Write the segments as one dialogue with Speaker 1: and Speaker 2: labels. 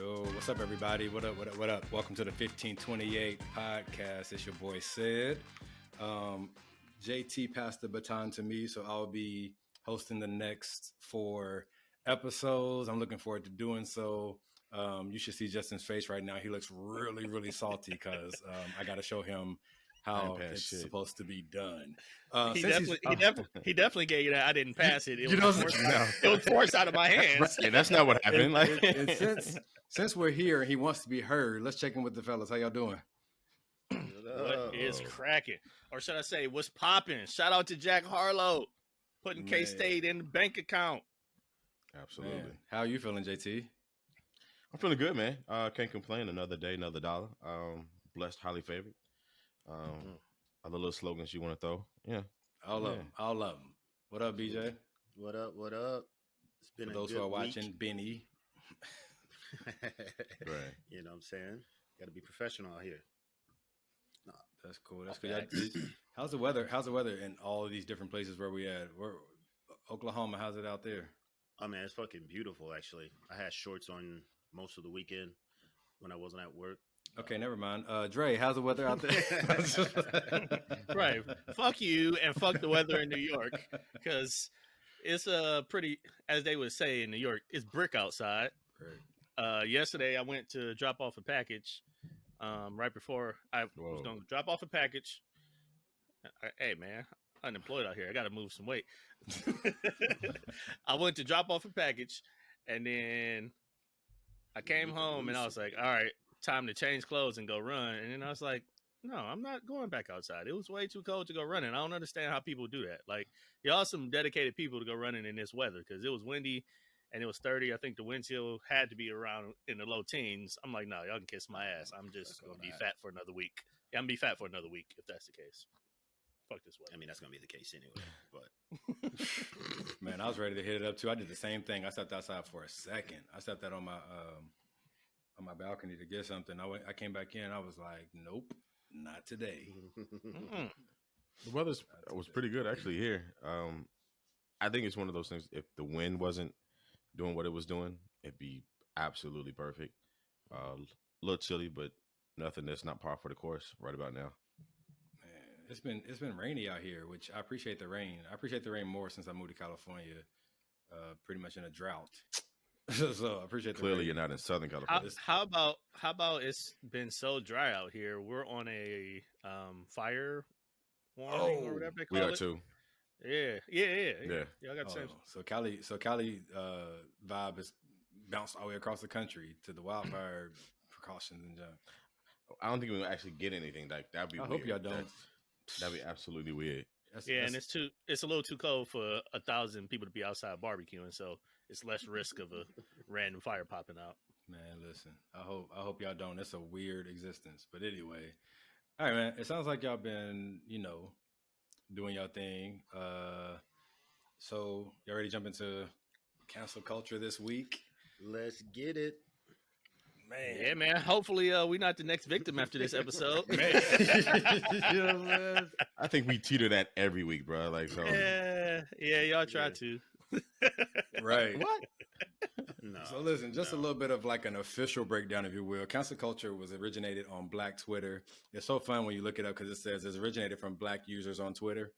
Speaker 1: Yo, what's up, everybody? What up, what up, what up? Welcome to the 1528 podcast. It's your boy, Sid. JT passed the baton to me, so I'll be hosting the next 4 episodes. I'm looking forward to doing so. You should see Justin's face right now. He looks really, really salty because I got to show him how it's supposed to be done.
Speaker 2: He definitely gave you that. I didn't pass it. It was forced out of my hands.
Speaker 3: Right, that's not what happened.
Speaker 1: And since we're here, he wants to be heard. Let's check in with the fellas. How y'all doing?
Speaker 2: What is cracking? Or should I say, what's popping? Shout out to Jack Harlow putting K-State in the bank account.
Speaker 3: Absolutely.
Speaker 1: Man. How are you feeling, JT?
Speaker 3: I'm feeling good, man. Can't complain. Another day, another dollar. Blessed, highly favored. Other little slogans you want to throw? Yeah.
Speaker 1: All of them. What up, BJ?
Speaker 4: What up? What up? It's been
Speaker 1: For those who are watching, Benny.
Speaker 3: Right.
Speaker 4: You know what I'm saying? Got to be professional out here.
Speaker 1: No, that's cool. That's good. How's the weather? How's the weather in all of these different places where we at? Oklahoma, how's it out there?
Speaker 4: Oh, man, it's fucking beautiful, actually. I had shorts on most of the weekend when I wasn't at work.
Speaker 1: Okay, never mind. Dre, how's the weather out there?
Speaker 2: Right. Fuck you and fuck the weather in New York because it's pretty, as they would say in New York, it's brick outside.
Speaker 1: Right.
Speaker 2: Yesterday, I went to drop off a package right before I was going to drop off a package. Hey, man, unemployed out here. I got to move some weight. I went to drop off a package, and then I came home, and I was like, all right, time to change clothes and go run. And then I was like, no, I'm not going back outside. It was way too cold to go running. I don't understand how people do that. Like, y'all some dedicated people to go running in this weather because it was windy and it was 30. I think the wind chill had to be around in the low teens. I'm like, no, y'all can kiss my ass. I'm just going to be fat for another week. Yeah, I'm going to be fat for another week if that's the case. Fuck this weather.
Speaker 4: I mean, that's going to be the case anyway. But
Speaker 1: Man, I was ready to hit it up too. I did the same thing. I stepped outside for a second. I stepped out on my balcony to get something. I came back in. I was like, nope, not today.
Speaker 3: The weather was pretty good actually here. I think it's one of those things. If the wind wasn't doing what it was doing, it'd be absolutely perfect. A little chilly, but nothing that's not par for the course right about now.
Speaker 1: Man, it's been rainy out here, which I appreciate the rain. I appreciate the rain more since I moved to California, pretty much in a drought. So I appreciate the
Speaker 3: Clearly,
Speaker 1: rain.
Speaker 3: you're not in Southern California.
Speaker 2: How about it's been so dry out here? We're on a fire warning or whatever they call it.
Speaker 3: We are too.
Speaker 2: Yeah. I got the same.
Speaker 1: So Cali vibe is bounced all the way across the country to the wildfire precautions and junk.
Speaker 3: I don't think we'll actually get anything like that'd be.
Speaker 1: I
Speaker 3: weird.
Speaker 1: hope y'all don't.
Speaker 3: That'd be absolutely weird.
Speaker 2: And it's a little too cold for 1,000 people to be outside barbecuing, so it's less risk of a random fire popping out.
Speaker 1: Man, listen, I hope y'all don't. It's a weird existence, but anyway, all right, man. It sounds like y'all been, doing y'all thing. So y'all ready to jump into cancel culture this week?
Speaker 4: let's get it.
Speaker 2: Man. Yeah, man. Hopefully, we're not the next victim after this episode.
Speaker 3: Man. I think we teeter that every week, bro. Like, so.
Speaker 2: Yeah, y'all try to.
Speaker 1: Right.
Speaker 4: What? No.
Speaker 1: So listen, just a little bit of like an official breakdown, if you will. Cancel culture was originated on Black Twitter. It's so fun when you look it up because it says it's originated from Black users on Twitter.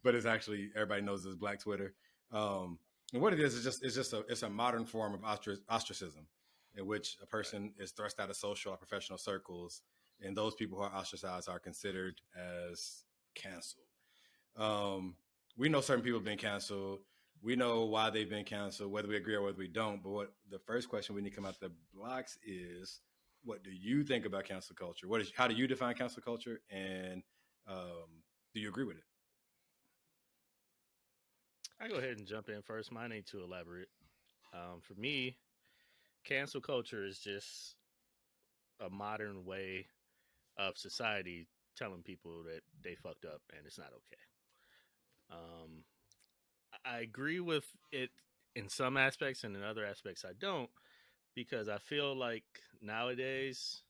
Speaker 1: But it's actually, everybody knows it's Black Twitter. And what it is it's a modern form of ostracism in which a person is thrust out of social or professional circles, and those people who are ostracized are considered as canceled. We know certain people have been canceled. We know why they've been canceled, whether we agree or whether we don't. But what the first question we need to come out the blocks is, what do you think about cancel culture? How do you define cancel culture? And do you agree with it?
Speaker 2: I go ahead and jump in first. Mine ain't too elaborate. For me, cancel culture is just a modern way of society telling people that they fucked up and it's not okay. I agree with it in some aspects, and in other aspects I don't, because I feel like nowadays,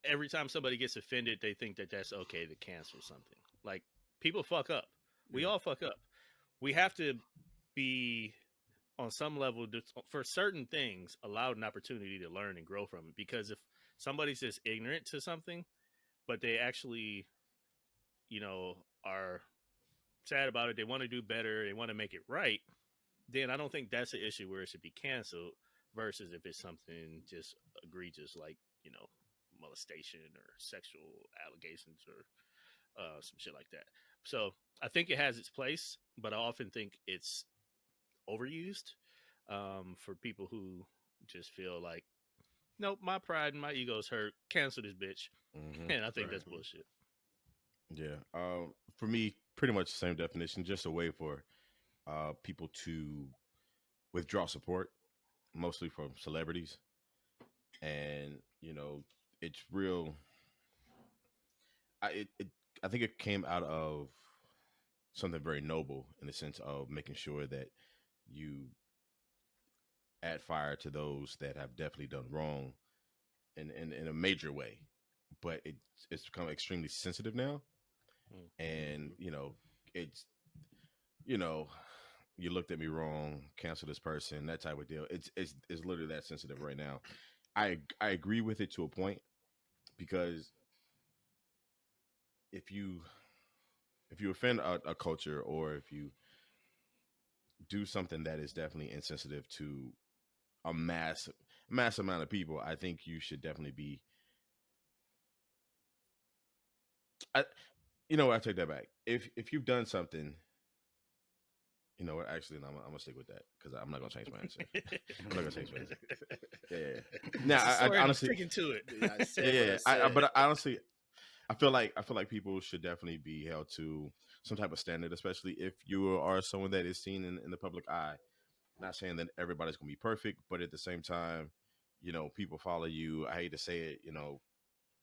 Speaker 2: every time somebody gets offended, they think that that's okay to cancel something. Like, people fuck up. We all fuck up. We have to be on some level, for certain things, allowed an opportunity to learn and grow from it. Because if somebody's just ignorant to something, but they actually, are sad about it, they want to do better, they want to make it right, then I don't think that's an issue where it should be canceled. Versus if it's something just egregious, like molestation or sexual allegations or some shit like that. So I think it has its place, but I often think it's overused for people who just feel like, nope, my pride and my ego is hurt. Cancel this bitch, and I think that's bullshit.
Speaker 3: Yeah. For me, pretty much the same definition. Just a way for people to withdraw support, mostly from celebrities, and it's real. I think it came out of something very noble in the sense of making sure that you add fire to those that have definitely done wrong in a major way. But it's become extremely sensitive now, and it's you looked at me wrong, cancel this person, that type of deal. It's literally that sensitive right now. I agree with it to a point, because if you offend a culture, or if you do something that is definitely insensitive to a mass amount of people, I think you should definitely be. I I take that back. If you've done something, what? Actually, no, I'm gonna stick with that, because I'm not gonna change my answer. I'm not gonna change my answer. Yeah. Now, I honestly
Speaker 2: sticking to it.
Speaker 3: But I honestly, I feel like people should definitely be held to some type of standard, especially if you are someone that is seen in the public eye. Not saying that everybody's gonna be perfect, but at the same time, people follow you. I hate to say it,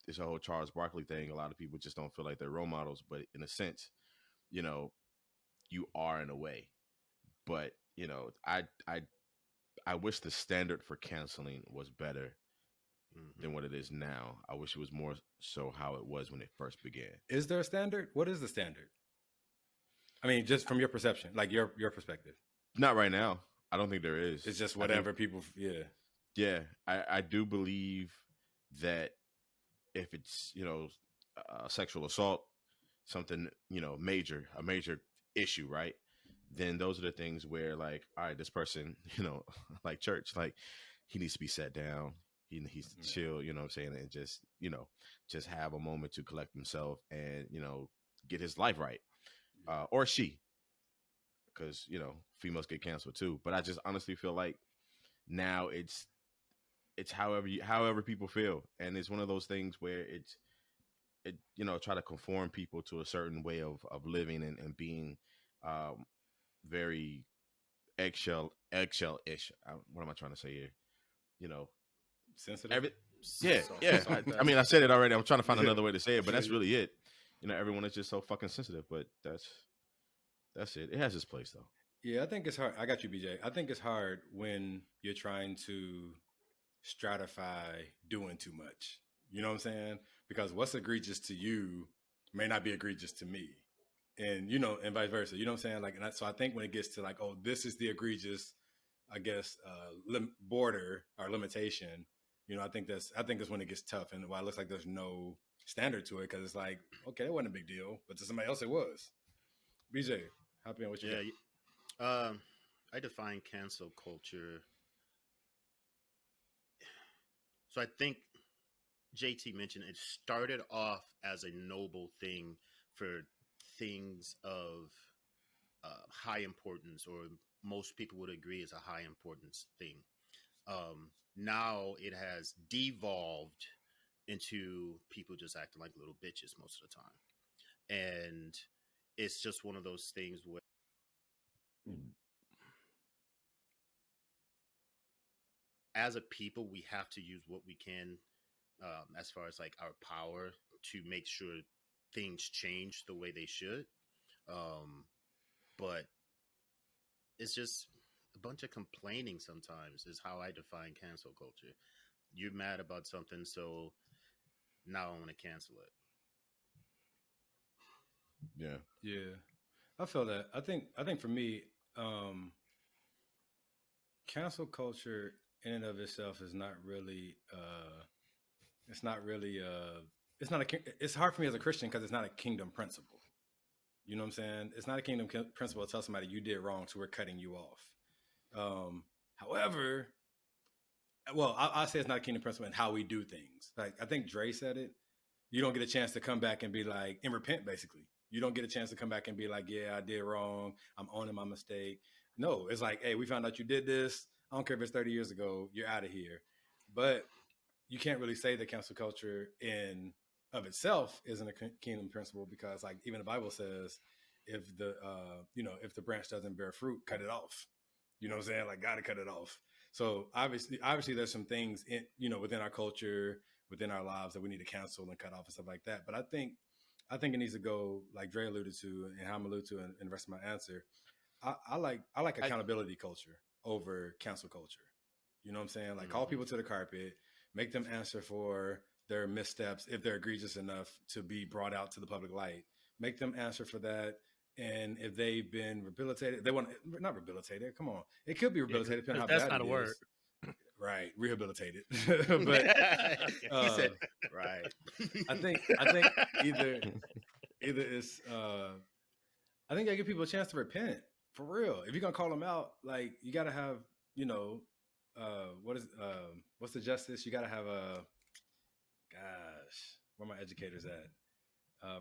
Speaker 3: this whole Charles Barkley thing. A lot of people just don't feel like they're role models, but in a sense, you are in a way. But I wish the standard for canceling was better than what it is now. I wish it was more so how it was when it first began.
Speaker 1: Is there a standard? What is the standard? I mean, just from your perception, like your perspective.
Speaker 3: Not right now. I don't think there is.
Speaker 1: It's just whatever people. Yeah.
Speaker 3: Yeah, I do believe that if it's sexual assault, something a major issue, right? Then those are the things where, like, all right, this person, like church, like, he needs to be set down. He needs to chill, you know what I'm saying, and just have a moment to collect himself and get his life right, or she, because females get canceled too. But I just honestly feel like now it's however people feel, and it's one of those things where it try to conform people to a certain way of living and being very eggshell-ish. What am I trying to say here?
Speaker 1: Sensitive.
Speaker 3: Yeah. I mean, I said it already. I'm trying to find another way to say it, but that's really it. Everyone is just so fucking sensitive, but that's it. It has its place, though.
Speaker 1: Yeah, I think it's hard. I got you, BJ. I think it's hard when you're trying to stratify doing too much. You know what I'm saying? Because what's egregious to you may not be egregious to me. And, and vice versa. You know what I'm saying? Like, so I think when it gets to like, oh, this is the egregious, I guess, border or limitation, I think that's when it gets tough. And why it looks like there's no standard to it, because it's like, okay, it wasn't a big deal, but to somebody else it was. BJ, hop in. What you got?
Speaker 4: I define cancel culture. So I think JT mentioned it started off as a noble thing for things of high importance, or most people would agree is a high importance thing. Now it has devolved into people just acting like little bitches most of the time. And it's just one of those things where as a people, we have to use what we can as far as like our power to make sure things change the way they should. But it's just a bunch of complaining sometimes is how I define cancel culture. You're mad about something, so now I want to cancel it.
Speaker 3: Yeah.
Speaker 1: Yeah. I feel that. I think for me, cancel culture in and of itself is not really. It's not really. It's not a. It's hard for me as a Christian because it's not a kingdom principle. You know what I'm saying? It's not a kingdom principle to tell somebody you did wrong, so we're cutting you off. However, well, I say it's not a kingdom principle in how we do things. Like I think Dre said it. You don't get a chance to come back and be like and repent. Basically, you don't get a chance to come back and be like, yeah, I did wrong. I'm owning my mistake. No, it's like, hey, we found out you did this. I don't care if it's 30 years ago. You're out of here. But you can't really say that cancel culture in of itself isn't a kingdom principle because, like, even the Bible says, if the if the branch doesn't bear fruit, cut it off. You know what I'm saying? Like, gotta cut it off. So obviously, there's some things in within our culture, within our lives that we need to cancel and cut off and stuff like that. But I think it needs to go like Dre alluded to and Ham alluded to in the rest of my answer. I like accountability culture over cancel culture. You know what I'm saying? Like call people to the carpet, make them answer for their missteps if they're egregious enough to be brought out to the public light. Make them answer for that. And if they've been rehabilitated, they want not rehabilitated. Come on, it could be rehabilitated depending on how
Speaker 2: that's
Speaker 1: bad
Speaker 2: not
Speaker 1: it
Speaker 2: a word.
Speaker 1: is. Right, rehabilitated. But
Speaker 4: he said, right.
Speaker 1: I think either it's I think I give people a chance to repent for real. If you're gonna call them out, like you gotta have what's the justice? You gotta have a where my educators at?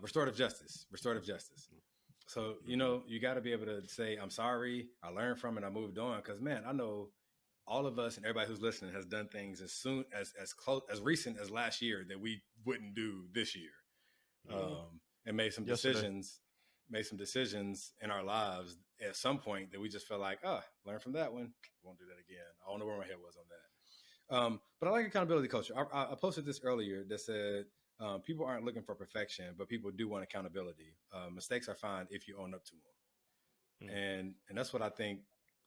Speaker 1: Restorative justice. So, you got to be able to say, I'm sorry, I learned from it, I moved on. Because, man, I know all of us and everybody who's listening has done things as soon as close as recent as last year that we wouldn't do this year, and made some decisions in our lives at some point that we just felt like, learn from that one, won't do that again. I don't know where my head was on that. But I like accountability culture. I posted this earlier that said people aren't looking for perfection, but people do want accountability. Mistakes are fine if you own up to them, and that's what I think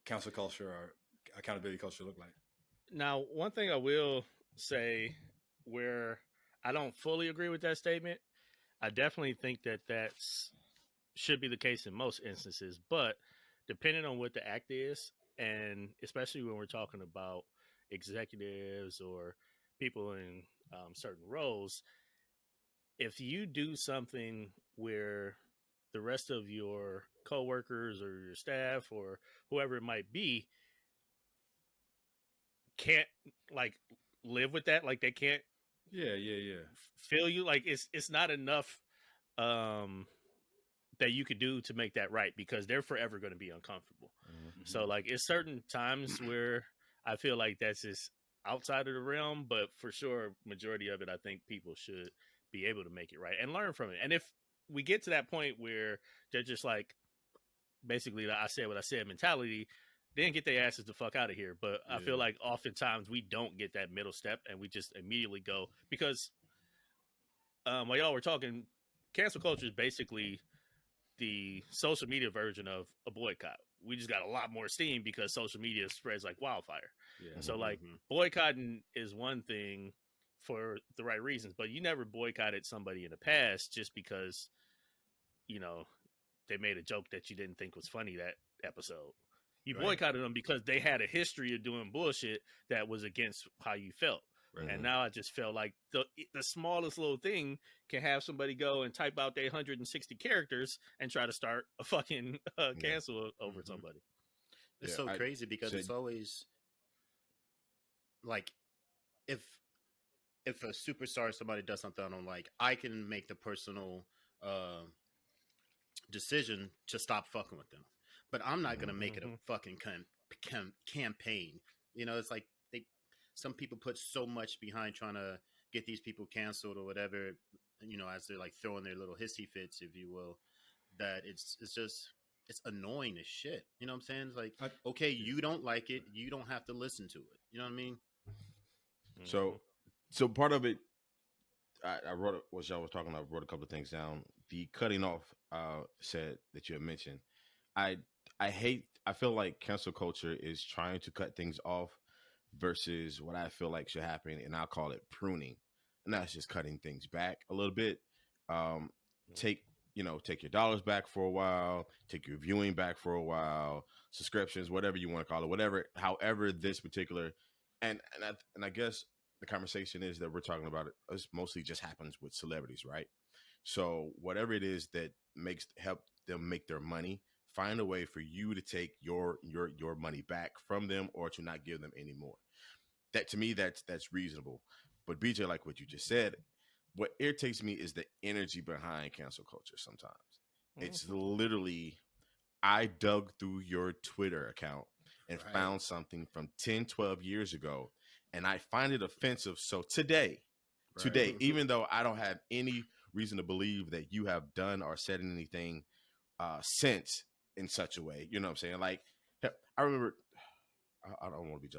Speaker 1: cancel culture or accountability culture look like.
Speaker 2: Now, one thing I will say where I don't fully agree with that statement, I definitely think that should be the case in most instances, but depending on what the act is, and especially when we're talking about executives or people in certain roles, if you do something where the rest of your coworkers or your staff or whoever it might be can't like live with that, like they can't feel you, like it's not enough that you could do to make that right because they're forever going to be uncomfortable. So like it's certain times where I feel like that's just outside of the realm, but for sure majority of it I think people should be able to make it right and learn from it. And if we get to that point where they're just like basically I said what I said mentality, then get their asses the fuck out of here. But I feel like oftentimes we don't get that middle step and we just immediately go because while y'all were talking, cancel culture is basically the social media version of a boycott. We just got a lot more steam because social media spreads like wildfire. So like boycotting is one thing for the right reasons, but you never boycotted somebody in the past just because, they made a joke that you didn't think was funny that episode. You boycotted them because they had a history of doing bullshit that was against how you felt. And now I just felt like the smallest little thing can have somebody go and type out their 160 characters and try to start a fucking cancel over somebody.
Speaker 4: It's so crazy because it's always like if a superstar or somebody does something I don't like, I can make the personal decision to stop fucking with them. But I'm not going to make it a fucking campaign. It's like some people put so much behind trying to get these people canceled or whatever, as they're like throwing their little hissy fits, if you will, that it's annoying as shit. You know what I'm saying? It's like, okay, you don't like it. You don't have to listen to it. You know what I mean?
Speaker 3: So part of it, I wrote what y'all was talking about. I wrote a couple of things down. The cutting off said that you had mentioned. I feel like cancel culture is trying to cut things off versus what I feel like should happen, and I'll call it pruning. And that's just cutting things back a little bit. Take take your dollars back for a while, take your viewing back for a while, subscriptions, whatever you want to call it, however this particular, and I guess the conversation is that we're talking about it mostly just happens with celebrities, right? So whatever it is that help them make their money, find a way for you to take your money back from them or to not give them any more. That to me, that's reasonable. But BJ, like what you just said, what irritates me is the energy behind cancel culture sometimes. It's literally, I dug through your Twitter account and found something from 10, 12 years ago, and I find it offensive. So today, even though I don't have any reason to believe that you have done or said anything since in such a way, you know what I'm saying? Like, I remember, I don't want to be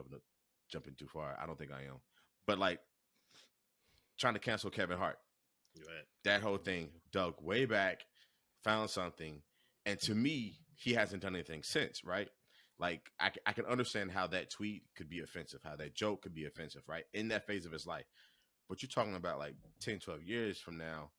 Speaker 3: jumping too far. I don't think I am. But like, trying to cancel Kevin Hart. That whole thing dug way back, found something, and to me, he hasn't done anything since, right? Like, I can understand how that tweet could be offensive, how that joke could be offensive, right? In that phase of his life. But you're talking about like 10, 12 years from now,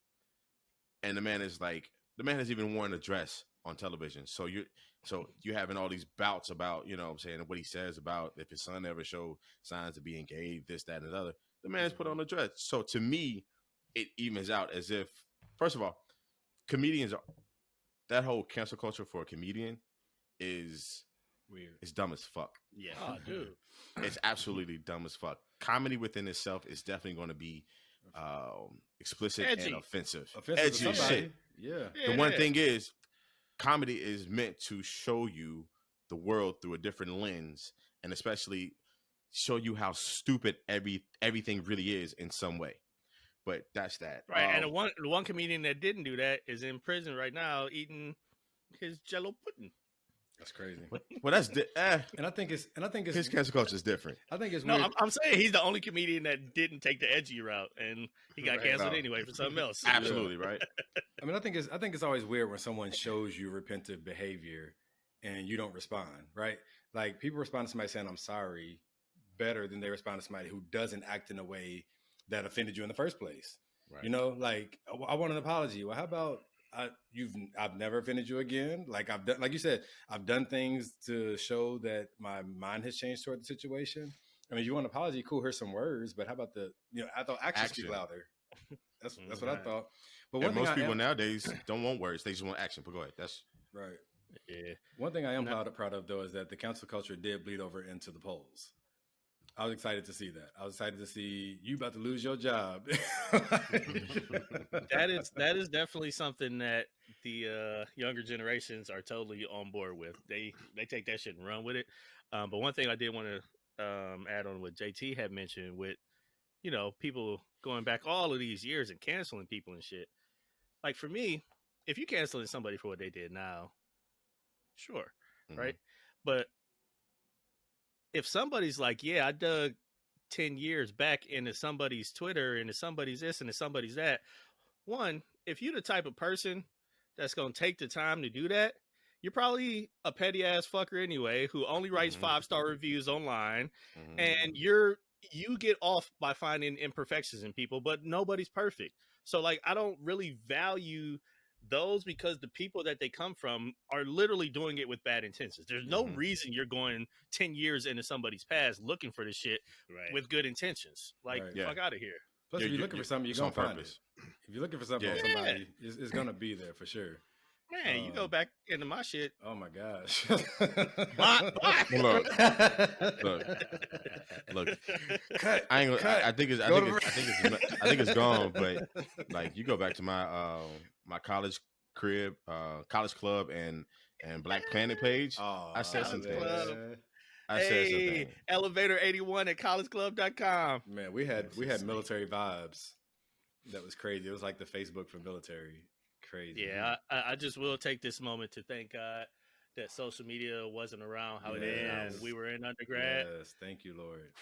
Speaker 3: and the man has even worn a dress on television. So you're having all these bouts about, you know what I'm saying, what he says about if his son ever showed signs of being gay, this, that, and the other. The man has put on a dress. So to me, it evens out as if, first of all, that whole cancel culture for a comedian is
Speaker 2: weird.
Speaker 3: It's dumb as fuck.
Speaker 4: Yeah.
Speaker 2: Oh, dude.
Speaker 3: It's absolutely dumb as fuck. Comedy within itself is definitely going to be explicit
Speaker 2: Edgy.
Speaker 3: and offensive.
Speaker 1: Offensive
Speaker 3: Edgy
Speaker 1: to
Speaker 3: as
Speaker 1: somebody.
Speaker 3: shit.
Speaker 1: Yeah.
Speaker 3: The one thing is, comedy is meant to show you the world through a different lens, and especially show you how stupid everything really is in some way. But that's that.
Speaker 2: Right. And the one comedian that didn't do that is in prison right now eating his Jello pudding.
Speaker 1: That's crazy.
Speaker 3: Well, that's
Speaker 1: and I think it's
Speaker 3: his cancel culture is different.
Speaker 1: I think it's
Speaker 2: no.
Speaker 1: weird.
Speaker 2: I'm saying he's the only comedian that didn't take the edgy route, and he got canceled anyway for something else.
Speaker 3: Absolutely right.
Speaker 1: I mean, I think it's always weird when someone shows you repentive behavior and you don't respond, right? Like, people respond to somebody saying "I'm sorry" better than they respond to somebody who doesn't act in a way that offended you in the first place. Right. You know, like, I want an apology. Well, how about I've never offended you again. Like, I've done, like you said, I've done things to show that my mind has changed toward the situation. I mean, you want an apology, cool, here's some words, but how about I thought actions speak louder. That's what I thought. But
Speaker 3: most people nowadays don't want words; they just want action. But go ahead. That's
Speaker 1: right.
Speaker 2: Yeah.
Speaker 1: One thing I am proud of though is that the cancel culture did bleed over into the polls. I was excited to see that. I was excited to see you about to lose your job.
Speaker 2: That is definitely something that the younger generations are totally on board with. They take that shit and run with it. But one thing I did want to add on what JT had mentioned with, people going back all of these years and canceling people and shit. Like, for me, if you canceling somebody for what they did now, sure, right? But if somebody's like, yeah, I dug 10 years back into somebody's Twitter, into somebody's this, and into somebody's that, one, if you're the type of person that's going to take the time to do that, you're probably a petty ass fucker anyway, who only writes 5-star reviews online, and you get off by finding imperfections in people, but nobody's perfect. So, like, I don't really value those because the people that they come from are literally doing it with bad intentions. There's no reason you're going 10 years into somebody's past looking for this shit with good intentions. Like, fuck out of here.
Speaker 1: Plus, if you're looking for something, you're going to find it. If you're looking for something on somebody, it's going to be there for sure.
Speaker 2: Man, you go back into my shit.
Speaker 1: Oh my gosh.
Speaker 3: Look. Cut. I think it's gone. But like, you go back to my my college crib, college club, and Black Planet page. I said something. I said something.
Speaker 2: Elevator 81 at collegeclub.com.
Speaker 1: Man, we had military vibes. That was crazy. It was like the Facebook for military. Crazy.
Speaker 2: Yeah, I just will take this moment to thank God that social media wasn't around how it is when we were in undergrad.
Speaker 1: Yes, thank you, Lord.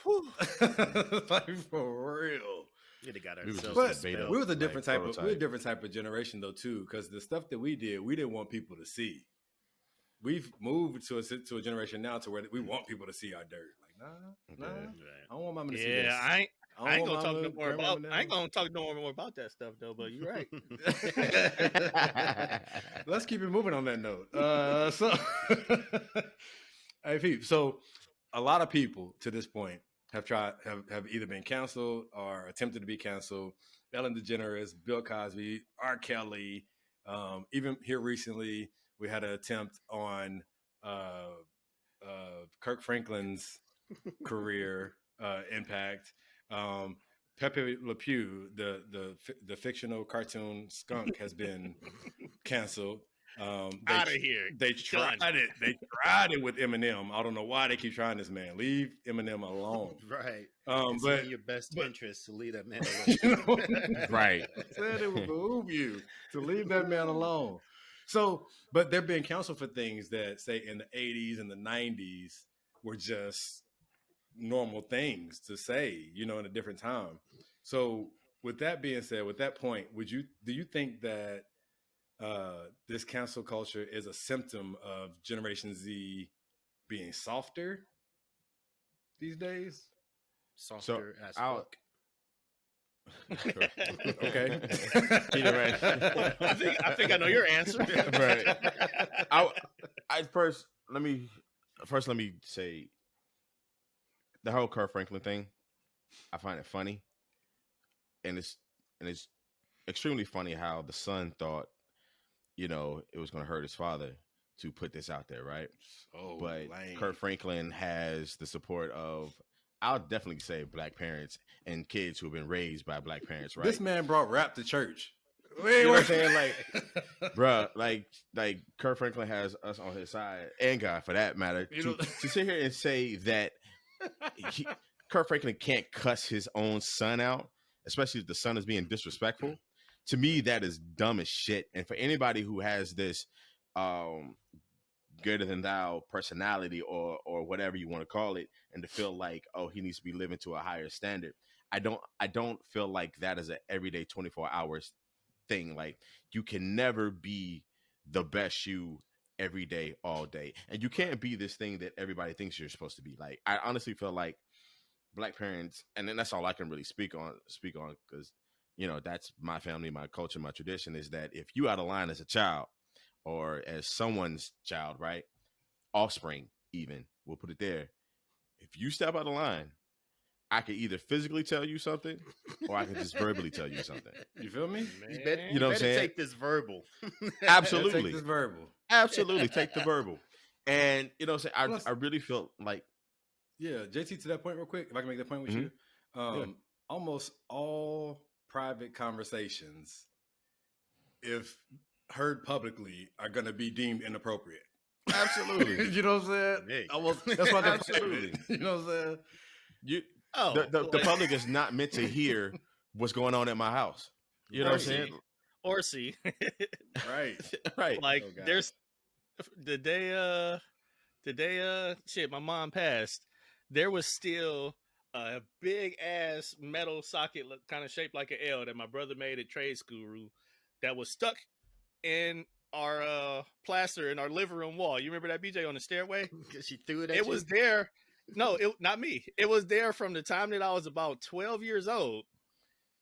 Speaker 1: Like, for real.
Speaker 4: Yeah, they got
Speaker 1: we was a different type of generation though too, because the stuff that we did, we didn't want people to see. We've moved to a generation now to where we want people to see our dirt. Like, nah, I don't want mama to see this.
Speaker 2: I ain't gonna talk no more about. I ain't gonna talk no more about that stuff though. But you're right.
Speaker 1: Let's keep it moving on that note. Hey, Pete, so a lot of people to this point have either been canceled or attempted to be canceled. Ellen DeGeneres, Bill Cosby, R. Kelly. Even here recently, we had an attempt on Kirk Franklin's career impact. Pepe Le Pew, the fictional cartoon skunk, has been canceled.
Speaker 2: Out of here.
Speaker 1: They tried it. They tried it with Eminem. I don't know why they keep trying this, man. Leave Eminem alone.
Speaker 4: Right.
Speaker 1: It's
Speaker 4: in your best interest to leave that man alone.
Speaker 3: Right.
Speaker 1: I said it would behoove you to leave that man alone. So, but they're being counseled for things that, say, in the 80s and the 90s were just normal things to say, in a different time. So, with that being said, with that point, do you think that this cancel culture is a symptom of Generation Z being softer these days?
Speaker 4: Softer as fuck.
Speaker 1: Okay.
Speaker 3: Right.
Speaker 2: I think I know your answer.
Speaker 3: Right. I first let me say the whole Kirk Franklin thing. I find it funny, and it's extremely funny how the son thought, it was going to hurt his father to put this out there, right?
Speaker 1: Oh,
Speaker 3: but
Speaker 1: lame.
Speaker 3: Kirk Franklin has the support of, I'll definitely say, black parents and kids who have been raised by black parents, right?
Speaker 1: This man brought rap to church.
Speaker 3: You know what I'm saying? Like, bruh, like Kirk Franklin has us on his side, and God for that matter, to sit here and say that Kirk Franklin can't cuss his own son out, especially if the son is being disrespectful. To me, that is dumb as shit. And for anybody who has this greater than thou personality or whatever you want to call it, and to feel like, oh, he needs to be living to a higher standard, I don't feel like that is an everyday 24 hours thing. Like, you can never be the best you every day, all day, and you can't be this thing that everybody thinks you're supposed to be. Like, I honestly feel like black parents, and then that's all I can really speak on because that's my family, my culture, my tradition, is that if you out of line as a child or as someone's child, right, offspring, even, we'll put it there, if you step out of line, I could either physically tell you something or I could just verbally tell you something.
Speaker 1: You feel me?
Speaker 3: You know what I'm saying?
Speaker 4: Take this verbal.
Speaker 3: Absolutely.
Speaker 1: Take this verbal.
Speaker 3: Absolutely. Take the verbal. And, what I'm saying? I really feel like.
Speaker 1: Yeah, JT, to that point real quick, if I can make that point with you. Almost all private conversations, if heard publicly, are going to be deemed inappropriate.
Speaker 3: Absolutely.
Speaker 1: You know what I'm saying?
Speaker 4: Hey.
Speaker 1: That's why they're
Speaker 3: absolutely.
Speaker 1: You know what I'm saying?
Speaker 3: The public is not meant to hear what's going on at my house. You know what I'm saying?
Speaker 2: Or see.
Speaker 1: Right.
Speaker 2: Like, there's the day shit, my mom passed, there was still a big ass metal socket kind of shaped like an L that my brother made at trade school that was stuck in our plaster in our living room wall. You remember that, BJ, on the stairway?
Speaker 4: She threw it at
Speaker 2: you?
Speaker 4: you?
Speaker 2: Was there. No, not me. It was there from the time that I was about 12 years old,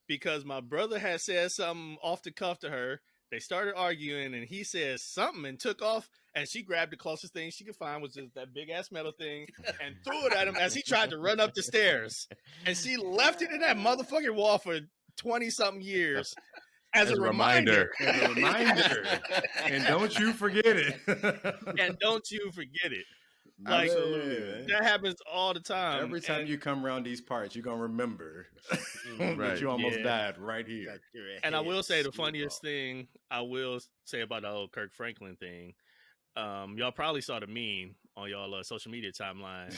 Speaker 2: because my brother had said something off the cuff to her. They started arguing, and he said something and took off, and she grabbed the closest thing she could find, was just that big ass metal thing, and threw it at him as he tried to run up the stairs. And she left it in that motherfucking wall for 20-something years as a reminder.
Speaker 1: As a reminder. And don't you forget it.
Speaker 2: And don't you forget it.
Speaker 1: Like, absolutely,
Speaker 2: that happens all the time.
Speaker 1: Every time you come around these parts, you're gonna remember that you almost died right here.
Speaker 2: And I will say the funniest thing I will say about the whole Kirk Franklin thing, y'all probably saw the meme on y'all social media timeline,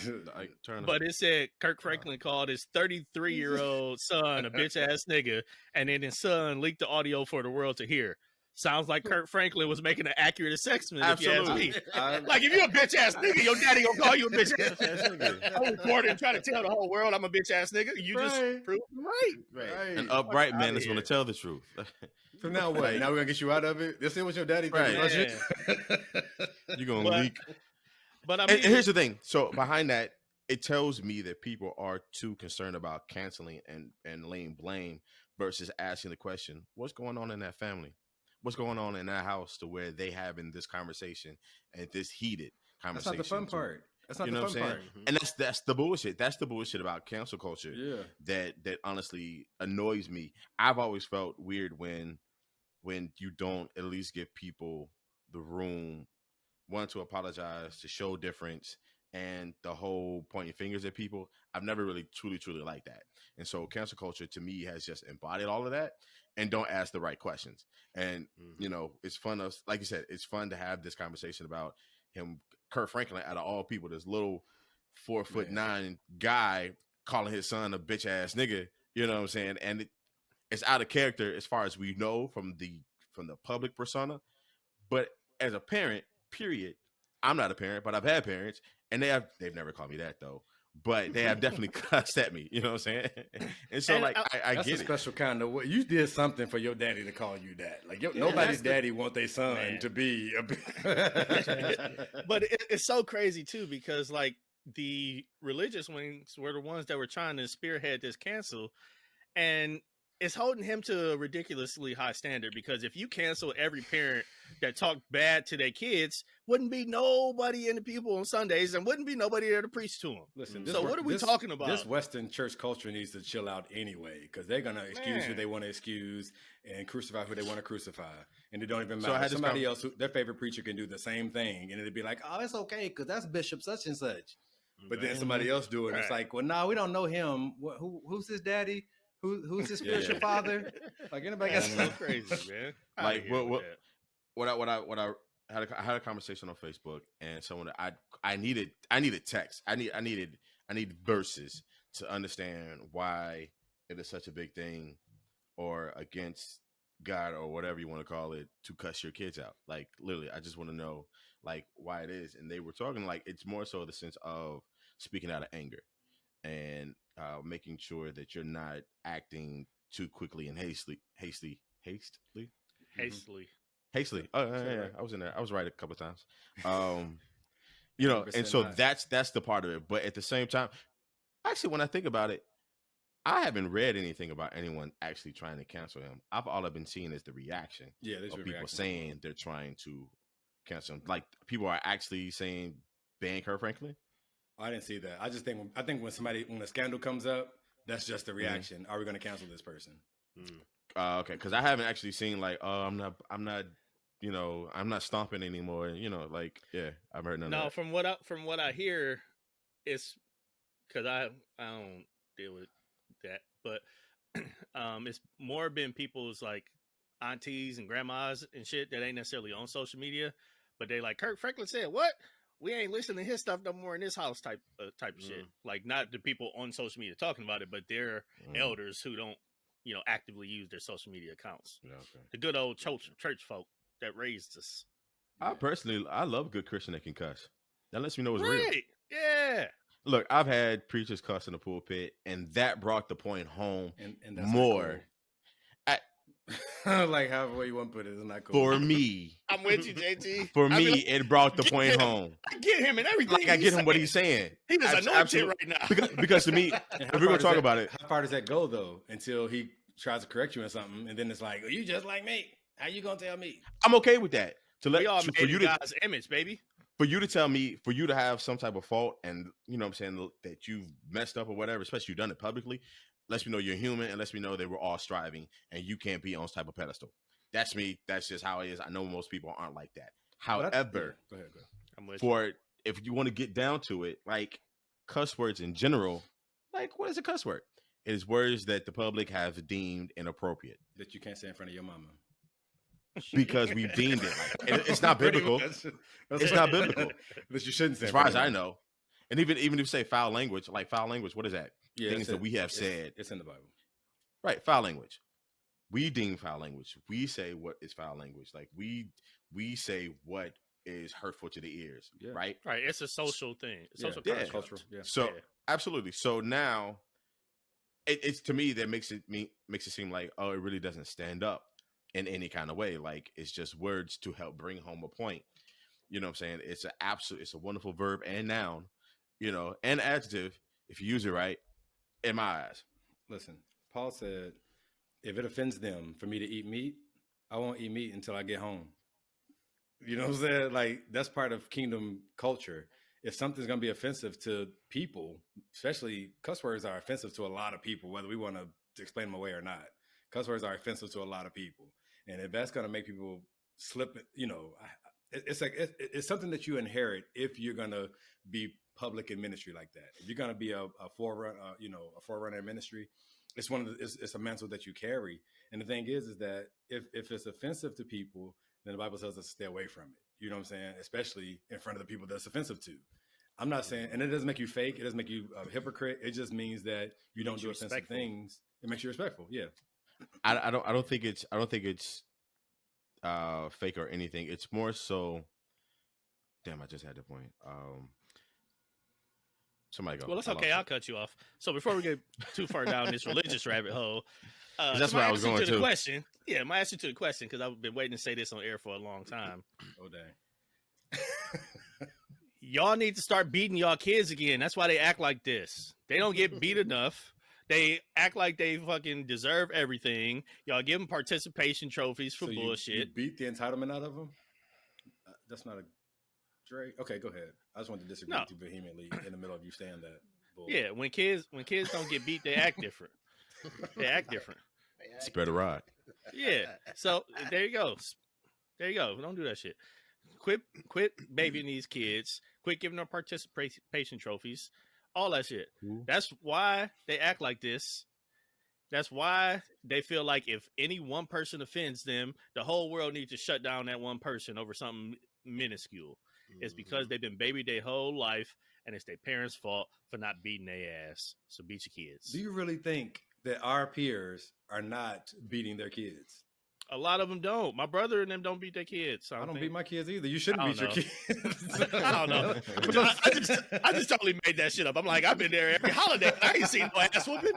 Speaker 2: but it said Kirk Franklin called his 33-year-old son a bitch ass nigga, and then his son leaked the audio for the world to hear. Sounds like Kirk Franklin was making an accurate assessment. Absolutely. If you ask me. Like, if you're a bitch ass nigga, your daddy gonna call you a bitch ass nigga. I'm reporting and trying to tell the whole world I'm a bitch ass nigga. You just proved right.
Speaker 3: An upright man is gonna tell the truth.
Speaker 1: So now what? Now we're gonna get you out of it? This is what your daddy thinks.
Speaker 3: You're gonna leak.
Speaker 2: But I mean,
Speaker 3: and here's the thing. So behind that, it tells me that people are too concerned about canceling and laying blame versus asking the question, what's going on in that family? What's going on in that house to where they having this conversation and this heated
Speaker 1: That's not
Speaker 3: conversation?
Speaker 1: the fun part. That's not
Speaker 3: You
Speaker 1: the
Speaker 3: know what
Speaker 1: fun
Speaker 3: I'm saying?
Speaker 1: part.
Speaker 3: And that's the bullshit. That's the bullshit about cancel culture
Speaker 1: Yeah.
Speaker 3: that honestly annoys me. I've always felt weird when you don't at least give people the room, one, to apologize, to show difference, and the whole pointing fingers at people. I've never really truly liked that. And so cancel culture to me has just embodied all of that and don't ask the right questions. And you know, it's fun of, like you said, it's fun to have this conversation about him, Kurt Franklin, out of all people, this little 4'9" guy calling his son a bitch ass nigga. You know what I'm saying? And it's out of character as far as we know from the public persona. But as a parent, period, I'm not a parent, but I've had parents, and they've never called me that though. But they have definitely cussed at me. You know what I'm saying? And so,
Speaker 2: And
Speaker 3: like, I
Speaker 1: That's
Speaker 3: get
Speaker 1: a
Speaker 3: it.
Speaker 1: special kind of way. You did something for your daddy to call you that. Like
Speaker 2: Yeah,
Speaker 1: nobody's
Speaker 2: that's the-
Speaker 1: daddy want their son
Speaker 2: Man.
Speaker 1: to be.
Speaker 2: But it's so crazy too, because like the religious wings were the ones that were trying to spearhead this cancel, and it's holding him to a ridiculously high standard, because if you cancel every parent that talked bad to their kids, wouldn't be nobody in the people on Sundays and wouldn't be nobody there to preach to them.
Speaker 1: Listen,
Speaker 2: So what are we talking about?
Speaker 1: This Western church culture needs to chill out anyway, because they're gonna excuse who
Speaker 2: Man.
Speaker 1: they want to excuse and crucify who they want to crucify, and it don't even
Speaker 3: So I
Speaker 1: matter.
Speaker 3: had this
Speaker 1: Somebody else, their favorite preacher, can do the same thing, and it'd be like, "Oh, it's okay, because that's Bishop such and such." But then somebody else do it, and it's
Speaker 2: Right.
Speaker 1: like, "Well, no, we don't know him. Who's his daddy? Who's his spiritual father?" Like anybody
Speaker 2: That's
Speaker 1: got
Speaker 2: so crazy, man.
Speaker 3: Like,
Speaker 2: Outta here with that.
Speaker 3: what I had a conversation on Facebook, and someone I needed text. I need verses to understand why it is such a big thing or against God or whatever you want to call it to cuss your kids out. Like literally, I just want to know like why it is. And they were talking like it's more so the sense of speaking out of anger and making sure that you're not acting too quickly and hastily.
Speaker 2: Hastily.
Speaker 3: Oh yeah.
Speaker 1: right.
Speaker 3: I was in there. I was right a couple of times. You know, and
Speaker 1: 100%
Speaker 3: so
Speaker 1: not.
Speaker 3: that's the part of it. But at the same time, actually, when I think about it, I haven't read anything about anyone actually trying to cancel him. All I've been seeing is the reaction
Speaker 1: Yeah, there's
Speaker 3: of
Speaker 1: been
Speaker 3: people
Speaker 1: reaction.
Speaker 3: saying they're trying to cancel him. Like people are actually saying ban Kurt Franklin.
Speaker 1: I didn't see that. I think when a scandal comes up, that's just the reaction. Are we going to cancel this person?
Speaker 3: Okay, because I haven't actually seen like, oh, I'm not, you know, I'm not stomping anymore. You know, like, yeah, I've heard none
Speaker 2: No,
Speaker 3: of that.
Speaker 2: from what I hear, it's because I don't deal with that, but it's more been people's like aunties and grandmas and shit that ain't necessarily on social media, but they like Kirk Franklin said what. We ain't listening to his stuff no more in this house type of shit. Like not the people on social media talking about it, but their elders who don't, you know, actively use their social media accounts.
Speaker 3: Yeah, okay.
Speaker 2: The good old church folk that raised us.
Speaker 3: I love good Christian that can cuss. That lets me know it's real.
Speaker 2: Right. Yeah.
Speaker 3: Look, I've had preachers cuss in the pulpit, and that brought the point home
Speaker 1: And that's
Speaker 3: more.
Speaker 1: Like however way you want to put it, it's not cool.
Speaker 3: For me,
Speaker 2: I'm with you, JT.
Speaker 3: For
Speaker 2: I
Speaker 3: me,
Speaker 2: mean,
Speaker 3: it brought the point
Speaker 2: him.
Speaker 3: home.
Speaker 2: I get him and everything.
Speaker 3: Like I get him what he's saying.
Speaker 2: He is anointed
Speaker 3: Absolutely.
Speaker 2: right now.
Speaker 3: Because to me, if we're gonna talk about it,
Speaker 1: how far does that go though? Until he tries to correct you on something, and then it's like, oh, you just like me. How you gonna tell me?
Speaker 3: I'm okay with that.
Speaker 2: We all made in God's image, baby.
Speaker 3: For you to tell me, for you to have some type of fault, and you know what I'm saying, that you've messed up or whatever, especially you've done it publicly, lets me know you're human, and lets me know that we're all striving, and you can't be on some type of pedestal. That's me. That's just how it is. I know most people aren't like that. However,
Speaker 1: go ahead.
Speaker 2: I'm with
Speaker 3: you. If you want to get down to it, like cuss words in general, like what is a cuss word? It is words that the public have deemed inappropriate.
Speaker 1: That you can't say in front of your mama.
Speaker 3: Because we've deemed it. Like, it's not biblical. It's not biblical.
Speaker 1: That you shouldn't say.
Speaker 3: As far as I know. And even if you say foul language, like foul language, what is that?
Speaker 1: Yeah,
Speaker 3: things that we have said.
Speaker 1: It's in the Bible.
Speaker 3: Right, foul language. We deem foul language. We say what is foul language. Like we say what is hurtful to the ears. Yeah. Right?
Speaker 2: Right. It's a social thing. Social
Speaker 1: cultural. Yeah.
Speaker 3: So absolutely. So now it's to me that makes it seem like, oh, it really doesn't stand up in any kind of way. Like it's just words to help bring home a point. You know what I'm saying? It's a wonderful verb and noun. and adjective if you use it right. In my eyes,
Speaker 1: Listen, Paul said, if it offends them for me to eat meat, I won't eat meat until I get home. You know what I'm saying? Like, that's part of kingdom culture. If something's going to be offensive to people, especially cuss words are offensive to a lot of people, whether we want to explain them away or not. Cuss words are offensive to a lot of people. And if that's going to make people slip, it's something that you inherit if you're going to be public in ministry like that. If you're going to be a forerunner in ministry, it's a mantle that you carry. And the thing is that if it's offensive to people, then the Bible tells us to stay away from it. You know what I'm saying? Especially in front of the people that's offensive to. I'm not saying, and it doesn't make you fake. It doesn't make you a hypocrite. It just means that you don't do offensive things. It makes you respectful. Yeah.
Speaker 3: I don't think it's fake or anything. It's more so. Damn, I just had the point. Somebody go.
Speaker 2: Well, it's okay. I'll cut you off. So before we get too far down this religious rabbit hole,
Speaker 3: that's what I was going to.
Speaker 2: The question, yeah, my answer to the question, because I've been waiting to say this on air for a long time.
Speaker 1: Oh dang!
Speaker 2: Y'all need to start beating y'all kids again. That's why they act like this. They don't get beat enough. They act like they fucking deserve everything. Y'all give them participation trophies for bullshit.
Speaker 1: You beat the entitlement out of them. That's not a. Dre. Okay, go ahead. I just wanted to disagree with you vehemently in the middle of you saying that. Bull.
Speaker 2: Yeah, when kids don't get beat, they act different. They act different.
Speaker 3: Spread a rod.
Speaker 2: Yeah. So there you go. There you go. Don't do that shit. Quit babying these kids. Quit giving them participation trophies. All that shit. That's why they act like this. That's why they feel like if any one person offends them, the whole world needs to shut down that one person over something minuscule. It's because they've been babied their whole life, and it's their parents' fault for not beating their ass. So beat your kids.
Speaker 1: Do you really think that our peers are not beating their kids?
Speaker 2: A lot of them don't. My brother and them don't beat their kids.
Speaker 1: I don't beat my kids either. You shouldn't beat your kids.
Speaker 2: I don't know. I just totally made that shit up. I'm like, I've been there every holiday. I ain't seen no ass whooping.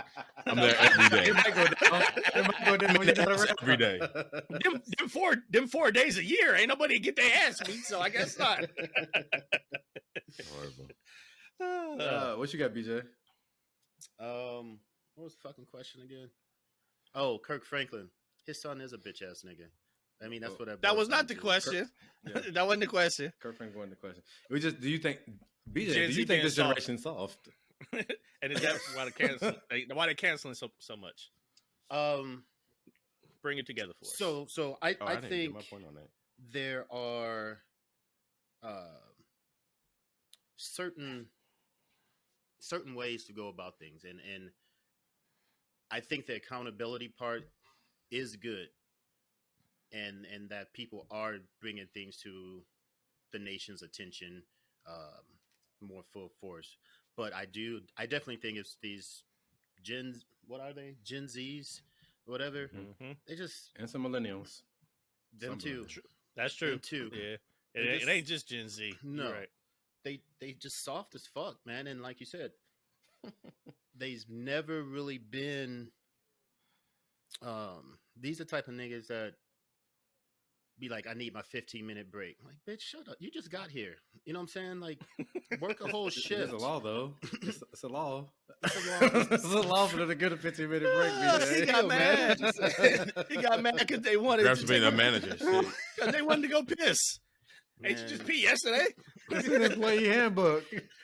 Speaker 3: I'm there every day.
Speaker 1: It might go down when you're not around.
Speaker 3: Every day.
Speaker 2: Them 4 days a year, ain't nobody get their ass beat, so I guess not.
Speaker 3: Horrible.
Speaker 1: What you got, BJ?
Speaker 4: What was the fucking question again? Oh, Kirk Franklin. His son is a bitch ass nigga. I mean, that's what
Speaker 2: that was not the question. That wasn't the question.
Speaker 1: Kirk Franklin wasn't the question. Do you think, BJ? Do you think this generation's soft?
Speaker 2: And is that why they're canceling so much? Bring it together for us.
Speaker 4: So I think
Speaker 3: my point on that.
Speaker 4: There are certain ways to go about things, and I think the accountability part is good, and that people are bringing things to the nation's attention more full force. But I definitely think it's these Gen Zs, whatever.
Speaker 2: Mm-hmm.
Speaker 4: They just,
Speaker 1: and some millennials.
Speaker 4: Them too.
Speaker 2: That's true.
Speaker 4: Them too.
Speaker 2: Yeah, it ain't just Gen Z.
Speaker 4: No,
Speaker 2: right.
Speaker 4: They just soft as fuck, man. And like you said, they've never really been. These are the type of niggas that be like, I need my 15-minute break. I'm like, bitch, shut up. You just got here. You know what I'm saying? Like, work a whole shift.
Speaker 1: It's a law, though. It's a law. It's a law for them to get a 15-minute break. BJ.
Speaker 2: He got mad. He got mad because they wanted
Speaker 3: to be the manager.
Speaker 2: Because they wanted to go piss. Ain't you just pee yesterday?
Speaker 1: That's in the employee handbook.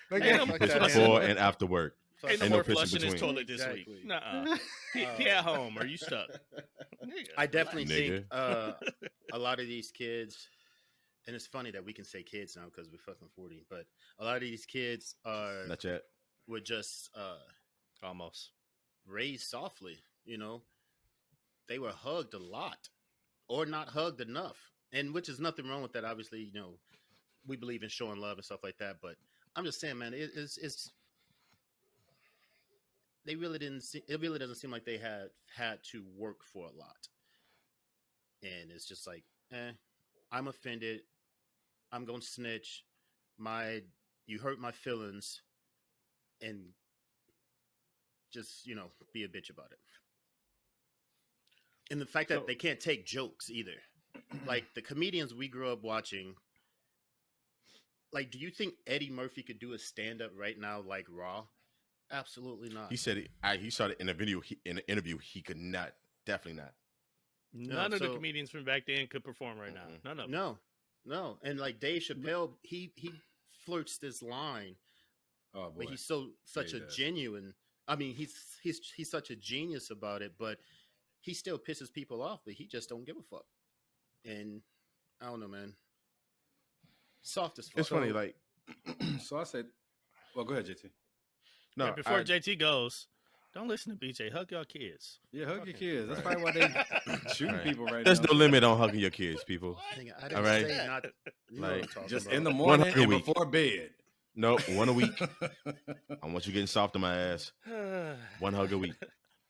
Speaker 1: Like,
Speaker 3: before and after work.
Speaker 2: Ain't no more flushing his toilet this week. Nuh-uh. Pee at home. Are you stuck?
Speaker 4: I definitely think a lot of these kids, and it's funny that we can say kids now because we're fucking 40, but a lot of these kids are
Speaker 3: not yet.
Speaker 4: Were just
Speaker 2: almost
Speaker 4: raised softly. You know, they were hugged a lot or not hugged enough, and which is nothing wrong with that. Obviously, you know, we believe in showing love and stuff like that, but I'm just saying, man, it's. They really didn't. It really doesn't seem like they had to work for a lot, and it's just like, I'm offended. I'm gonna snitch. You hurt my feelings, and just be a bitch about it. And the fact that they can't take jokes either, like the comedians we grew up watching. like, do you think Eddie Murphy could do a stand up right now like Raw? Absolutely not.
Speaker 3: He said he saw it in a video. In an interview, he could not. Definitely not.
Speaker 2: None of the comedians from back then could perform right now. None of them.
Speaker 4: No. And like Dave Chappelle, he flirts this line.
Speaker 1: Oh boy.
Speaker 4: But he's such a genuine. I mean, he's such a genius about it, but he still pisses people off. But he just don't give a fuck. And I don't know, man. Soft as fuck.
Speaker 3: It's funny, like.
Speaker 1: So I said, well, go ahead, JT.
Speaker 2: No, yeah, before JT goes, don't listen to BJ. Hug your kids.
Speaker 1: Yeah, hug your kids. That's probably why they shooting people right
Speaker 3: There's
Speaker 1: now.
Speaker 3: no limit on hugging your kids, people.
Speaker 4: I didn't
Speaker 3: all right,
Speaker 4: say not,
Speaker 3: like
Speaker 1: just in the morning and before bed.
Speaker 3: Nope, one a week. I want you getting soft on my ass. One hug a week.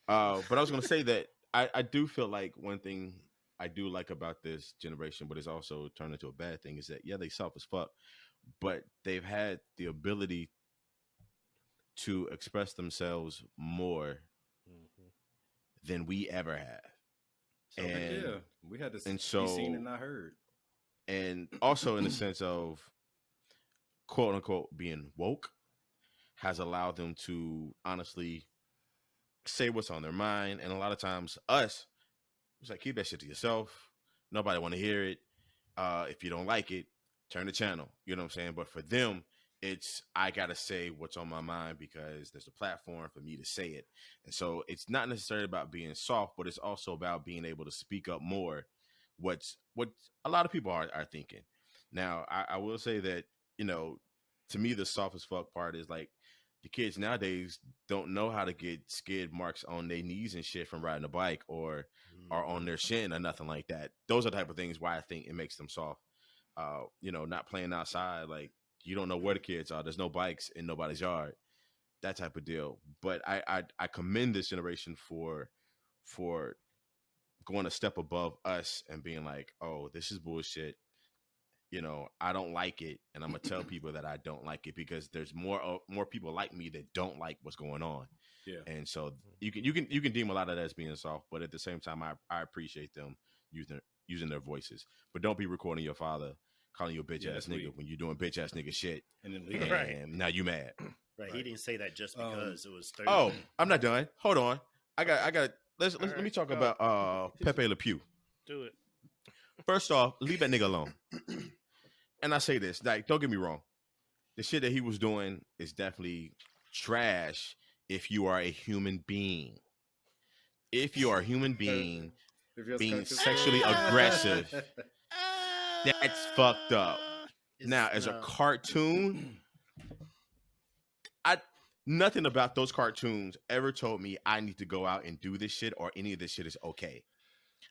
Speaker 3: But I was going to say that I do feel like one thing I do like about this generation, but it's also turned into a bad thing, is that, yeah, they soft as fuck, but they've had the ability to express themselves more than we ever have.
Speaker 1: So, and, yeah, we had to
Speaker 3: and so,
Speaker 1: be seen and not heard.
Speaker 3: And also in the sense of, quote unquote, being woke has allowed them to honestly say what's on their mind. And a lot of times it's like, keep that shit to yourself. Nobody want to hear it. If you don't like it, turn the channel. You know what I'm saying? But for them, it's, I got to say what's on my mind because there's a platform for me to say it. And so it's not necessarily about being soft, but it's also about being able to speak up more. What a lot of people are thinking. Now, I will say that, you know, to me, the soft as fuck part is like the kids nowadays don't know how to get skid marks on their knees and shit from riding a bike or on their shin or nothing like that. Those are the type of things why I think it makes them soft. You know, not playing outside, like you don't know where the kids are. There's no bikes in nobody's yard, that type of deal. But I commend this generation for going a step above us and being like, oh, this is bullshit. You know, I don't like it, and I'm gonna tell people that I don't like it because there's more people like me that don't like what's going on.
Speaker 1: Yeah,
Speaker 3: and so you can deem a lot of that as being soft, but at the same time, I appreciate them using their voices. But don't be recording your father calling you a bitch ass nigga when you're doing bitch ass nigga shit, and now you mad.
Speaker 4: Right, he didn't say that just because it was 30.
Speaker 3: Oh, I'm not done. Hold on, I got. Let me talk about Pepe Le Pew.
Speaker 2: Do it.
Speaker 3: First off, leave that nigga alone. And I say this, like, don't get me wrong. The shit that he was doing is definitely trash if you are a human being. If you are a human being being sexually aggressive, that's fucked up. Now, as a cartoon, nothing about those cartoons ever told me I need to go out and do this shit or any of this shit is okay.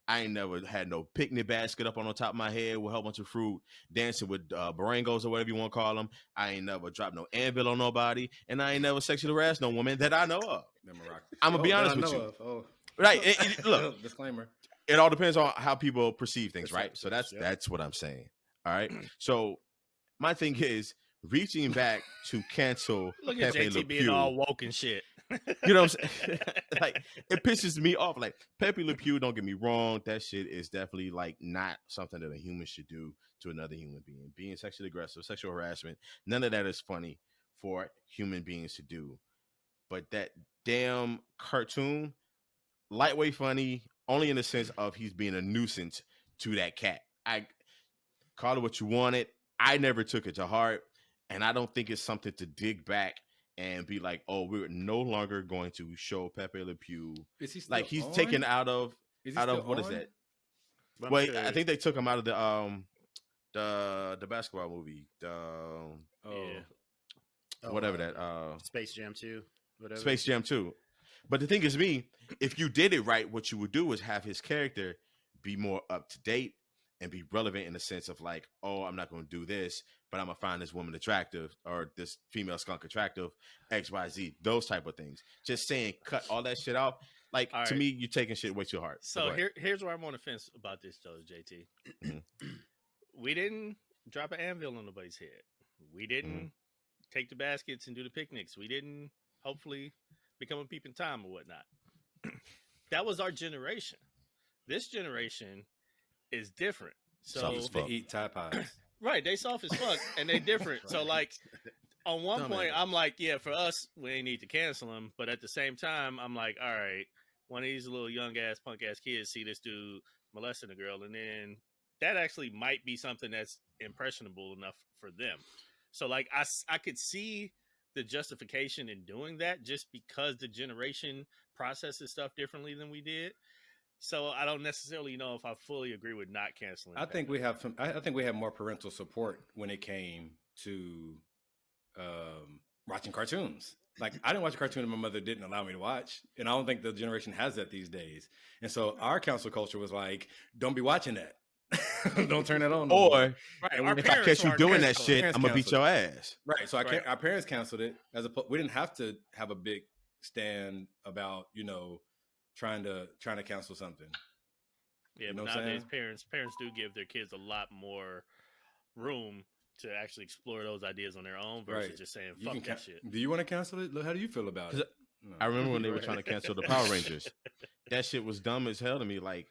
Speaker 3: I ain't never had no picnic basket up on the top of my head with a whole bunch of fruit, dancing with barangos or whatever you want to call them. I ain't never dropped no anvil on nobody, and I ain't never sexually harassed no woman that I know of. I'm going to be honest with you. Right. Look,
Speaker 1: disclaimer.
Speaker 3: It all depends on how people perceive things, right? So that's what I'm saying. All right. So my thing is reaching back to cancel
Speaker 2: Look at
Speaker 3: Pepe
Speaker 2: JT
Speaker 3: Le
Speaker 2: being
Speaker 3: Pew.
Speaker 2: all woke and shit.
Speaker 3: You know what I'm saying? Like, it pisses me off. Like, Pepe Le Pew, don't get me wrong, that shit is definitely like not something that a human should do to another human being. Being sexually aggressive, sexual harassment, none of that is funny for human beings to do. But that damn cartoon, lightweight funny, only in the sense of he's being a nuisance to that cat. I call it what you wanted. I never took it to heart, and I don't think it's something to dig back and be like, oh, we're no longer going to show Pepe Le Pew.
Speaker 1: Is he still
Speaker 3: like he's
Speaker 1: on?
Speaker 3: taken out of what is that? Well, I think they took him out of the basketball movie. Whatever that
Speaker 4: Space Jam 2. Whatever.
Speaker 3: Space Jam 2. But the thing is, if you did it right, what you would do is have his character be more up to date and be relevant in the sense of like, oh, I'm not going to do this, but I'm going to find this woman attractive or this female skunk attractive, X, Y, Z, those type of things. Just saying, cut all that shit out. Like, to me, you're taking shit way too hard.
Speaker 2: So here's where I'm on the fence about this, though, JT. We didn't drop an anvil on nobody's head. We didn't take the baskets and do the picnics. We didn't, hopefully, become a peeping Tom or whatnot. That was our generation. This generation is different. So
Speaker 1: they eat Tide Pods.
Speaker 2: Right, they soft as fuck and they different. So like on one point, I'm like, yeah, for us, we ain't need to cancel them. But at the same time, I'm like, all right, one of these little young ass punk ass kids see this dude molesting a girl, and then that actually might be something that's impressionable enough for them. So like I could see the justification in doing that just because the generation processes stuff differently than we did. So I don't necessarily know if I fully agree with not canceling.
Speaker 1: I think we have some. I think we have more parental support when it came to watching cartoons. Like I didn't watch a cartoon that my mother didn't allow me to watch, and I don't think the generation has that these days. And so our council culture was like, "Don't be watching that. Don't turn that on." No more.
Speaker 3: Or if I catch you doing that shit, I'm gonna beat your ass.
Speaker 1: Right. So our parents canceled it. We didn't have to have a big stand about trying to cancel something.
Speaker 2: Yeah, but nowadays parents do give their kids a lot more room to actually explore those ideas on their own versus just saying fuck that shit.
Speaker 1: Do you want to cancel it? How do you feel about it?
Speaker 3: No. I remember when they were trying to cancel the Power Rangers. That shit was dumb as hell to me. Like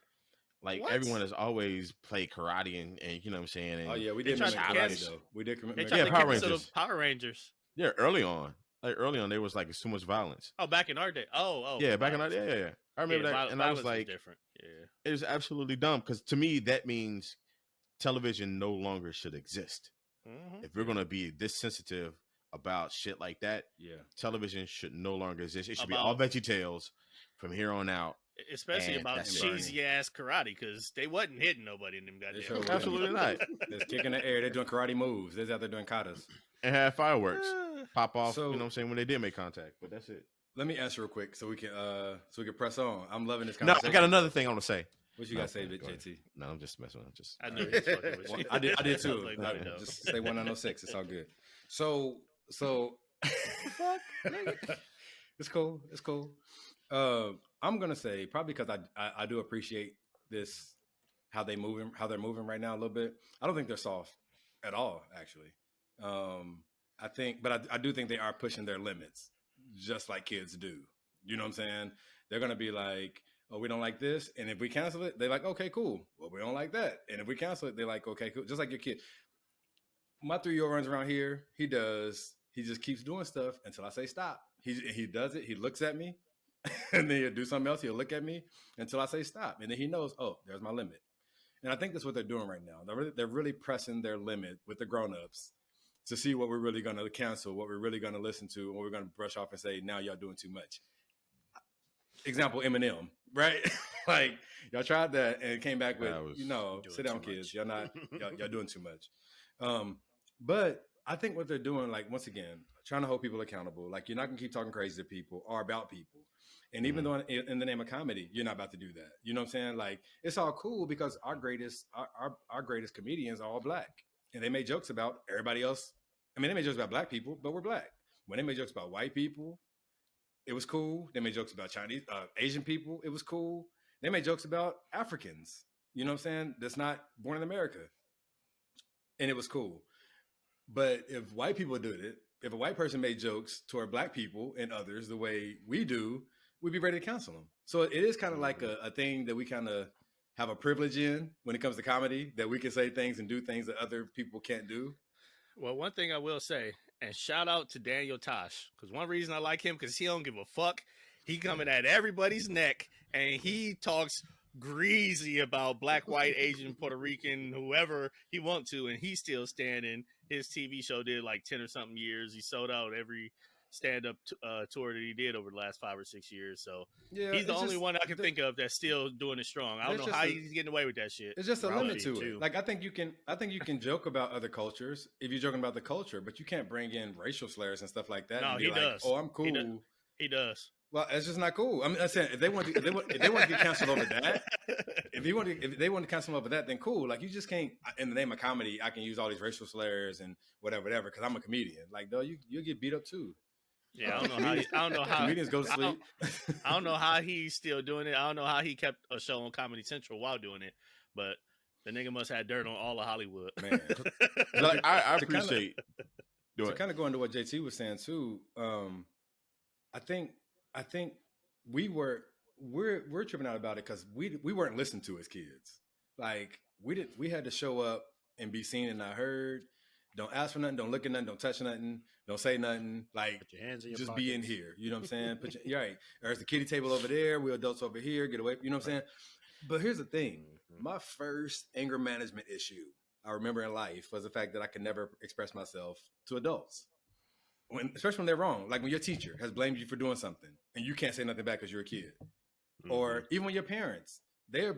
Speaker 3: everyone has always played karate and you know what I'm saying. And
Speaker 1: oh yeah, we did karate though. We did.
Speaker 2: They tried to cancel the Power Rangers.
Speaker 3: Yeah, early on. Like early on, there was like too much violence.
Speaker 2: Oh, back in our day. Oh.
Speaker 3: Yeah, back in our day. Yeah. I remember that, and I was like,
Speaker 2: different. Yeah,
Speaker 3: it was absolutely dumb because to me that means television no longer should exist. Mm-hmm. If we're gonna be this sensitive about shit like that, television should no longer exist. It should be all VeggieTales from here on out.
Speaker 2: Especially about cheesy ass karate because they wasn't hitting nobody in them goddamn.
Speaker 3: Absolutely not.
Speaker 1: They're kicking the air. They're doing karate moves. They're out there doing katas.
Speaker 3: And have fireworks pop off. So, you know what I'm saying, when they did make contact. But that's it.
Speaker 1: Let me answer real quick so we can press on. I'm loving this
Speaker 3: conversation.
Speaker 1: No,
Speaker 3: I got another thing I want to say.
Speaker 1: What you got to say, JT?
Speaker 3: No, I'm just messing.
Speaker 2: I knew he was fucking with you.
Speaker 1: I did too. Just say 106. It's all good. So it's cool. It's cool. I'm gonna say probably because I do appreciate this how they're moving right now a little bit. I don't think they're soft at all, actually. I do think they are pushing their limits, just like kids do. You know what I'm saying? They're gonna be like, "Oh, we don't like this," and if we cancel it, they're like, "Okay, cool." Well, we don't like that, and if we cancel it, they're like, "Okay, cool." Just like your kid. My 3-year-old runs around here. He just keeps doing stuff until I say stop. He does it. He looks at me, and then he'll do something else. He'll look at me until I say stop, and then he knows, oh, there's my limit. And I think that's what they're doing right now. They're really pressing their limit with the grown-ups to see what we're really going to cancel, what we're really going to listen to, and what we're going to brush off and say, now y'all doing too much. Example, Eminem, right? Like, y'all tried that and came back with, sit down, kids. Y'all doing too much. But I think what they're doing, like, once again, trying to hold people accountable. Like, you're not going to keep talking crazy to people or about people. And even though in the name of comedy, you're not about to do that. You know what I'm saying? Like, it's all cool because our greatest comedians are all black. And they made jokes about everybody else. I mean, they made jokes about black people, but we're black. When they made jokes about white people, it was cool. They made jokes about Chinese, Asian people. It was cool. They made jokes about Africans. You know what I'm saying? That's not born in America. And it was cool. But if white people did it, if a white person made jokes toward black people and others the way we do, we'd be ready to cancel them. So it is kind of like a thing that we kind of have a privilege in when it comes to comedy, that we can say things and do things that other people can't do.
Speaker 2: Well, one thing I will say, and shout out to Daniel Tosh, because one reason I like him, because he don't give a fuck. He coming at everybody's neck, and he talks greasy about black, white, Asian, Puerto Rican, whoever he want to, and he's still standing. His TV show did like 10 or something years. He sold out every stand-up tour that he did over the last 5 or 6 years. So he's the only one I can think of that's still doing it strong. I don't know how he's getting away with that shit.
Speaker 1: It's just a limit to it. Like I think you can joke about other cultures if you're joking about the culture, but you can't bring in racial slurs and stuff like that.
Speaker 2: No,
Speaker 1: and be
Speaker 2: he
Speaker 1: like,
Speaker 2: does.
Speaker 1: Oh, I'm cool.
Speaker 2: He does.
Speaker 1: Well, it's just not cool. I mean, I'm saying if they want to get canceled over that, if they want to cancel over that, then cool. Like you just can't. In the name of comedy, I can use all these racial slurs and whatever, because I'm a comedian. Like, though, you'll get beat up too.
Speaker 2: Yeah, I don't know how
Speaker 1: comedians go to sleep.
Speaker 2: I don't know how he's still doing it. I don't know how he kept a show on Comedy Central while doing it, but the nigga must have dirt on all of Hollywood. Man,
Speaker 3: like, I appreciate.
Speaker 1: To kind of go into what JT was saying too. I think we're tripping out about it because we weren't listened to as kids. Like we had to show up and be seen and not heard. Don't ask for nothing. Don't look at nothing. Don't touch nothing. Don't say nothing. Like,
Speaker 4: Put your hands in your
Speaker 1: just
Speaker 4: pockets.
Speaker 1: be in here. You know what I'm saying? You're right. There's the kiddie table over there. We adults over here. Get away. You know what I'm saying? But here's the thing. My first anger management issue I remember in life was the fact that I could never express myself to adults. Especially when they're wrong. Like when your teacher has blamed you for doing something and you can't say nothing back because you're a kid. Or even when your parents, they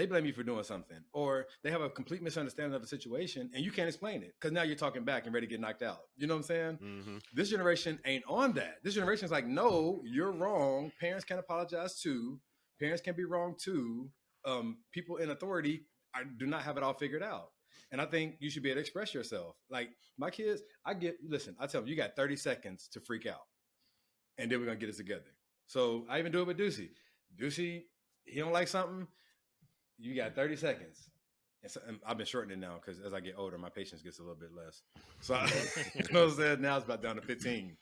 Speaker 1: blame you for doing something, or they have a complete misunderstanding of a situation and you can't explain it because now you're talking back and ready to get knocked out. You know what I'm saying? This generation ain't on that. This generation is like, no, you're wrong. Parents can apologize too. Parents can be wrong too. People in authority do not have it all figured out. And I think you should be able to express yourself. Like my kids, I tell them, you got 30 seconds to freak out. And then we're going to get it together. So I even do it with Deucey. Deucey, he don't like something, you got 30 seconds. And I've been shortening it now because as I get older, my patience gets a little bit less. So you know what I'm saying? Now it's about down to 15.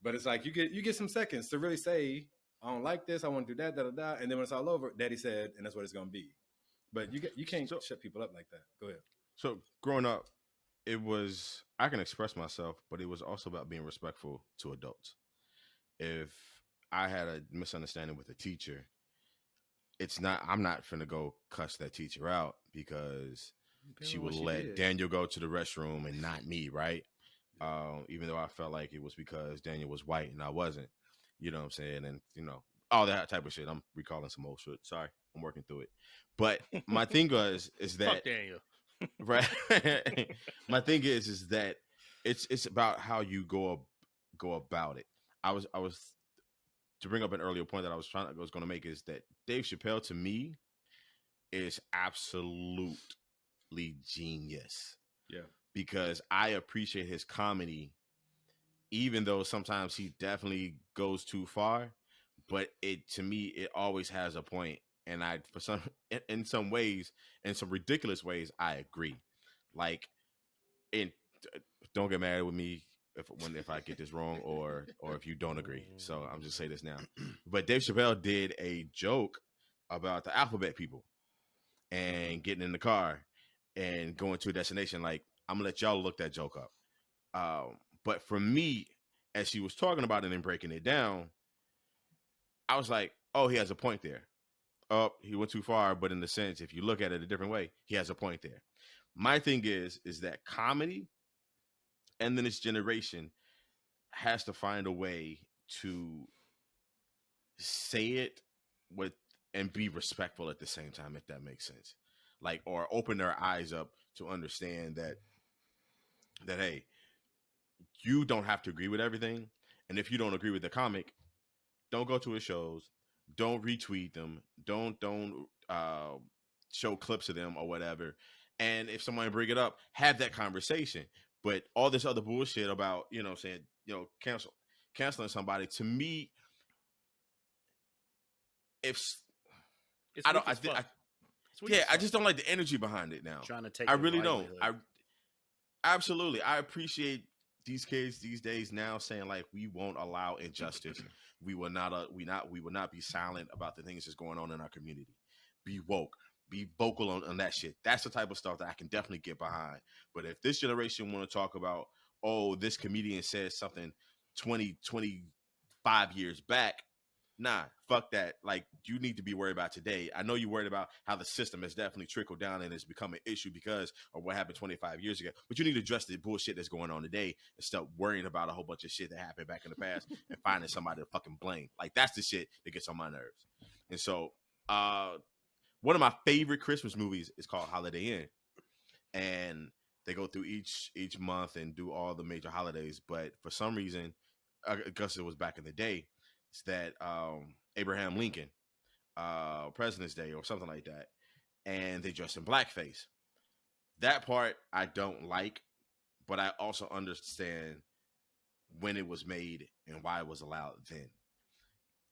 Speaker 1: But it's like you get some seconds to really say, I don't like this, I want to do that, and then when it's all over, Daddy said, and that's what it's going to be. But you can't shut people up like that. Go ahead.
Speaker 3: So growing up, I can express myself, but it was also about being respectful to adults. If I had a misunderstanding with a teacher, I'm not finna go cuss that teacher out because she would let Daniel go to the restroom and not me, right? Even though I felt like it was because Daniel was white and I wasn't, you know what I'm saying? And, all that type of shit. I'm recalling some old shit. Sorry, I'm working through it. But my thing is that...
Speaker 2: Fuck Daniel.
Speaker 3: Right. My thing is that it's about how you go about it. I was to bring up an earlier point that I was going to make is that Dave Chappelle to me is absolutely genius.
Speaker 1: Yeah.
Speaker 3: Because I appreciate his comedy, even though sometimes he definitely goes too far, but to me it always has a point. And in some ways, in some ridiculous ways, I agree. Like, don't get mad with me if I get this wrong or if you don't agree. So I'm just say this now. But Dave Chappelle did a joke about the alphabet people and getting in the car and going to a destination. Like, I'm gonna let y'all look that joke up. But for me, as she was talking about it and breaking it down, I was like, oh, he has a point there. Oh, he went too far, but in the sense, if you look at it a different way, he has a point there. My thing is that comedy and then this generation has to find a way to say it and be respectful at the same time, if that makes sense. Like, or open their eyes up to understand that hey, you don't have to agree with everything. And if you don't agree with the comic, don't go to his shows. Don't retweet them. Don't show clips of them or whatever. And if someone bring it up, have that conversation. But all this other bullshit about, canceling somebody, to me, I just don't like the energy behind it now.
Speaker 4: Trying to take
Speaker 3: I really don't. I appreciate these kids these days now saying like, we won't allow injustice. We will not be silent about the things that's going on in our community. Be woke. Be vocal on that shit. That's the type of stuff that I can definitely get behind. But if this generation want to talk about, oh, this comedian says something 25 years back, nah, fuck that. Like, you need to be worried about today. I know you're worried about how the system has definitely trickled down and has become an issue because of what happened 25 years ago. But you need to address the bullshit that's going on today and stop worrying about a whole bunch of shit that happened back in the past and finding somebody to fucking blame. Like, that's the shit that gets on my nerves. And so, one of my favorite Christmas movies is called Holiday Inn. And they go through each month and do all the major holidays. But for some reason, I guess it was back in the day, it's that Abraham Lincoln, President's Day or something like that. And they dress in blackface. That part I don't like, but I also understand when it was made and why it was allowed then.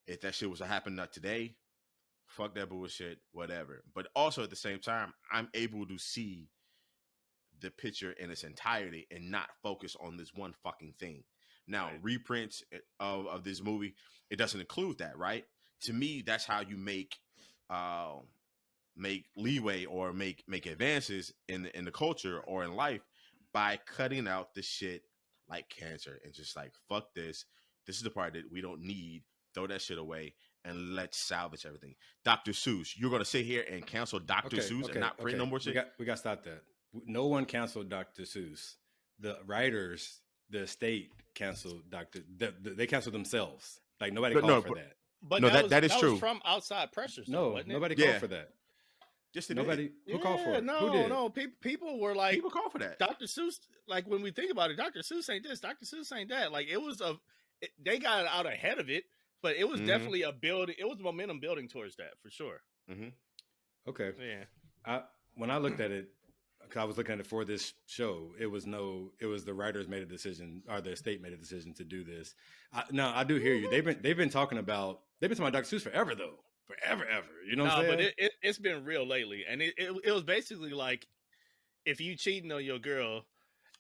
Speaker 3: If that shit was to happen today, fuck that bullshit, whatever. But also at the same time, I'm able to see the picture in its entirety and not focus on this one fucking thing. Now, reprints of this movie, it doesn't include that, right? To me, that's how you make make leeway or make advances in the culture or in life by cutting out the shit like cancer and just like fuck this. This is the part that we don't need. Throw that shit away and let's salvage everything. Dr. Seuss, you're gonna sit here and cancel Dr. Seuss and not print no more shit?
Speaker 1: We got to stop that. No one canceled Dr. Seuss. The writers, the estate canceled Dr. They canceled themselves. Like nobody called for that.
Speaker 2: But
Speaker 3: no,
Speaker 2: that
Speaker 3: is true.
Speaker 2: Was from outside pressures.
Speaker 1: No,
Speaker 2: wasn't
Speaker 1: nobody
Speaker 2: it?
Speaker 1: called for that.
Speaker 3: Just
Speaker 1: nobody who called for it.
Speaker 2: No,
Speaker 1: who did?
Speaker 2: no. People were like,
Speaker 3: people call for that.
Speaker 2: Dr. Seuss. Like when we think about it, Dr. Seuss ain't this. Dr. Seuss ain't that. Like it was they got out ahead of it, but it was definitely a building. It was momentum building towards that for sure.
Speaker 3: Mm-hmm.
Speaker 1: Okay.
Speaker 2: Yeah.
Speaker 1: When I looked at it, because I was looking at it for this show, it was the writers made a decision, or the estate made a decision to do this. Now I do hear you. They've been talking about Dr. Seuss forever though, forever. You know what I'm saying?
Speaker 2: But it's been real lately, and it was basically like if you cheating on your girl,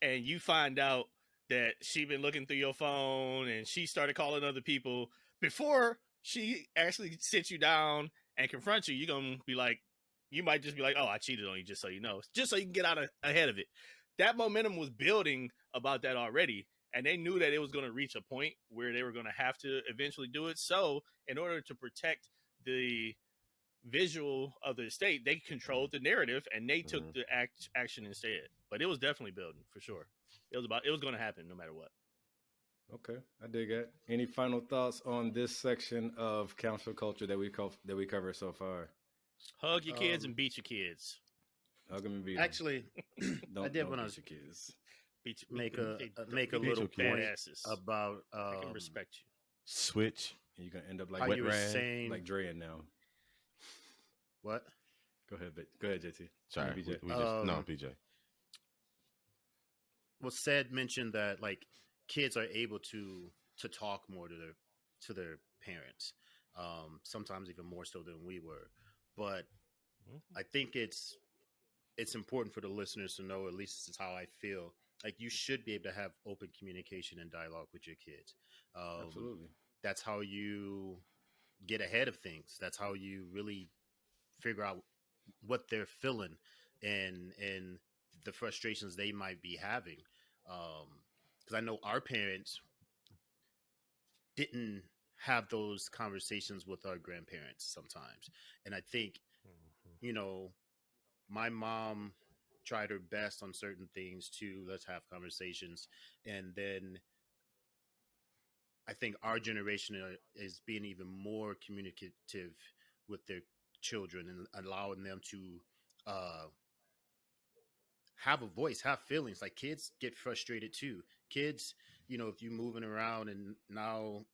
Speaker 2: and you find out that she been looking through your phone and she started calling other people before she actually sits you down and confronts you, you're gonna be like. You might just be like, oh, I cheated on you, just so you know. Just so you can get out ahead of it. That momentum was building about that already, and they knew that it was going to reach a point where they were going to have to eventually do it. So in order to protect the visual of the estate, they controlled the narrative, and they took the action instead. But it was definitely building, for sure. It was going to happen no matter what.
Speaker 1: Okay, I dig that. Any final thoughts on this section of cancel culture that we covered so far?
Speaker 2: Hug your kids and beat your kids.
Speaker 1: Hug them and beat
Speaker 4: Actually, I did want to make a little point about
Speaker 2: I can respect you.
Speaker 3: Switch.
Speaker 1: And you're gonna end up like
Speaker 4: how you were saying,
Speaker 1: like Dre now.
Speaker 4: What?
Speaker 1: Go ahead, JT.
Speaker 3: Sorry,
Speaker 1: BJ.
Speaker 3: No, BJ.
Speaker 4: Well, said mentioned that like kids are able to talk more to their parents, sometimes even more so than we were. But I think it's important for the listeners to know, at least this is how I feel, like you should be able to have open communication and dialogue with your kids.
Speaker 1: Absolutely.
Speaker 4: That's how you get ahead of things. That's how you really figure out what they're feeling and the frustrations they might be having. Because I know our parents didn't have those conversations with our grandparents sometimes. And I think, my mom tried her best on certain things to let's have conversations. And then I think our generation is being even more communicative with their children and allowing them to have a voice, have feelings. Like kids get frustrated too. Kids, if you're moving around and now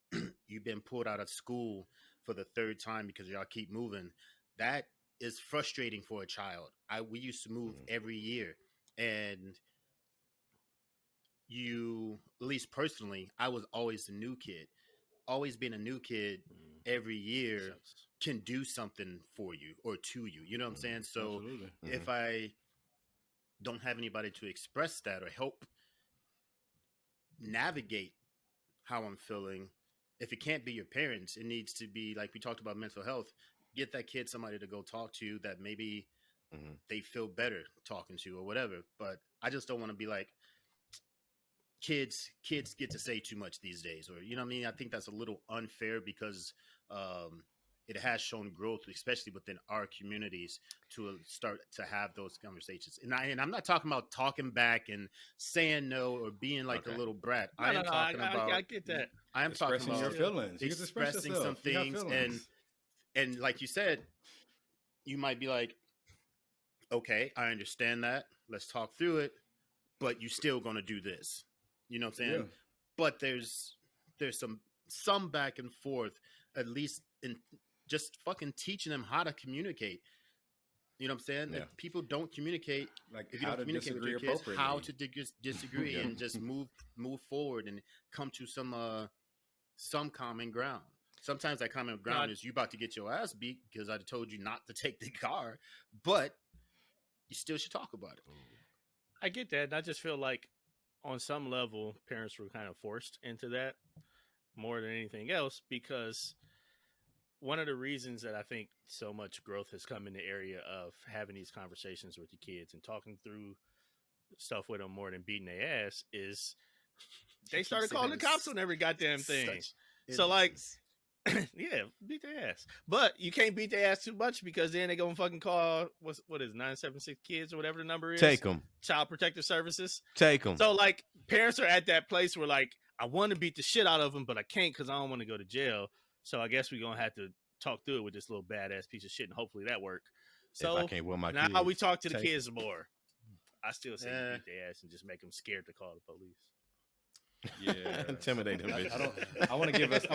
Speaker 4: you've been pulled out of school for the third time because y'all keep moving, that is frustrating for a child. We used to move every year, and at least personally, I was always the new kid. Always being a new kid every year can do something for you or to you. You know what I'm saying? So if I don't have anybody to express that or help navigate how I'm feeling, if it can't be your parents, it needs to be, like we talked about mental health, get that kid somebody to go talk to that maybe they feel better talking to or whatever. But I just don't want to be like, kids get to say too much these days, or you know what I mean? I think that's a little unfair because it has shown growth, especially within our communities, to start to have those conversations. And I'm not talking about talking back and saying no or being like a little brat.
Speaker 2: I get that.
Speaker 4: I am
Speaker 1: expressing
Speaker 4: talking about
Speaker 1: your feelings. You
Speaker 4: expressing some things, and like you said, you might be like, okay, I understand that. Let's talk through it, but you still going to do this. You know what I'm saying? Yeah. But there's some back and forth, at least in just fucking teaching them how to communicate. You know what I'm saying? Yeah. If people don't communicate,
Speaker 1: like
Speaker 4: if you don't communicate with your kids, how to disagree and just move forward and come to some common ground. Sometimes that common ground is you about to get your ass beat because I told you not to take the car, but you still should talk about it.
Speaker 2: I get that. And I just feel like on some level, parents were kind of forced into that more than anything else, because one of the reasons that I think so much growth has come in the area of having these conversations with your kids and talking through stuff with them more than beating their ass is they started calling the cops on every goddamn thing. So like, yeah, beat their ass. But you can't beat their ass too much because then they gonna fucking call what is 976 kids or whatever the number is.
Speaker 3: Take them.
Speaker 2: Child Protective Services.
Speaker 3: Take them.
Speaker 2: So like, parents are at that place where like, I want to beat the shit out of them, but I can't because I don't want to go to jail. So I guess we're gonna have to talk through it with this little badass piece of shit, and hopefully that work. So
Speaker 3: if I can't will my
Speaker 2: now
Speaker 3: kids,
Speaker 2: we talk to the kids more. I still say you beat their ass and just make them scared to call the police.
Speaker 1: Yeah,
Speaker 3: intimidate them.
Speaker 1: I want to give us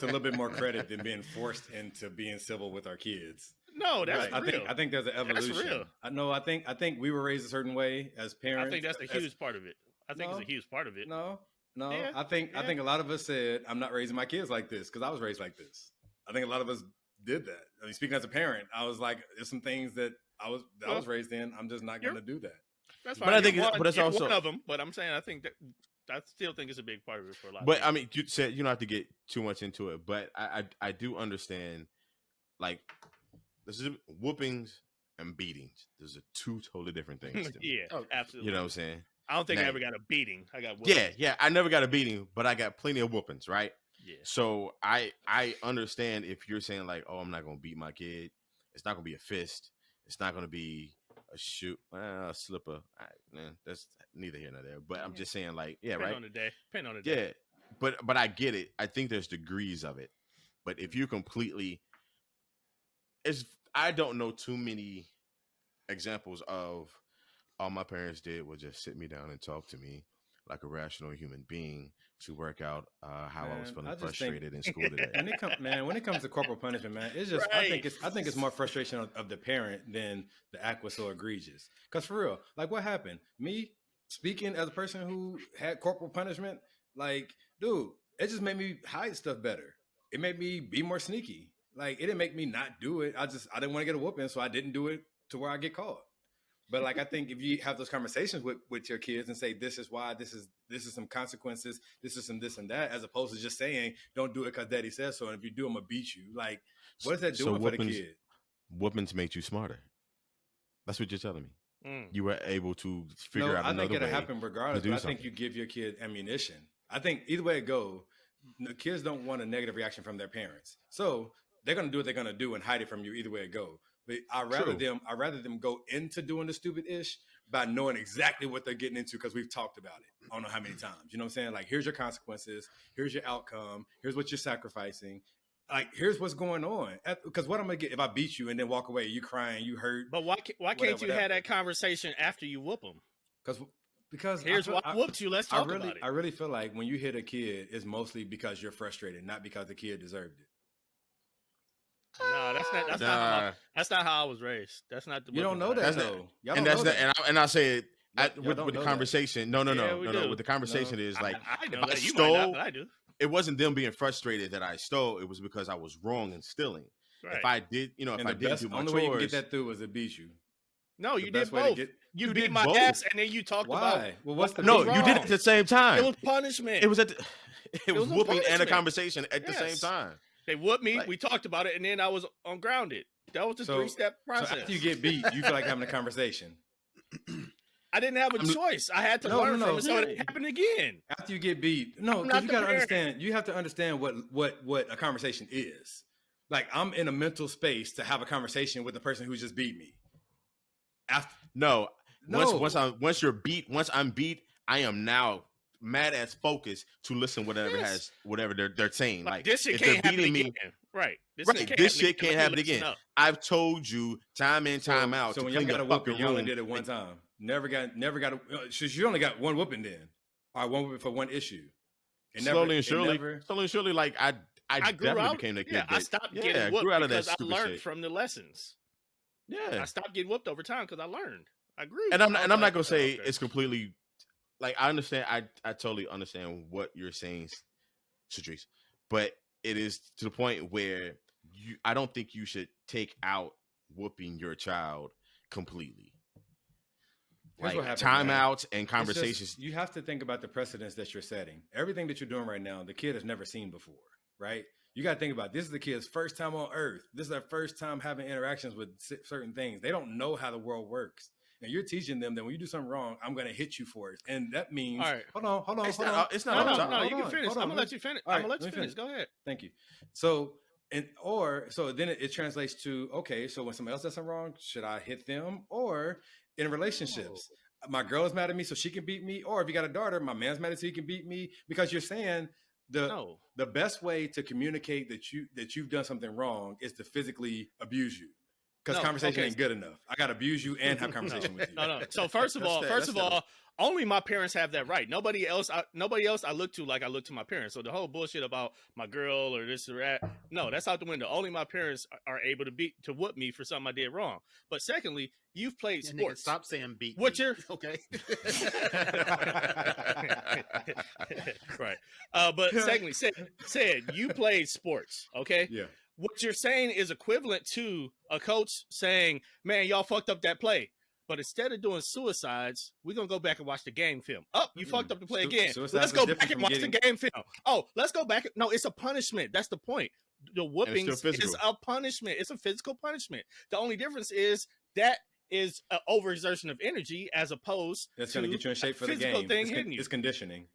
Speaker 1: a little bit more credit than being forced into being civil with our kids.
Speaker 2: No, that's real.
Speaker 1: I think there's an evolution.
Speaker 2: That's real.
Speaker 1: I think we were raised a certain way as parents.
Speaker 2: I think that's a huge part of it. I think it's a huge part of it.
Speaker 1: No.
Speaker 2: Yeah,
Speaker 1: I think a lot of us said, I'm not raising my kids like this because I was raised like this. I think a lot of us did that. I mean, speaking as a parent, I was like, there's some things that I was raised in. I'm just not going to do that.
Speaker 2: That's fine.
Speaker 3: But I think, but it's also
Speaker 2: one of them. But I'm saying, I still think it's a big part of it for a lot.
Speaker 3: But
Speaker 2: of people.
Speaker 3: I mean, you said you don't have to get too much into it. But I do understand, like, this is whoopings and beatings. Those are two totally different things. To me.
Speaker 2: Yeah, absolutely.
Speaker 3: You know what I'm saying?
Speaker 2: I don't think
Speaker 3: Now,
Speaker 2: I ever got a beating. I got whoopings.
Speaker 3: Yeah. I never got a beating, but I got plenty of whoopings, right?
Speaker 2: Yeah.
Speaker 3: So I understand if you're saying like, oh, I'm not gonna beat my kid. It's not gonna be a fist. It's not gonna be a shoot, a slipper. That's neither here nor there. But I'm just saying, like, yeah,
Speaker 2: Depend
Speaker 3: right.
Speaker 2: Depend on the day.
Speaker 3: Yeah, but I get it. I think there's degrees of it. But if you completely, I don't know too many examples of all my parents did was just sit me down and talk to me like a rational human being to work out how I was feeling frustrated in school today.
Speaker 1: When it comes to corporal punishment, man, it's just
Speaker 2: Right.
Speaker 1: I think it's more frustration of the parent than the act was so egregious. Because for real, like what happened? Me speaking as a person who had corporal punishment, like, dude, it just made me hide stuff better. It made me be more sneaky. Like, it didn't make me not do it. I didn't want to get a whooping, so I didn't do it to where I get caught. But like, I think if you have those conversations with your kids and say, this is why, this is some consequences, this is some this and that, as opposed to just saying, don't do it because daddy says so. And if you do, I'm going to beat you. Like, what is that doing for the kid?
Speaker 3: Whoopings make you smarter. That's what you're telling me. You were able to figure out another way.
Speaker 1: I think it'll happen regardless, but I think you give your kid ammunition. I think either way it go, the kids don't want a negative reaction from their parents. So they're going to do what they're going to do and hide it from you either way it go. But I'd rather them go into doing the stupid ish by knowing exactly what they're getting into because we've talked about it. I don't know how many times. You know what I'm saying? Like, here's your consequences. Here's your outcome. Here's what you're sacrificing. Like, here's what's going on. Because what I'm going to get if I beat you and then walk away, you crying, you hurt.
Speaker 2: But why can't you have that conversation after you whoop them?
Speaker 1: Because
Speaker 2: here's why I whooped you. Let's talk about it.
Speaker 1: I really feel like when you hit a kid, it's mostly because you're frustrated, not because the kid deserved it.
Speaker 2: No, that's not how I was raised. That's not the.
Speaker 1: You don't know that though.
Speaker 3: And I say it with the conversation.
Speaker 2: No.
Speaker 3: With the conversation is like,
Speaker 2: I know
Speaker 3: if
Speaker 2: that.
Speaker 3: I
Speaker 2: You
Speaker 3: stole,
Speaker 2: might not, but I do.
Speaker 3: It wasn't them being frustrated that I stole. It was because I was wrong in stealing.
Speaker 2: Right.
Speaker 3: If I did, if I didn't do my chores,
Speaker 1: the only way you can get that through was to beat you.
Speaker 2: No, you did both. You beat my ass, and then you talked about.
Speaker 1: Well, what's the
Speaker 3: no? You did it at the same time.
Speaker 2: It was punishment.
Speaker 3: It was whooping and a conversation at the same time.
Speaker 2: They whooped me. We talked about it, and then I was ungrounded. That was a 3-step process.
Speaker 1: So after you get beat, you feel like having a conversation.
Speaker 2: I didn't have a choice. I had to learn from it, so it happened again.
Speaker 1: After you get beat, because you got to understand. You have to understand what a conversation is. Like, I'm in a mental space to have a conversation with the person who just beat me. Once I'm beat, I am now mad as focused to listen whatever they're saying. Like,
Speaker 2: this shit
Speaker 3: if
Speaker 2: can't
Speaker 3: they're beating
Speaker 2: happen
Speaker 3: me,
Speaker 2: again. Right.
Speaker 3: This shit can't happen again. I've told you time in, time out.
Speaker 1: So when y'all got a whooping, you only did it one time. Never got. You only got one whooping then, or one whooping for one issue.
Speaker 3: Slowly and surely, like I definitely became the kid.
Speaker 2: Yeah, I stopped getting whooped because I learned from the lessons.
Speaker 3: Yeah,
Speaker 2: I stopped getting whooped over time because I learned. I grew.
Speaker 3: And I'm not gonna say it's completely. Like, I understand. I totally understand what you're saying, Cedric, but it is to the point where I don't think you should take out whooping your child completely. Here's what happens, timeouts and conversations.
Speaker 1: You have to think about the precedents that you're setting. Everything that you're doing right now, the kid has never seen before, right? You got to think about it. This is the kid's first time on earth. This is their first time having interactions with certain things. They don't know how the world works. And you're teaching them that when you do something wrong, I'm going to hit you for it. And that means,
Speaker 2: All right.
Speaker 1: hold on.
Speaker 3: It's not on top.
Speaker 2: No, you can finish. I'm going to let you finish. I'm going to let you finish. Go ahead.
Speaker 1: Thank you. So then it translates to, okay, so when somebody else does something wrong, should I hit them? Or in relationships, my girl is mad at me so she can beat me. Or if you got a daughter, my man's mad at you, he can beat me. Because you're saying the best way to communicate that you've done something wrong is to physically abuse you. Because conversation ain't good enough. I got to abuse you and have conversation with you.
Speaker 2: No. So first of all, only my parents have that right. Nobody else I look to like I look to my parents. So the whole bullshit about my girl or this or that, no, that's out the window. Only my parents are able to whoop me for something I did wrong. But secondly, you've played sports.
Speaker 4: Stop saying beat.
Speaker 2: What
Speaker 4: me.
Speaker 2: you're
Speaker 4: okay?
Speaker 2: Right. But secondly, said you played sports. Okay.
Speaker 1: Yeah.
Speaker 2: What you're saying is equivalent to a coach saying, "Man, y'all fucked up that play." But instead of doing suicides, we're going to go back and watch the game film. Oh, you fucked up the play again. Let's go back and watch the game film. Oh, let's go back. No, it's a punishment. That's the point. The whoopings is a punishment. It's a physical punishment. The only difference is that is an overexertion of energy as opposed
Speaker 1: that's going to get you in shape for the game. It's conditioning.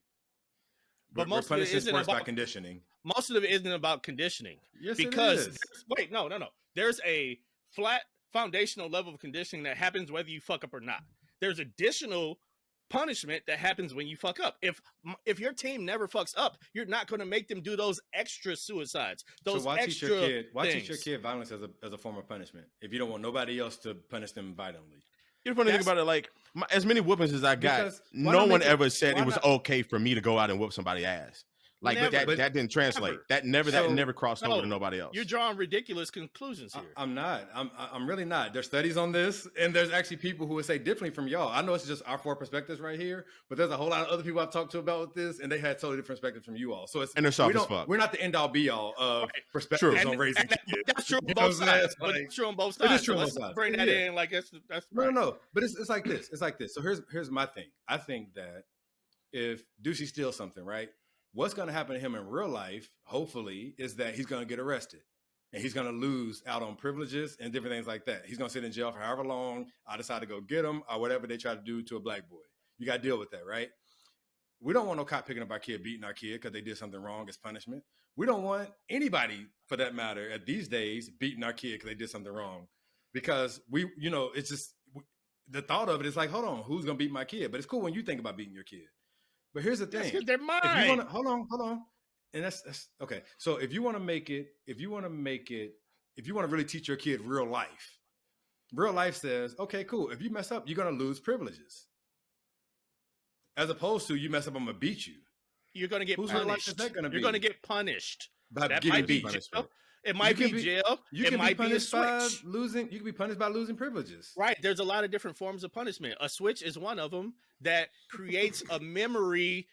Speaker 2: But
Speaker 1: most of it isn't about conditioning.
Speaker 2: Most of it isn't about conditioning.
Speaker 1: Yes,
Speaker 2: because
Speaker 1: it is.
Speaker 2: Wait, no. There's a flat foundational level of conditioning that happens whether you fuck up or not. There's additional punishment that happens when you fuck up. If your team never fucks up, you're not going to make them do those extra suicides. Why teach your
Speaker 1: kid violence as a form of punishment if you don't want nobody else to punish them violently?
Speaker 3: You know, funny thing about it, like as many whoopings as I got, no one ever said it was okay for me to go out and whoop somebody's ass. Like, but that didn't translate. Never. That never crossed over to nobody else.
Speaker 2: You're drawing ridiculous conclusions here.
Speaker 1: I'm not. I'm really not. There's studies on this, and there's actually people who would say differently from y'all. I know it's just our four perspectives right here, but there's a whole lot of other people I've talked to about this, and they had totally different perspectives from you all. So
Speaker 3: they're soft as fuck.
Speaker 1: We're not the end all be all of perspectives on raising kids.
Speaker 2: That's true on both sides. But it's true on both sides.
Speaker 1: It is true on both sides.
Speaker 2: Bring that in like that's right.
Speaker 1: No. But it's like this. It's like this. So here's my thing. I think that if Deucey steals something, right? What's going to happen to him in real life, hopefully, is that he's going to get arrested and he's going to lose out on privileges and different things like that. He's going to sit in jail for however long I decide to go get him or whatever they try to do to a black boy. You got to deal with that, right? We don't want no cop picking up our kid, beating our kid because they did something wrong as punishment. We don't want anybody, for that matter, at these days, beating our kid because they did something wrong. Because it's just the thought of it is like, hold on, who's going to beat my kid? But it's cool when you think about beating your kid. But here's the thing.
Speaker 2: They're mine.
Speaker 1: If you wanna, hold on. And that's okay. So if you want to really teach your kid real life says, okay, cool. If you mess up, you're going to lose privileges. As opposed to you mess up, I'm going to beat you.
Speaker 2: You're going to get punished. Whose real life is that going to be? You're going to get punished.
Speaker 1: By getting beat.
Speaker 2: It might be jail. It might be a switch.
Speaker 1: You can be punished by losing privileges.
Speaker 2: Right. There's a lot of different forms of punishment. A switch is one of them that creates a memory.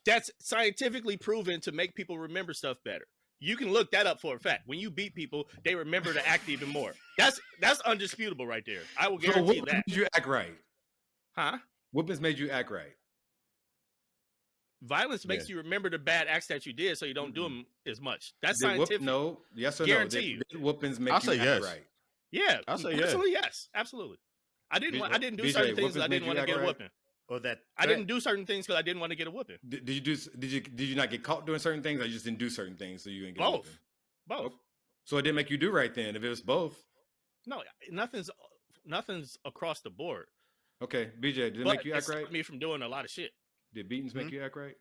Speaker 2: That's scientifically proven to make people remember stuff better. You can look that up for a fact. When you beat people, they remember to act even more. That's undisputable right there. I will guarantee you that.
Speaker 1: Made you act right?
Speaker 2: Huh?
Speaker 1: Whoopings made you act right.
Speaker 2: Violence makes you remember the bad acts that you did, so you don't do them as much. That's scientific.
Speaker 1: Yes or
Speaker 2: guarantee
Speaker 1: no? Did whoopings make you act right?
Speaker 2: Yeah, I'll say absolutely yes, absolutely. I didn't do certain things because I didn't want to get a whooping.
Speaker 4: Or that
Speaker 2: I didn't do certain things because I didn't want to get a whooping.
Speaker 1: Did you not get caught doing certain things, or you just didn't do certain things so you didn't get a whooping?
Speaker 2: Both.
Speaker 1: So it didn't make you do right then. If it was both,
Speaker 2: no, nothing's across the board.
Speaker 1: Okay, BJ, did it make you act right?
Speaker 2: Stopped me from doing a lot of shit.
Speaker 1: Did beatings make you act right?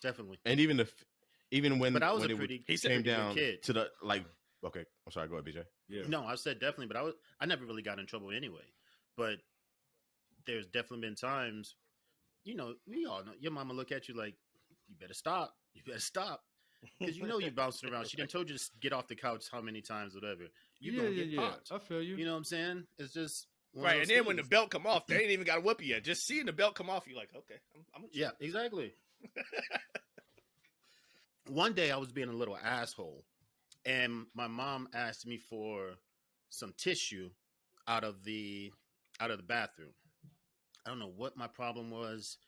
Speaker 4: Definitely.
Speaker 3: And even when,
Speaker 4: but I was
Speaker 3: when
Speaker 4: a pretty
Speaker 3: came down
Speaker 4: kid.
Speaker 3: to the okay, I'm sorry, go ahead, BJ.
Speaker 1: Yeah.
Speaker 4: No, I said definitely, but I never really got in trouble anyway. But there's definitely been times, we all know your mama look at you like, you better stop. Because you're bouncing around. She done told you to get off the couch how many times, whatever. You gonna get popped.
Speaker 1: I feel you.
Speaker 4: You know what I'm saying? It's just
Speaker 2: right. And then when the belt come off, they ain't even got to whoop you yet. Just seeing the belt come off, you're like, okay, I'm
Speaker 4: yeah, exactly. One day I was being a little asshole, and my mom asked me for some tissue out of the bathroom. I don't know what my problem was.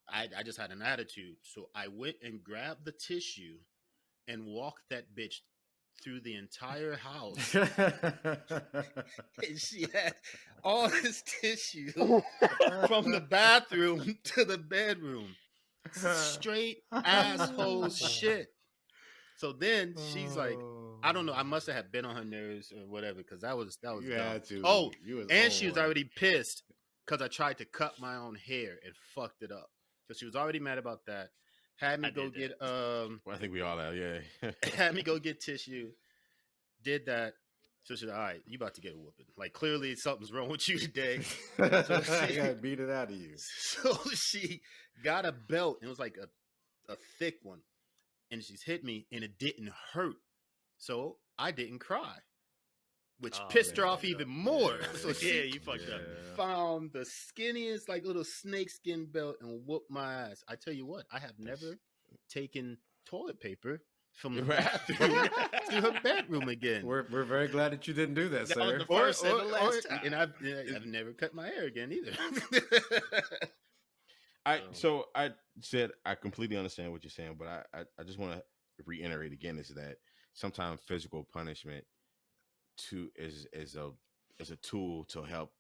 Speaker 4: I just had an attitude. So I went and grabbed the tissue and walked that bitch through the entire house. And she had all this tissue from the bathroom to the bedroom. Straight asshole shit. So then she's like, I don't know. I must have been on her nerves or whatever, because that was
Speaker 1: You
Speaker 4: dumb.
Speaker 1: had to.
Speaker 4: Oh,
Speaker 1: You was
Speaker 4: and she was
Speaker 1: on.
Speaker 4: already pissed because I tried to cut my own hair and fucked it up. So she was already mad about that. Had me
Speaker 2: I
Speaker 4: go
Speaker 2: did
Speaker 4: get
Speaker 3: Well, I think we all have, yeah.
Speaker 4: had me go get tissue. Did that. So she's like, all right, you about to get a whooping. Like, clearly something's wrong with you today.
Speaker 1: I gotta beat it out of you.
Speaker 4: So she got a belt. And it was like a thick one. And she's hit me, and it didn't hurt. So I didn't cry, which pissed her off even more.
Speaker 1: Yeah.
Speaker 4: So she
Speaker 2: you fucked up.
Speaker 4: found the skinniest, like, little snakeskin belt and whooped my ass. I tell you what, I have never taken toilet paper from the bathroom to her bedroom again.
Speaker 1: We're very glad that you didn't do that,
Speaker 2: That was
Speaker 1: sir.
Speaker 2: the first and the last time.
Speaker 4: And I've never cut my hair again either.
Speaker 3: So I said I completely understand what you're saying, but I just want to reiterate again is that sometimes physical punishment is a tool to help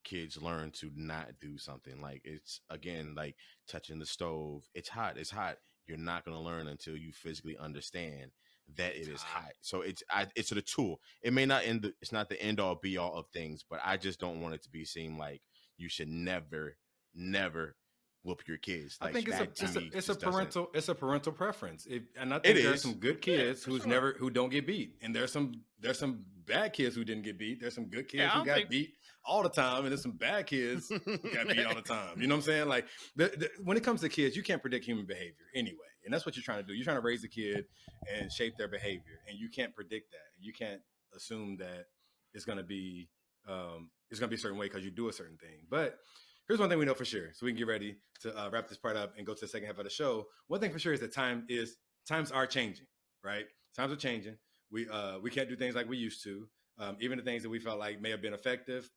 Speaker 3: kids learn to not do something. Like, it's, again, like touching the stove. It's hot. You're not going to learn until you physically understand that it is hot. So it's a tool. It may not it's not the end all be all of things, but I just don't want it to be seen like you should never whoop your kids. Like,
Speaker 1: I think it's a parental preference, and I think there's some good kids who don't get beat, and there's some bad kids who didn't get beat. There's some good kids who got beat all the time, and there's some bad kids who got beat all the time. You know what I'm saying? Like, when it comes to kids, you can't predict human behavior anyway, and that's what you're trying to do. You're trying to raise a kid and shape their behavior, and you can't predict that. You can't assume that it's going to be a certain way because you do a certain thing, but. Here's one thing we know for sure, so we can get ready to wrap this part up and go to the second half of the show. One thing for sure is that times are changing, right? Times are changing. We can't do things like we used to. Even the things that we felt like may have been effective,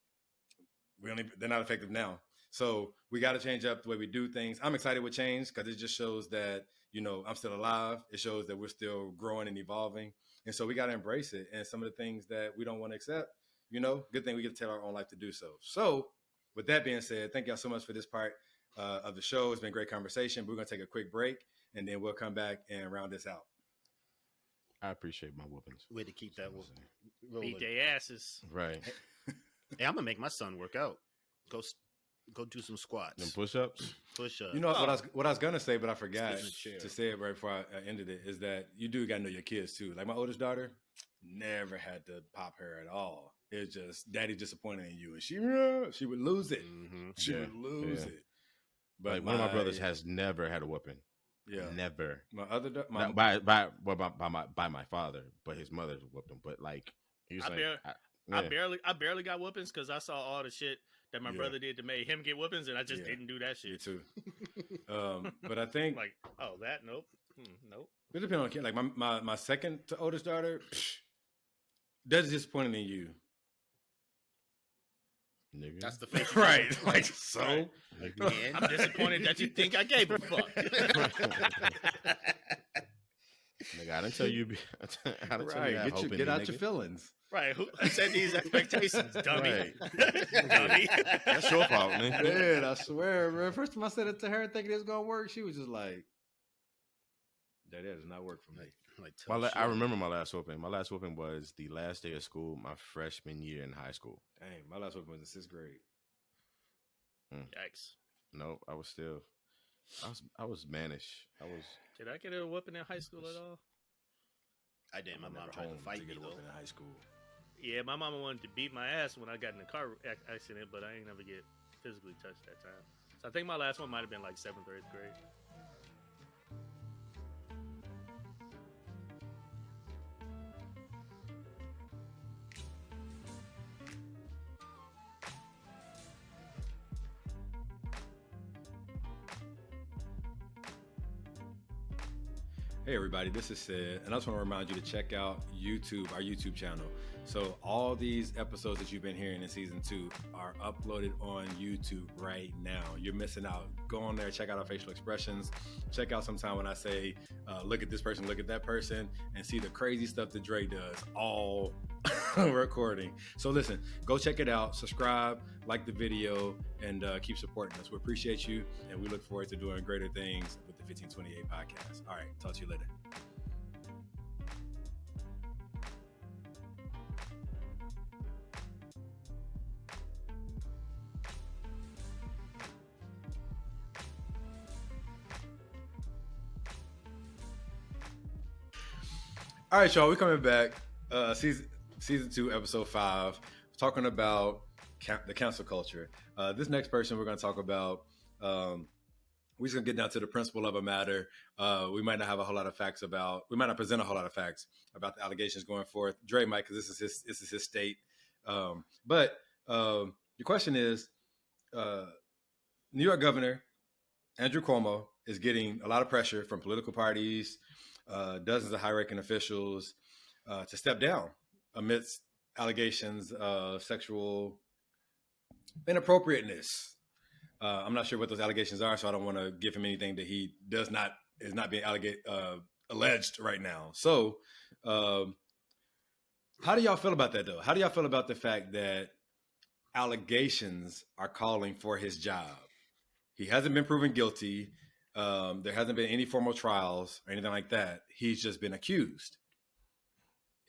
Speaker 1: they're not effective now. So we got to change up the way we do things. I'm excited with change because it just shows that, I'm still alive. It shows that we're still growing and evolving, and so we got to embrace it. And some of the things that we don't want to accept, good thing we get to tell our own life to do so. So. With that being said, thank y'all so much for this part of the show. It's been a great conversation. We're going to take a quick break, and then we'll come back and round this out.
Speaker 3: I appreciate my whoopings.
Speaker 4: Way to keep that whooping.
Speaker 2: Beat their asses.
Speaker 3: Right.
Speaker 4: Hey, I'm going to make my son work out. Go do some squats.
Speaker 3: And push-ups?
Speaker 4: Push-ups.
Speaker 1: What I was going to say, but I forgot to say it right before I ended it, is that you do got to know your kids, too. Like, my oldest daughter never had to pop her at all. It's just daddy disappointed in you, and she would lose it.
Speaker 3: Mm-hmm.
Speaker 1: She would lose it.
Speaker 3: But like, one of my brothers has never had a whooping.
Speaker 1: Yeah,
Speaker 3: never.
Speaker 1: My other
Speaker 3: by my father, but his mother whooped him. But like, he was
Speaker 2: I barely got whoopings because I saw all the shit that my brother did to make him get whoopings, and I just didn't do that shit.
Speaker 1: Me too. But I think
Speaker 2: like, nope.
Speaker 1: It depends on the kid. Like my second to oldest daughter, that's disappointing in you.
Speaker 3: Nigga.
Speaker 4: That's the face.
Speaker 1: Right. Like, so?
Speaker 2: Right. I'm disappointed that you think I gave a fuck.
Speaker 3: Nigga, I didn't tell you.
Speaker 1: Right. Get out your feelings.
Speaker 2: Right. Who set these expectations, dummy?
Speaker 3: Right.
Speaker 2: Dummy.
Speaker 3: That's your fault, man.
Speaker 1: Man, I swear, man. First time I said it to her thinking it was going to work, she was just like, that does not work for me.
Speaker 3: I remember my last whooping. My last whooping was the last day of school, my freshman year in high school.
Speaker 1: Dang, my last whooping was in 6th grade.
Speaker 2: Yikes.
Speaker 3: No, I was mannish.
Speaker 2: Did I get a whooping in high school at all?
Speaker 4: I did. My mom tried to fight me though.
Speaker 1: In high school.
Speaker 2: Yeah, my mama wanted to beat my ass when I got in a car accident, but I ain't never get physically touched that time. So I think my last one might have been like 7th or 8th grade. Hey everybody, this is Sid, and I just want to remind you to check out our YouTube channel.
Speaker 1: So all these episodes that you've been hearing in season 2 are uploaded on YouTube right now. You're missing out. Go on there, check out our facial expressions. Check out sometime when I say, look at this person, look at that person, and see the crazy stuff that Dre does, all recording. So listen, go check it out, subscribe, like the video, and keep supporting us. We appreciate you, and we look forward to doing greater things with the 1528 podcast. All right, talk to you later. All right, y'all, we're coming back. Season 2, episode 5, talking about the cancel culture. This next person we're going to talk about, we're just going to get down to the principle of a matter. We might not have a whole lot of facts we might not present a whole lot of facts about the allegations going forth. Dre might, because this is his state. But your question is, New York Governor Andrew Cuomo is getting a lot of pressure from political parties, dozens of high-ranking officials to step down amidst allegations of sexual inappropriateness. I'm not sure what those allegations are, so I don't want to give him anything that he is not being alleged right now. So, how do y'all feel about that, though? How do y'all feel about the fact that allegations are calling for his job? He hasn't been proven guilty. There hasn't been any formal trials or anything like that. He's just been accused.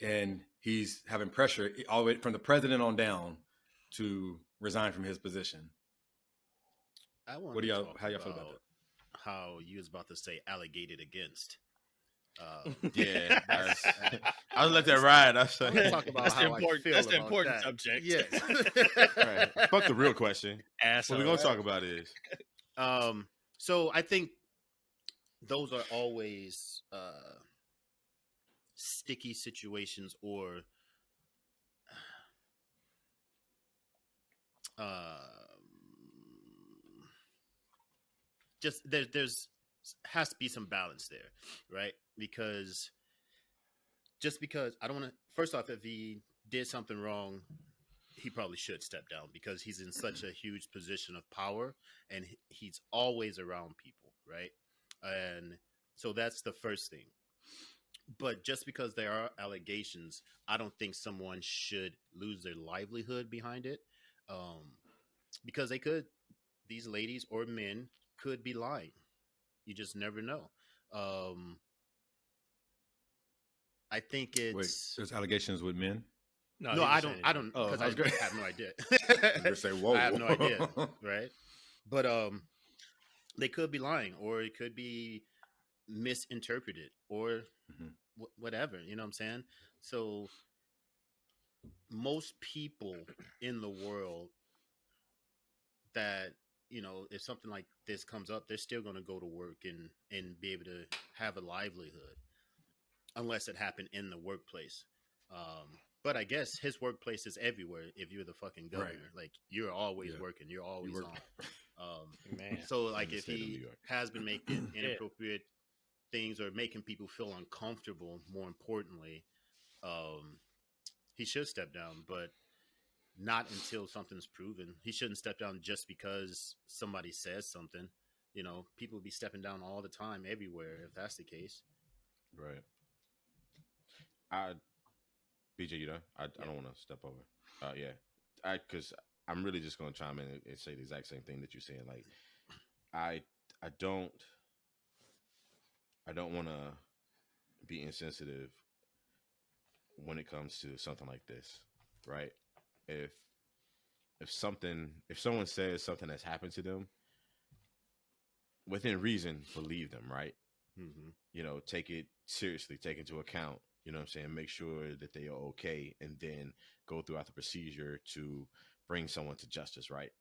Speaker 1: And he's having pressure all the way from the president on down to resign from his position. How do y'all feel about that?
Speaker 4: How you was about to say alligated against.
Speaker 3: Yeah, I was let that ride. I was
Speaker 4: I'm
Speaker 3: like,
Speaker 4: gonna talk about how I feel
Speaker 2: that's the
Speaker 4: about
Speaker 2: important
Speaker 4: that.
Speaker 2: subject.
Speaker 4: Yes.
Speaker 3: right. Fuck the real question.
Speaker 2: Asshole.
Speaker 3: What we're gonna talk about is
Speaker 4: So I think those are always sticky situations, or just there's has to be some balance there, right? Because just because I don't want to. First off, if he did something wrong, he probably should step down because he's in such a huge position of power and he's always around people, right? And so that's the first thing. But just because there are allegations, I don't think someone should lose their livelihood behind it, because these ladies or men could be lying. You just never know. I think it's...
Speaker 1: Wait, there's allegations with men?
Speaker 4: No, I don't,
Speaker 1: Oh,
Speaker 4: because I have no idea.
Speaker 1: I'm just saying, whoa.
Speaker 4: I have no idea, right? But they could be lying, or it could be misinterpreted, or whatever. You know what I'm saying? So most people in the world that, you know, if something like this comes up, they're still going to go to work and be able to have a livelihood, unless it happened in the workplace. But I guess his workplace is everywhere. If you're the fucking governor,
Speaker 1: Right.
Speaker 4: Like you're always working, you're always on.
Speaker 2: Man.
Speaker 4: So like if
Speaker 3: state of New
Speaker 4: he
Speaker 3: York.
Speaker 4: has been making inappropriate things or making people feel uncomfortable, more importantly, he should step down, but not until something's proven. He shouldn't step down just because somebody says something. You know, people will be stepping down all the time, everywhere, if that's the case.
Speaker 3: right. BJ, you done? I don't want to step over. Yeah, because I'm really just going to chime in and say the exact same thing that you're saying. Like, I don't want to be insensitive when it comes to something like this, right? If someone says something that's happened to them, within reason, believe them, right?
Speaker 4: Mm-hmm.
Speaker 3: You know, take it seriously, take into account. You know what I'm saying? Make sure that they are okay, and then go throughout the procedure to bring someone to justice, right?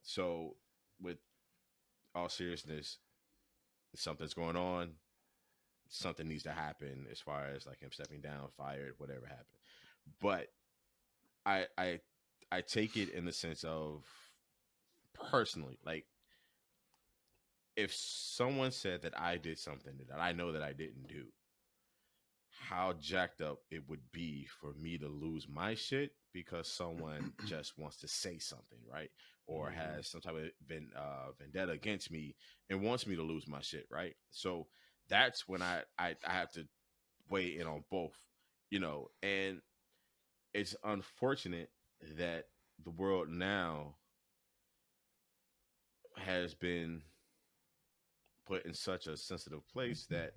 Speaker 3: So, with all seriousness, something's going on. Something needs to happen as far as like him stepping down, fired, whatever happened. But I take it in the sense of personally, like if someone said that I did something that I know that I didn't do, how jacked up it would be for me to lose my shit because someone just wants to say something, right? Or has some type of vendetta against me and wants me to lose my shit, right? So that's when I have to weigh in on both, and it's unfortunate that the world now has been put in such a sensitive place that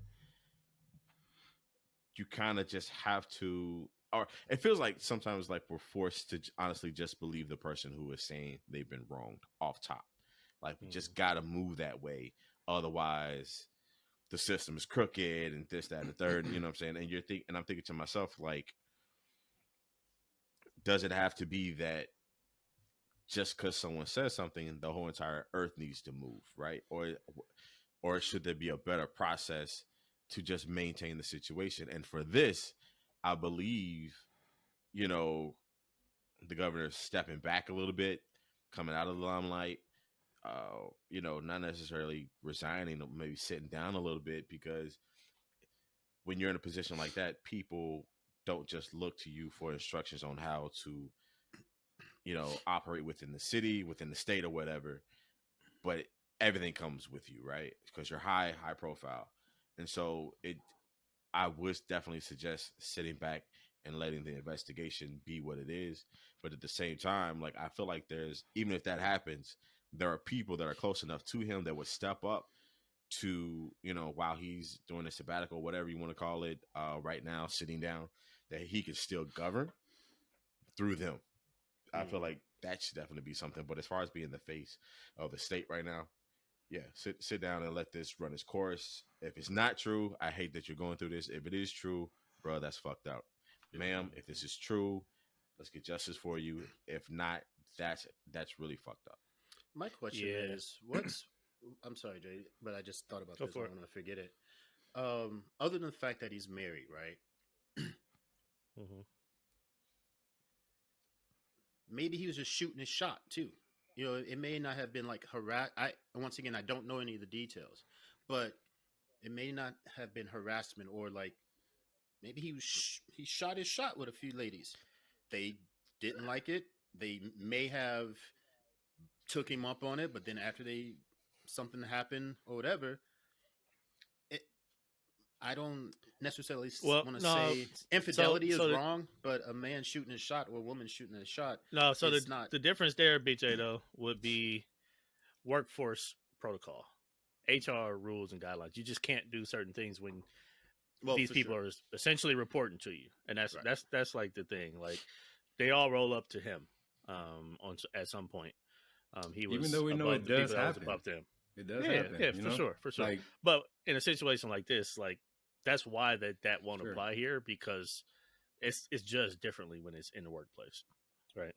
Speaker 3: you kind of just have to, or it feels like sometimes like we're forced to honestly just believe the person who is saying they've been wronged off top. Like we just got to move that way. Otherwise the system is crooked and this, that, and the third, you know what I'm saying? And I'm thinking to myself, like, does it have to be that just because someone says something, the whole entire earth needs to move, right? Or should there be a better process to just maintain the situation? And for this, I believe, the governor's stepping back a little bit, coming out of the limelight, not necessarily resigning, maybe sitting down a little bit, because when you're in a position like that, people don't just look to you for instructions on how to, operate within the city, within the state, or whatever. But everything comes with you, right? Because you're high profile. And so I would definitely suggest sitting back and letting the investigation be what it is. But at the same time, like, I feel like even if that happens, there are people that are close enough to him that would step up to, while he's doing a sabbatical, whatever you want to call it, right now, sitting down, that he can still govern through them. I feel like that should definitely be something. But as far as being the face of the state right now, yeah, sit down and let this run its course. If it's not true, I hate that you're going through this. If it is true, bro, that's fucked up. Ma'am, if this is true, let's get justice for you. If not, that's really fucked up.
Speaker 4: My question is, I'm sorry, Jay, but I just thought about this. I don't want to forget it. Other than the fact that he's married, right? Maybe he was just shooting his shot too. It may not have been like once again, I don't know any of the details, but it may not have been harassment, or like maybe he shot his shot with a few ladies. They didn't like it. They may have took him up on it, but then after something happened or whatever, I don't necessarily want to say infidelity is wrong, but a man shooting a shot or a woman shooting a shot.
Speaker 2: No, so the difference there, BJ, though, would be workforce protocol, HR rules and guidelines. You just can't do certain things when these people are essentially reporting to you, and that's like the thing. Like, they all roll up to him at some point. He was,
Speaker 1: even though we know it does happen,
Speaker 2: above them.
Speaker 1: It does happen.
Speaker 2: Yeah, for sure. Like, but in a situation like this, like, that's why that won't apply here, because it's judged differently when it's in the workplace, right?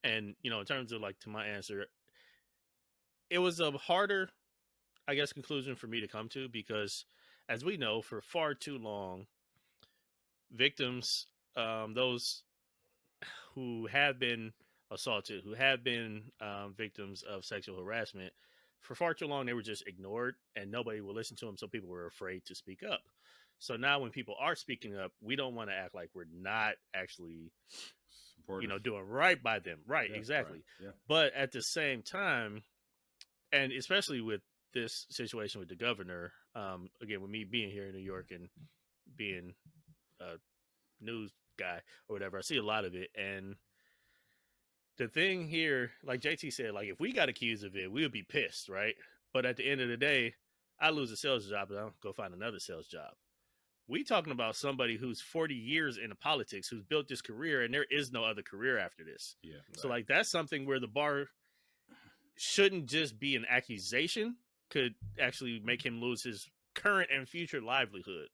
Speaker 2: And in terms of, like, to my answer, it was a harder, I guess, conclusion for me to come to, because as we know, for far too long, victims, those who have been assaulted, who have been victims of sexual harassment, for far too long, they were just ignored and nobody would listen to them. So people were afraid to speak up. So now when people are speaking up, we don't want to act like we're not actually, doing right by them. Right. Yeah, exactly. Right. Yeah. But at the same time, and especially with this situation with the governor, again, with me being here in New York and being a news guy or whatever, I see a lot of it. And the thing here, like JT said, like, if we got accused of it, we would be pissed, right? But at the end of the day, I lose a sales job and I'll go find another sales job. We talking about somebody who's 40 years into politics, who's built this career, and there is no other career after this. Yeah. Right. So, like, that's something where the bar shouldn't just be an accusation, could actually make him lose his current and future livelihood,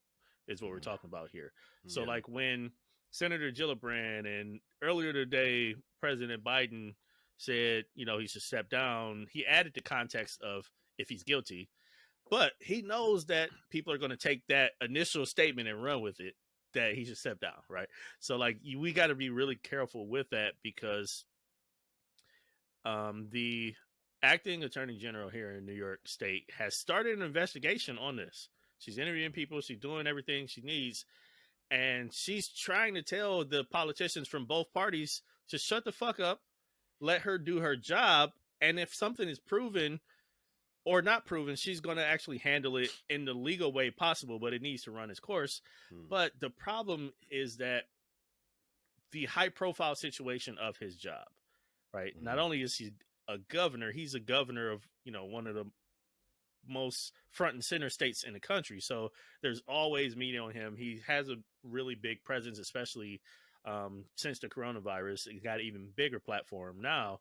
Speaker 2: is what we're talking about here. So, like, when Senator Gillibrand and earlier today, President Biden said, he should step down, he added the context of if he's guilty, but he knows that people are going to take that initial statement and run with it, that he should step down, right? So, like, we got to be really careful with that, because the acting attorney general here in New York State has started an investigation on this. She's interviewing people. She's doing everything she needs. And she's trying to tell the politicians from both parties to shut the fuck up, let her do her job. And if something is proven or not proven, she's going to actually handle it in the legal way possible, but it needs to run its course. But the problem is that the high profile situation of his job, right? Not only is he a governor, he's a governor of, one of the most front and center states in the country. So there's always media on him. He has a really big presence, especially since the coronavirus. He's got an even bigger platform now.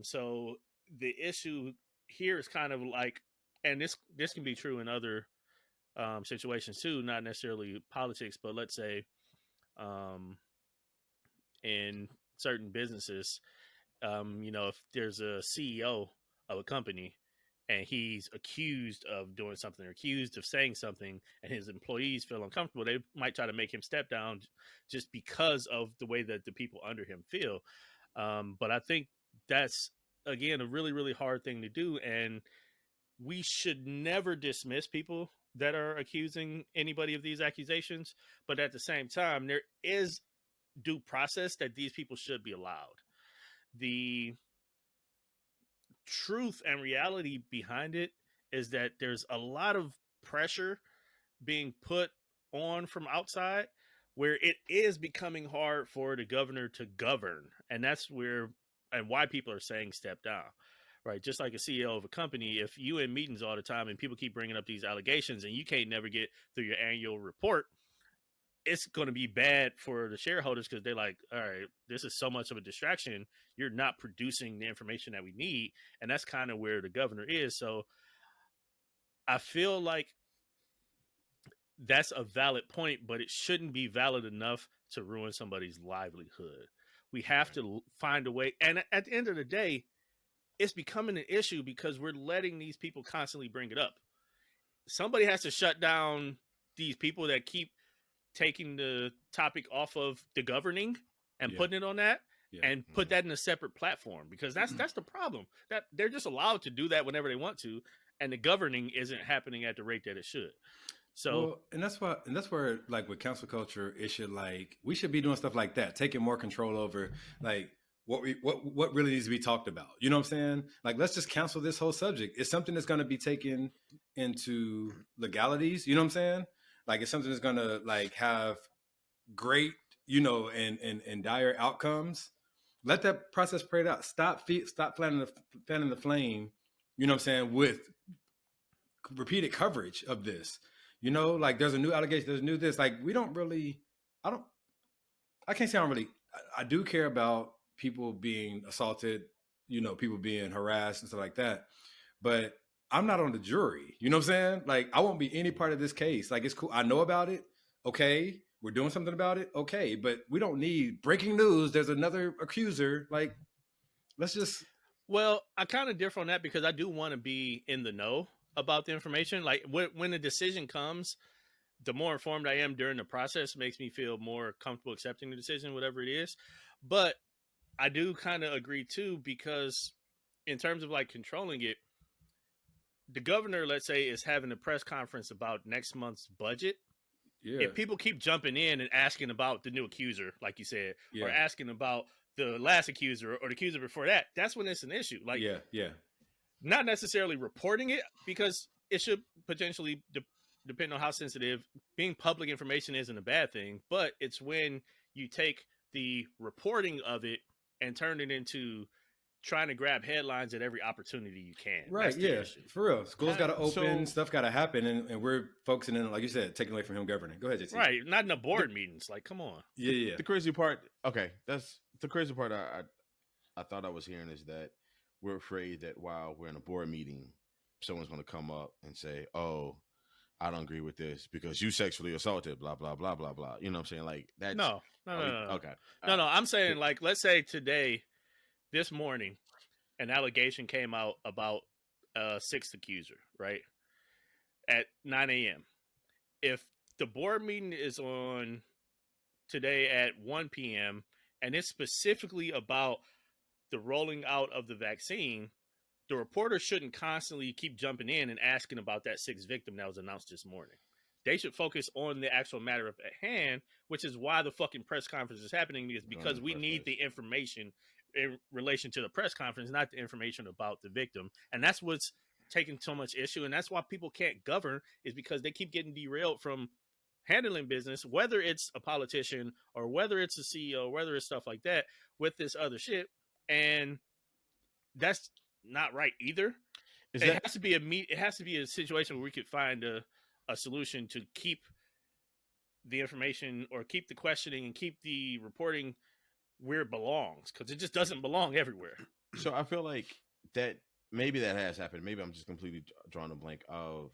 Speaker 2: So the issue here is kind of like, and this can be true in other situations too, not necessarily politics, but let's say in certain businesses, if there's a CEO of a company and he's accused of doing something or accused of saying something and his employees feel uncomfortable, they might try to make him step down just because of the way that the people under him feel. But I think that's, again, a really, really hard thing to do. And we should never dismiss people that are accusing anybody of these accusations. But at the same time, there is due process that these people should be allowed. The truth and reality behind it is that there's a lot of pressure being put on from outside where it is becoming hard for the governor to govern. And that's where and why people are saying step down, right? Just like a CEO of a company, if you in meetings all the time and people keep bringing up these allegations and you can't never get through your annual report, it's going to be bad for the shareholders because they're like, all right, this is so much of a distraction. You're not producing the information that we need. And that's kind of where the governor is. So I feel like that's a valid point, but it shouldn't be valid enough to ruin somebody's livelihood. We have to find a way. And at the end of the day, it's becoming an issue because we're letting these people constantly bring it up. Somebody has to shut down these people that keep taking the topic off of the governing and putting it on that and put that in a separate platform, because that's the problem, that they're just allowed to do that whenever they want to. And the governing isn't happening at the rate that it should. So,
Speaker 1: and that's where, like, with cancel culture, it should, like, we should be doing stuff like that, taking more control over, like, what really needs to be talked about. You know what I'm saying? Like, let's just cancel this whole subject. It's something that's going to be taken into legalities. You know what I'm saying? Like, it's something that's going to, like, have great, and dire outcomes. Let that process play out. Stop fanning the flame. You know what I'm saying? With repeated coverage of this. Like, there's a new allegation, there's new this. Like, we don't really, I can't say I don't really, I do care about people being assaulted, people being harassed and stuff like that. But I'm not on the jury. You know what I'm saying? Like, I won't be any part of this case. Like, it's cool. I know about it. Okay. We're doing something about it. Okay. But we don't need breaking news. There's another accuser. Like, let's just.
Speaker 2: Well, I kind of differ on that because I do want to be in the know about the information. Like, when a decision comes, the more informed I am during the process makes me feel more comfortable accepting the decision, whatever it is. But I do kind of agree too, because in terms of, like, controlling it, the governor, let's say, is having a press conference about next month's budget. Yeah. If people keep jumping in and asking about the new accuser, like you said, or asking about the last accuser or the accuser before that, that's when it's an issue. Like, not necessarily reporting it, because it should potentially depend on how sensitive. Being public information isn't a bad thing, but it's when you take the reporting of it and turn it into trying to grab headlines at every opportunity you can.
Speaker 1: Right, for real. Schools got to open, stuff got to happen, and we're focusing in, like you said, taking away from him governing. Go ahead, JT.
Speaker 2: Right, not in the board meetings. Like, come on.
Speaker 1: Yeah.
Speaker 3: The crazy part, that's the crazy part I thought I was hearing is that we're afraid that while we're in a board meeting, someone's going to come up and say, oh, I don't agree with this because you sexually assaulted, blah, blah, blah, blah, blah. You know what I'm saying? Like, that's...
Speaker 2: No.
Speaker 3: Okay.
Speaker 2: No, I'm saying, like, let's say today, this morning, an allegation came out about a sixth accuser, right? At 9 a.m. If the board meeting is on today at 1 p.m. and it's specifically about the rolling out of the vaccine, the reporter shouldn't constantly keep jumping in and asking about that sixth victim that was announced this morning. They should focus on the actual matter at hand, which is why the fucking press conference is happening, because we need the information in relation to the press conference, not the information about the victim. And that's what's taking so much issue. And that's why people can't govern, is because they keep getting derailed from handling business, whether it's a politician or whether it's a CEO, whether it's stuff like that, with this other shit. And that's not right either. It has to be a situation where we could find a solution to keep the information or keep the questioning and keep the reporting where it belongs, because it just doesn't belong everywhere.
Speaker 3: So I feel like that maybe that has happened. Maybe I'm just completely drawing a blank of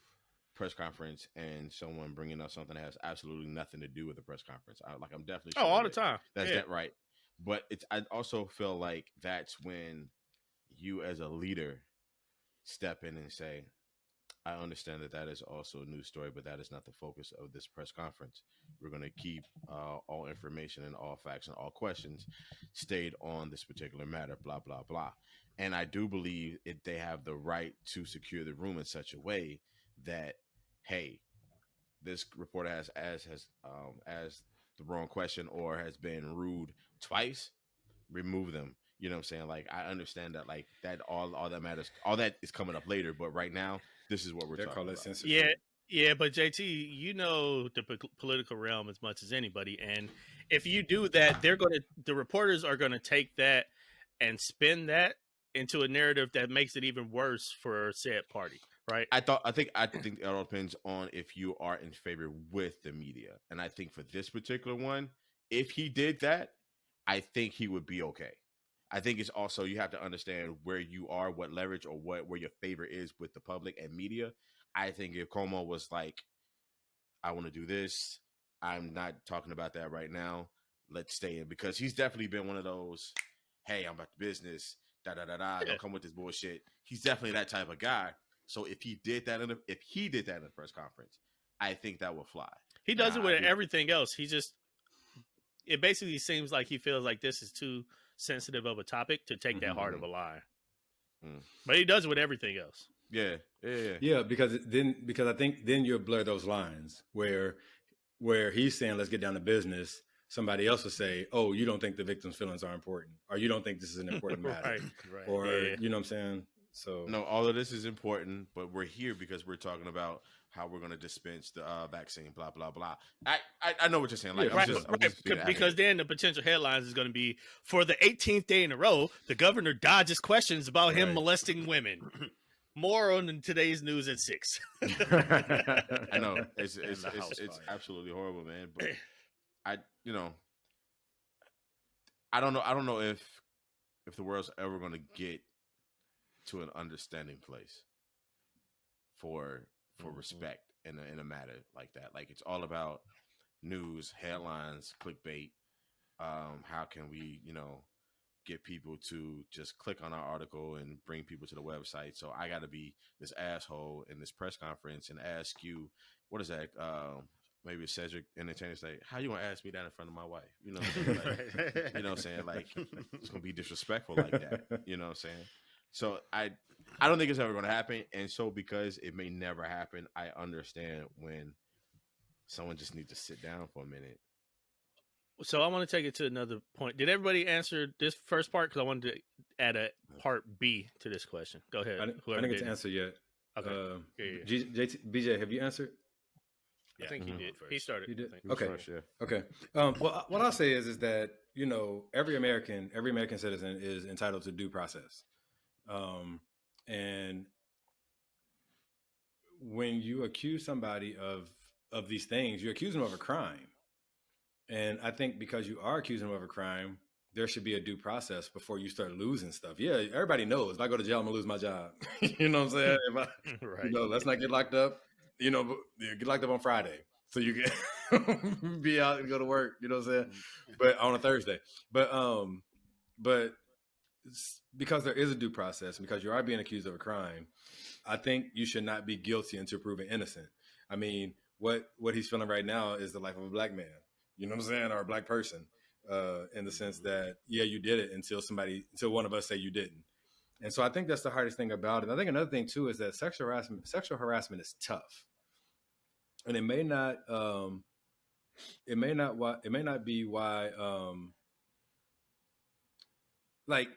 Speaker 3: press conference and someone bringing up something that has absolutely nothing to do with the press conference. I'm definitely sure
Speaker 2: all the time.
Speaker 3: That's that right. But I also feel like that's when you as a leader step in and say, I understand that is also a news story, but that is not the focus of this press conference. We're going to keep all information and all facts and all questions stayed on this particular matter, blah, blah, blah. And I do believe they have the right to secure the room in such a way that, hey, this reporter has the wrong question or has been rude twice, remove them. You know what I'm saying? Like, I understand that, like, that all that matters, all that is coming up later. But right now, this is what we're talking about.
Speaker 2: Censorship. Yeah, but JT, you know the political realm as much as anybody, and if you do that, the reporters are gonna take that and spin that into a narrative that makes it even worse for said party, right?
Speaker 3: I think it all depends on if you are in favor with the media, and I think for this particular one, if he did that, I think he would be okay. I think it's also, you have to understand where you are, what leverage or where your favor is with the public and media. I think if Cuomo was like, I want to do this, I'm not talking about that right now, let's stay in, because he's definitely been one of those, hey, I'm about the business, don't come with this bullshit. He's definitely that type of guy. So if he did that in the press conference, I think that would fly.
Speaker 2: He does it with everything else. It basically seems like he feels like this is too sensitive of a topic to take that hard of a line. But he does it with everything else.
Speaker 3: Yeah.
Speaker 1: Because I think then you'll blur those lines where he's saying, let's get down to business. Somebody else will say, oh, you don't think the victim's feelings are important, or you don't think this is an important matter.
Speaker 2: right.
Speaker 1: Or, you know what I'm saying? So
Speaker 3: no, all of this is important, but we're here because we're talking about how we're going to dispense the vaccine, blah, blah, blah. I know what you're saying. Like,
Speaker 2: because then the potential headlines is going to be, for the 18th day in a row, the governor dodges questions about him molesting women. More on today's news at 6.
Speaker 3: I know it's absolutely horrible, man. But I don't know if the world's ever going to get to an understanding place for respect in a matter like that. Like, it's all about news, headlines, clickbait. How can we, get people to just click on our article and bring people to the website? So I got to be this asshole in this press conference and ask you, what is that? Maybe Cedric Entertainer say, how you gonna ask me that in front of my wife? You know what I'm saying? Like, you know what I'm saying? Like, it's gonna be disrespectful like that. You know what I'm saying? So I don't think it's ever gonna happen. And so, because it may never happen, I understand when someone just needs to sit down for a minute.
Speaker 2: So I want to take it to another point. Did everybody answer this first part? Because I wanted to add a part B to this question. Go ahead.
Speaker 1: I didn't get to answer yet.
Speaker 2: Okay.
Speaker 1: BJ, have you answered?
Speaker 2: I think he did. He started.
Speaker 1: You did? Okay. Okay. Well, what I'll say is that, every American citizen is entitled to due process. And when you accuse somebody of these things, you accuse them of a crime. And I think because you are accusing them of a crime, there should be a due process before you start losing stuff. Yeah, everybody knows if I go to jail, I'm gonna lose my job. You know what I'm saying? Right. Let's not get locked up. Get locked up on Friday, so you can be out and go to work. You know what I'm saying? But on a Thursday. But because there is a due process, and because you are being accused of a crime, I think you should not be guilty until proven innocent. I mean, what he's feeling right now is the life of a black man. You know what I'm saying? Or a black person, in the sense that, yeah, you did it until one of us say you didn't. And so I think that's the hardest thing about it. I think another thing too is that sexual harassment is tough, and it may not be why like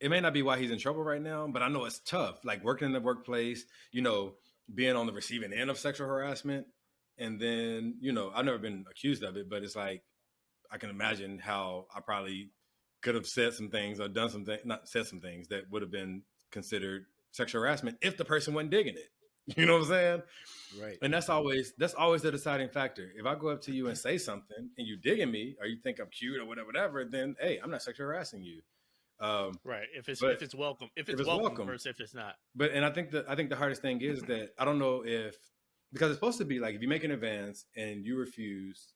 Speaker 1: it may not be why he's in trouble right now, but I know it's tough. Like working in the workplace, being on the receiving end of sexual harassment, and then I've never been accused of it, but it's like I can imagine how I probably could have said some things or done some things, not said some things that would have been considered sexual harassment if the person wasn't digging it. You know what I'm saying?
Speaker 4: Right.
Speaker 1: And that's always the deciding factor. If I go up to you and say something and you digging me or you think I'm cute or whatever, then hey, I'm not sexually harassing you.
Speaker 2: Right. If it's welcome, if
Speaker 1: it's
Speaker 2: it's welcome
Speaker 1: welcome.
Speaker 2: versus if it's not.
Speaker 1: But and I think the hardest thing is that I don't know because it's supposed to be like if you make an advance and you refuse,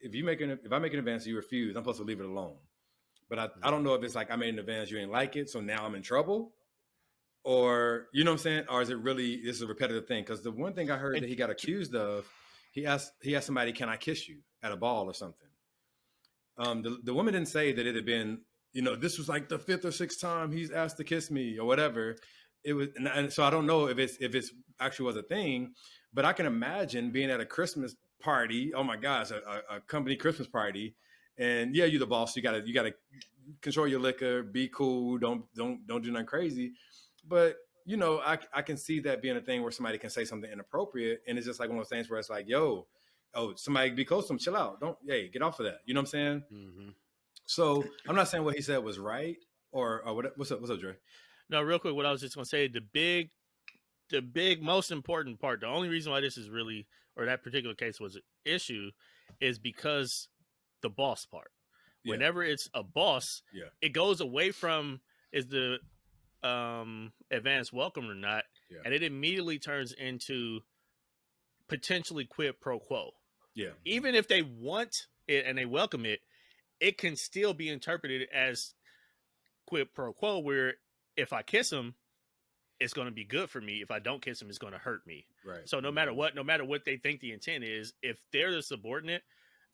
Speaker 1: if I make an advance and you refuse, I'm supposed to leave it alone. But I don't know if it's like I made an advance, you didn't like it, so now I'm in trouble. Or, you know what I'm saying? Or is it really, this is a repetitive thing? Because the one thing I heard that he got accused of, he asked somebody, can I kiss you at a ball or something? The woman didn't say that it had been, this was like the 5th or 6th time he's asked to kiss me or whatever. It was, and so I don't know if it's actually was a thing, but I can imagine being at a Christmas party. Oh my gosh, a company Christmas party. And yeah, you're the boss. You gotta control your liquor, be cool. Don't do nothing crazy. But I can see that being a thing where somebody can say something inappropriate, and it's just like one of those things where it's like, yo, somebody be close to them, chill out, get off of that. You know what I'm saying?
Speaker 4: Mm-hmm.
Speaker 1: So I'm not saying what he said was right or what. What's up, Dre?
Speaker 2: No, real quick, what I was just gonna say, the big most important part, the only reason why this is really, or that particular case was an issue, is because the boss part.
Speaker 1: Yeah.
Speaker 2: Whenever it's a boss,
Speaker 1: Yeah.
Speaker 2: it goes away from is the advanced welcome or not,
Speaker 1: Yeah.
Speaker 2: and it immediately turns into potentially quid pro quo.
Speaker 1: Yeah.
Speaker 2: Even if they want it and they welcome it, it can still be interpreted as quid pro quo, where if I kiss him, it's going to be good for me. If I don't kiss him, it's going to hurt me.
Speaker 1: Right.
Speaker 2: So no matter what they think the intent is, if they're the subordinate,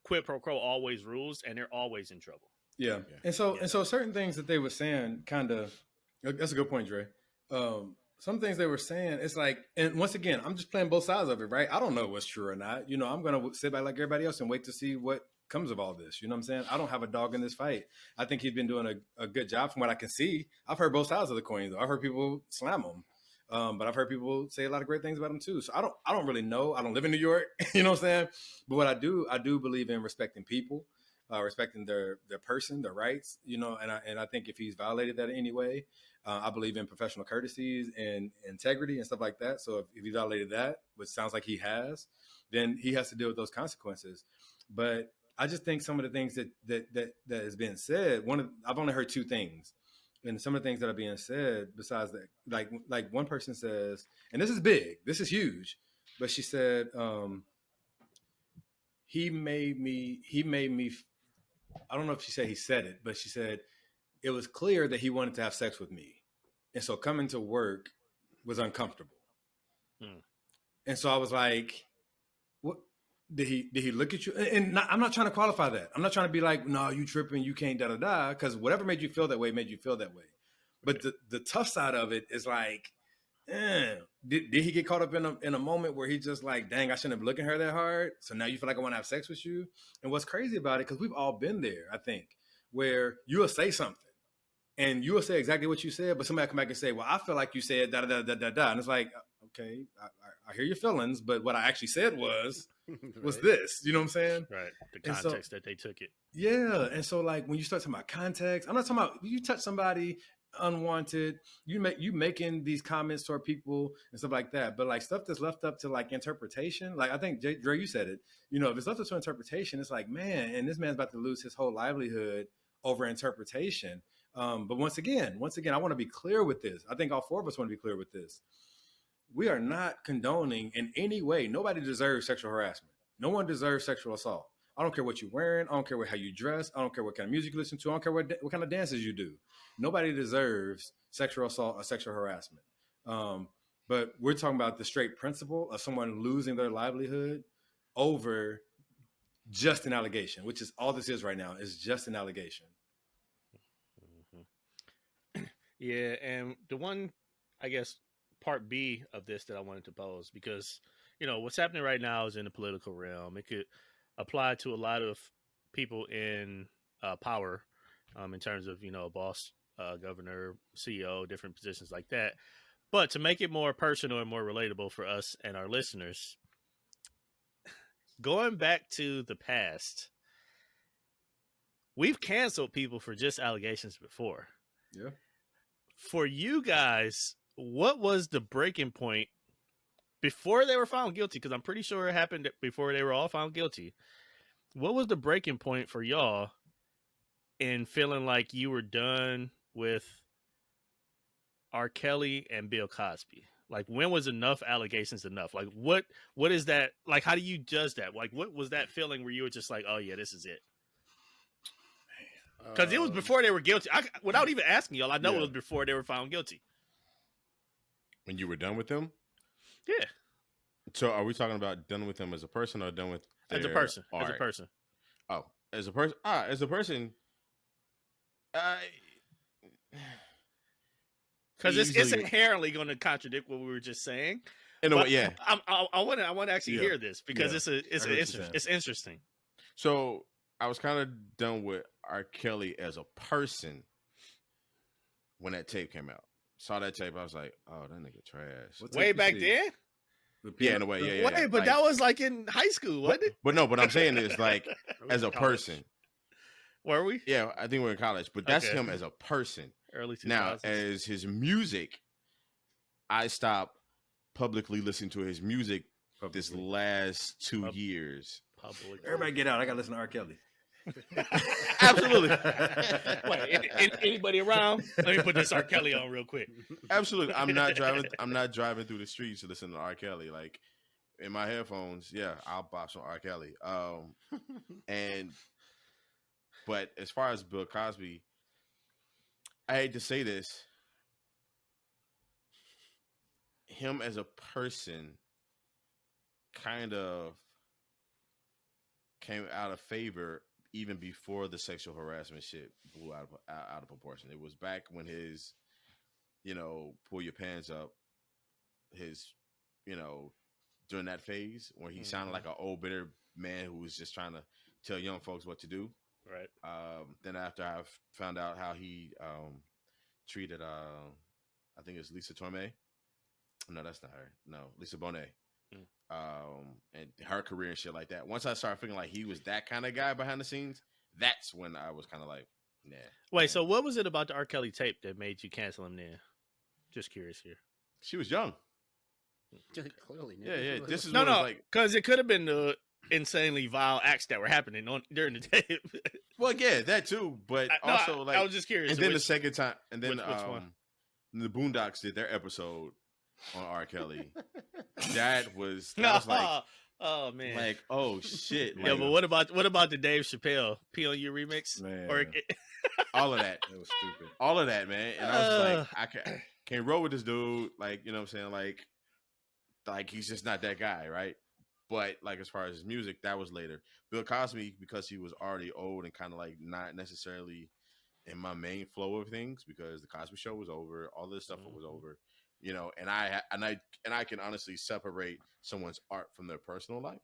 Speaker 2: quid pro quo always rules, and they're always in trouble.
Speaker 1: Yeah. And so certain things that they were saying kind of, that's a good point, Dre. Some things they were saying, it's like, and once again, I'm just playing both sides of it, right? I don't know what's true or not. I'm going to sit back like everybody else and wait to see what comes of all this. You know what I'm saying? I don't have a dog in this fight. I think he's been doing a good job from what I can see. I've heard both sides of the coin, though. I've heard people slam him. But I've heard people say a lot of great things about him too. So I don't really know. I don't live in New York, you know what I'm saying? But what I do believe in respecting people, respecting their person, their rights, and I think if he's violated that in any way, I believe in professional courtesies and integrity and stuff like that. So if he violated that, which sounds like he has, then he has to deal with those consequences. But I just think some of the things that is being said, I've only heard 2 things. And some of the things that are being said besides that, like one person says, and this is big, this is huge, but she said, he made me, I don't know if she said he said it, but she said, it was clear that he wanted to have sex with me. And so coming to work was uncomfortable. And so I was like, what? Did he look at you? And I'm not trying to qualify that. I'm not trying to be like, no, you tripping, you can't da-da-da, because whatever made you feel that way made you feel that way. But the tough side of it is like, did he get caught up in a moment where he just like, dang, I shouldn't have been looking at her that hard, so now you feel like I want to have sex with you? And what's crazy about it, because we've all been there, I think, where you will say something, and you will say exactly what you said, but somebody come back and say, well, I feel like you said da-da-da-da-da-da. And it's like, okay, I hear your feelings, but what I actually said was this. You know what I'm saying?
Speaker 2: Right. The context that they took it.
Speaker 1: Yeah. And so like when you start talking about context, I'm not talking about you touch somebody unwanted, you making these comments toward people and stuff like that. But like stuff that's left up to like interpretation, like I think Dre, you said it, if it's left up to interpretation, it's like, man, and this man's about to lose his whole livelihood over interpretation. But once again, I want to be clear with this. I think all 4 of us want to be clear with this. We are not condoning in any way. Nobody deserves sexual harassment. No one deserves sexual assault. I don't care what you're wearing. I don't care how you dress. I don't care what kind of music you listen to. I don't care what kind of dances you do. Nobody deserves sexual assault or sexual harassment. But we're talking about the straight principle of someone losing their livelihood over just an allegation, which is all this is right now, is just an allegation.
Speaker 2: Yeah, and the one, I guess, part B of this that I wanted to pose, because what's happening right now is in the political realm. It could apply to a lot of people in power, in terms of boss, governor, CEO, different positions like that. But to make it more personal and more relatable for us and our listeners, going back to the past, we've canceled people for just allegations before.
Speaker 1: Yeah.
Speaker 2: For you guys, what was the breaking point before they were found guilty? Because I'm pretty sure it happened before they were all found guilty. What was the breaking point for y'all in feeling like you were done with R. Kelly and Bill Cosby? Like, when was enough allegations enough? Like, what is that? Like, how do you judge that? Like, what was that feeling where you were just like, oh yeah, this is it? Because it was before they were guilty. Without even asking y'all, I know it was before they were found guilty.
Speaker 3: When you were done with them?
Speaker 2: Yeah.
Speaker 3: So are we talking about done with them as a person or done with
Speaker 2: as a person?
Speaker 3: art?
Speaker 2: As a person.
Speaker 3: Oh, as a person. As a person.
Speaker 2: Because it's inherently going to contradict what we were just saying.
Speaker 3: In a way, yeah.
Speaker 2: I want to actually hear this because it's interesting.
Speaker 3: So I was kind of done with R. Kelly as a person when that tape came out. Saw that tape, I was like, "Oh, that nigga trash."
Speaker 2: Way back then.
Speaker 3: Yeah, in a way, yeah.
Speaker 2: Wait, but that was like in high school, wasn't it?
Speaker 3: But no, what I'm saying is like as a person.
Speaker 2: Were we?
Speaker 3: Yeah, I think we're in college, but that's him as a person.
Speaker 2: Early 2000s.
Speaker 3: Now, as his music, I stopped publicly listening to his music this last 2 years.
Speaker 1: Everybody get out. I got to listen to R. Kelly.
Speaker 3: Absolutely.
Speaker 2: Wait, anybody around? Let me put this R. Kelly on real quick.
Speaker 3: Absolutely. I'm not driving through the streets to listen to R. Kelly. Like in my headphones, yeah, I'll bop some R. Kelly. But as far as Bill Cosby, I hate to say this, him as a person kind of came out of favor even before the sexual harassment shit blew out of proportion. It was back when his, pull your pants up, his, during that phase where he sounded like an old bitter man who was just trying to tell young folks what to do.
Speaker 2: Right.
Speaker 3: Then after I found out how he treated, I think it's Lisa Torme. No, that's not her. No, Lisa Bonet. And her career and shit like that. Once I started feeling like he was that kind of guy behind the scenes, that's when I was kind of like, nah.
Speaker 2: Wait, so what was it about the R. Kelly tape that made you cancel him then? Just curious here.
Speaker 3: She was young.
Speaker 4: Clearly.
Speaker 3: Yeah. This is
Speaker 2: no, because it could have been the insanely vile acts that were happening during the tape.
Speaker 3: Well, yeah, that too. But I
Speaker 2: was just curious.
Speaker 3: And then the second time, and then the Boondocks did their episode on R. Kelly. that was like,
Speaker 2: oh man,
Speaker 3: like, oh shit.
Speaker 2: Yeah,
Speaker 3: like,
Speaker 2: but what about the Dave Chappelle P on You remix?
Speaker 1: Man.
Speaker 2: Or
Speaker 3: all of that.
Speaker 1: It was stupid.
Speaker 3: All of that, man. And I was like, I can't roll with this dude. Like, you know what I'm saying? Like he's just not that guy, right? But like as far as his music, that was later. Bill Cosby, because he was already old and kind of like not necessarily in my main flow of things, because the Cosby Show was over, all this stuff was over, and I can honestly separate someone's art from their personal life.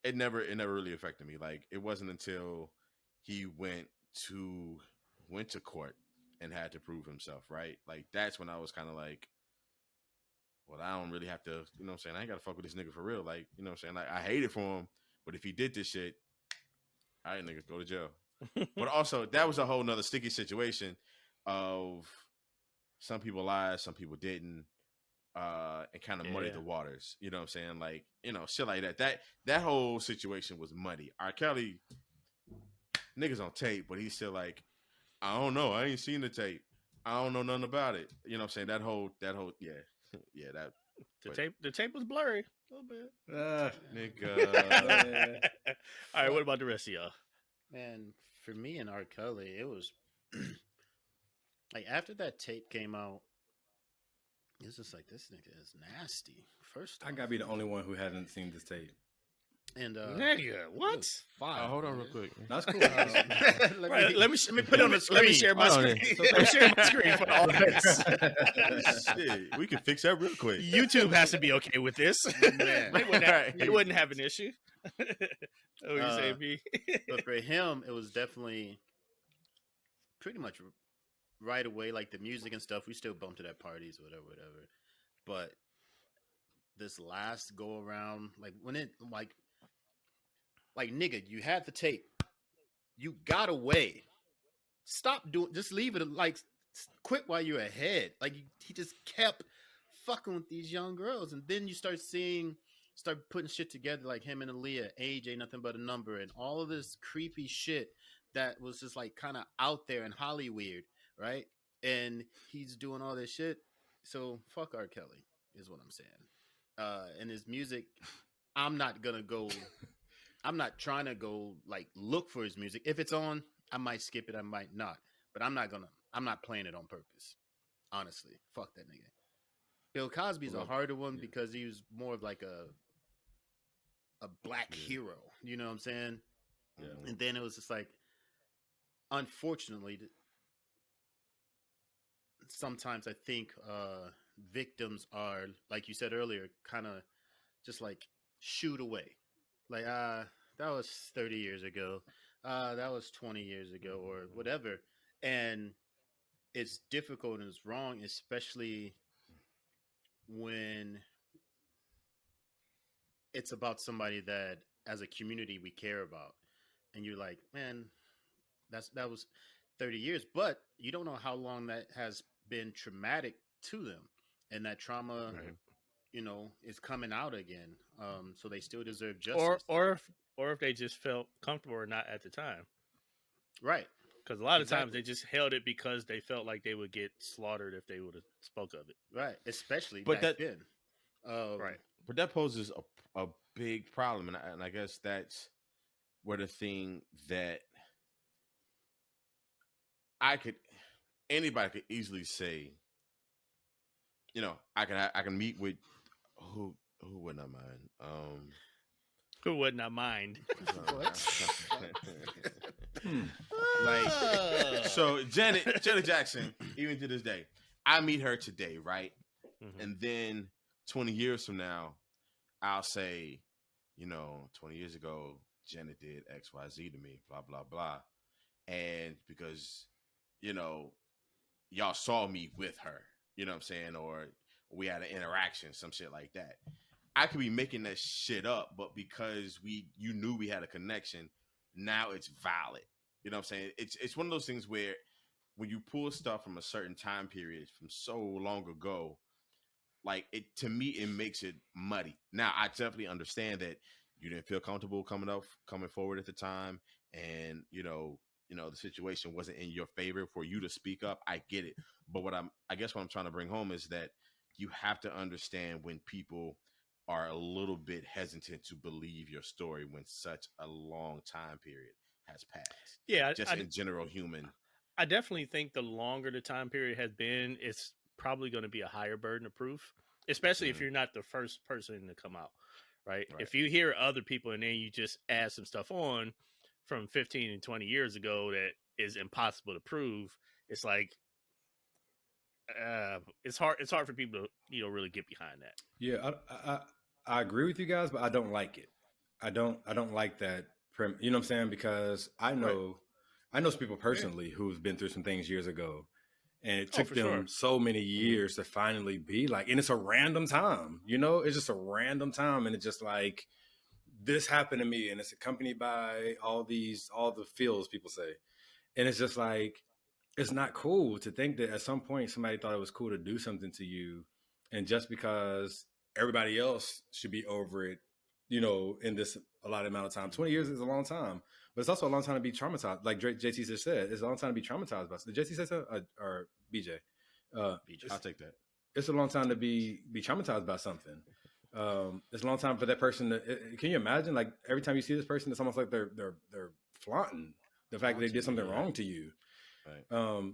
Speaker 3: It never really affected me. Like it wasn't until he went to court and had to prove himself, right? Like that's when I was kind of like, well, I don't really have to, you know what I'm saying? I ain't got to fuck with this nigga for real. Like, you know what I'm saying? Like, I hate it for him, but if he did this shit, all right, nigga, go to jail. But also, that was a whole nother sticky situation of some people lied, some people didn't, and kind of muddied the waters. You know what I'm saying? Like, shit like that. That whole situation was muddy. R. Kelly, niggas on tape, but he's still like, I don't know. I ain't seen the tape. I don't know nothing about it. You know what I'm saying? That whole, yeah. Yeah,
Speaker 2: the tape was blurry a little bit.
Speaker 3: Nigga.
Speaker 2: All right, what about the rest of y'all?
Speaker 4: Man, for me and R. Kelly, it was like after that tape came out, it's just like this nigga is nasty. First,
Speaker 1: I gotta be the only one who hadn't seen this tape.
Speaker 4: And
Speaker 2: Nigga, what?
Speaker 5: Fire.
Speaker 3: Hold on real quick.
Speaker 1: That's cool.
Speaker 2: Let me put it on the screen. Let me share my
Speaker 3: Hold on
Speaker 2: screen. Let me share my screen for the audience.
Speaker 3: Shit, we can fix that real quick.
Speaker 2: YouTube has to be okay with this.
Speaker 4: Man.
Speaker 2: They wouldn't have an issue. What you say, B?
Speaker 4: But for him, it was definitely pretty much right away, like the music and stuff. We still bumped it at parties, whatever. But this last go around, like when it like nigga, you had the tape, you got away. Stop doing. Just leave it. Like quit while you're ahead. Like he just kept fucking with these young girls, and then you start putting shit together, like him and Aaliyah, age ain't nothing but a number, and all of this creepy shit that was just like kind of out there in Hollywood, right? And he's doing all this shit. So fuck R. Kelly is what I'm saying. And his music, I'm not trying to go like look for his music. If it's on, I might skip it, I might not. But I'm not playing it on purpose. Honestly. Fuck that nigga. Bill Cosby's a harder one because he was more of like a black hero. You know what I'm saying?
Speaker 3: Yeah.
Speaker 4: And then it was just like, unfortunately, sometimes I think victims are, like you said earlier, kind of just like shooed away. Like, that was 30 years ago. That was 20 years ago or whatever. And it's difficult and it's wrong, especially when it's about somebody that as a community we care about. And you're like, man, that was 30 years, but you don't know how long that has been traumatic to them. And that trauma, you know, is coming out again. So they still deserve justice.
Speaker 2: Or if they just felt comfortable or not at the time.
Speaker 4: Right.
Speaker 2: Because a lot of times they just held it because they felt like they would get slaughtered if they would have spoke of it.
Speaker 4: Right. Especially
Speaker 3: But
Speaker 4: back then.
Speaker 2: Right.
Speaker 3: But that poses a big problem. And I guess that's where the thing that anybody could easily say, you know, I can meet with who wouldn't I mind?
Speaker 2: Who would not mind?
Speaker 3: Like, so Janet Jackson, even to this day, I meet her today, right?
Speaker 2: Mm-hmm.
Speaker 3: And then 20 years from now, I'll say, you know, 20 years ago, Janet did X, Y, Z to me, blah, blah, blah. And because, you know, y'all saw me with her, you know what I'm saying? Or we had an interaction, some shit like that. I could be making that shit up, but because you knew we had a connection, now it's valid. You know what I'm saying? It's one of those things where when you pull stuff from a certain time period from so long ago, like to me, it makes it muddy. Now, I definitely understand that you didn't feel comfortable coming forward at the time, and you know the situation wasn't in your favor for you to speak up. I get it, but I guess what I'm trying to bring home is that you have to understand when people are a little bit hesitant to believe your story when such a long time period has passed.
Speaker 2: Yeah,
Speaker 3: just in general, human.
Speaker 2: I definitely think the longer the time period has been, it's probably going to be a higher burden of proof, especially if you're not the first person to come out, right? If you hear other people and then you just add some stuff on from 15 and 20 years ago that is impossible to prove, it's like it's hard for people to really get behind that.
Speaker 1: Yeah, I agree with you guys, but I don't like it. I don't like that. You know what I'm saying? Because I know some people personally who've been through some things years ago, and it took them so many years to finally be like, and it's a random time. You know, it's just a random time, and it's just like this happened to me, and it's accompanied by all the feels people say, and it's just like it's not cool to think that at some point somebody thought it was cool to do something to you, and just because everybody else should be over it, you know, in this allotted amount of time. 20 years is a long time, but it's also a long time to be traumatized. Like JT just said, it's a long time to be traumatized by something. Did JT say so? Or BJ?
Speaker 3: BJ. I'll take that.
Speaker 1: It's a long time to be traumatized by something. It's a long time for that person to, can you imagine? Like every time you see this person, it's almost like they're flaunting the fact that they did something wrong to you. Right.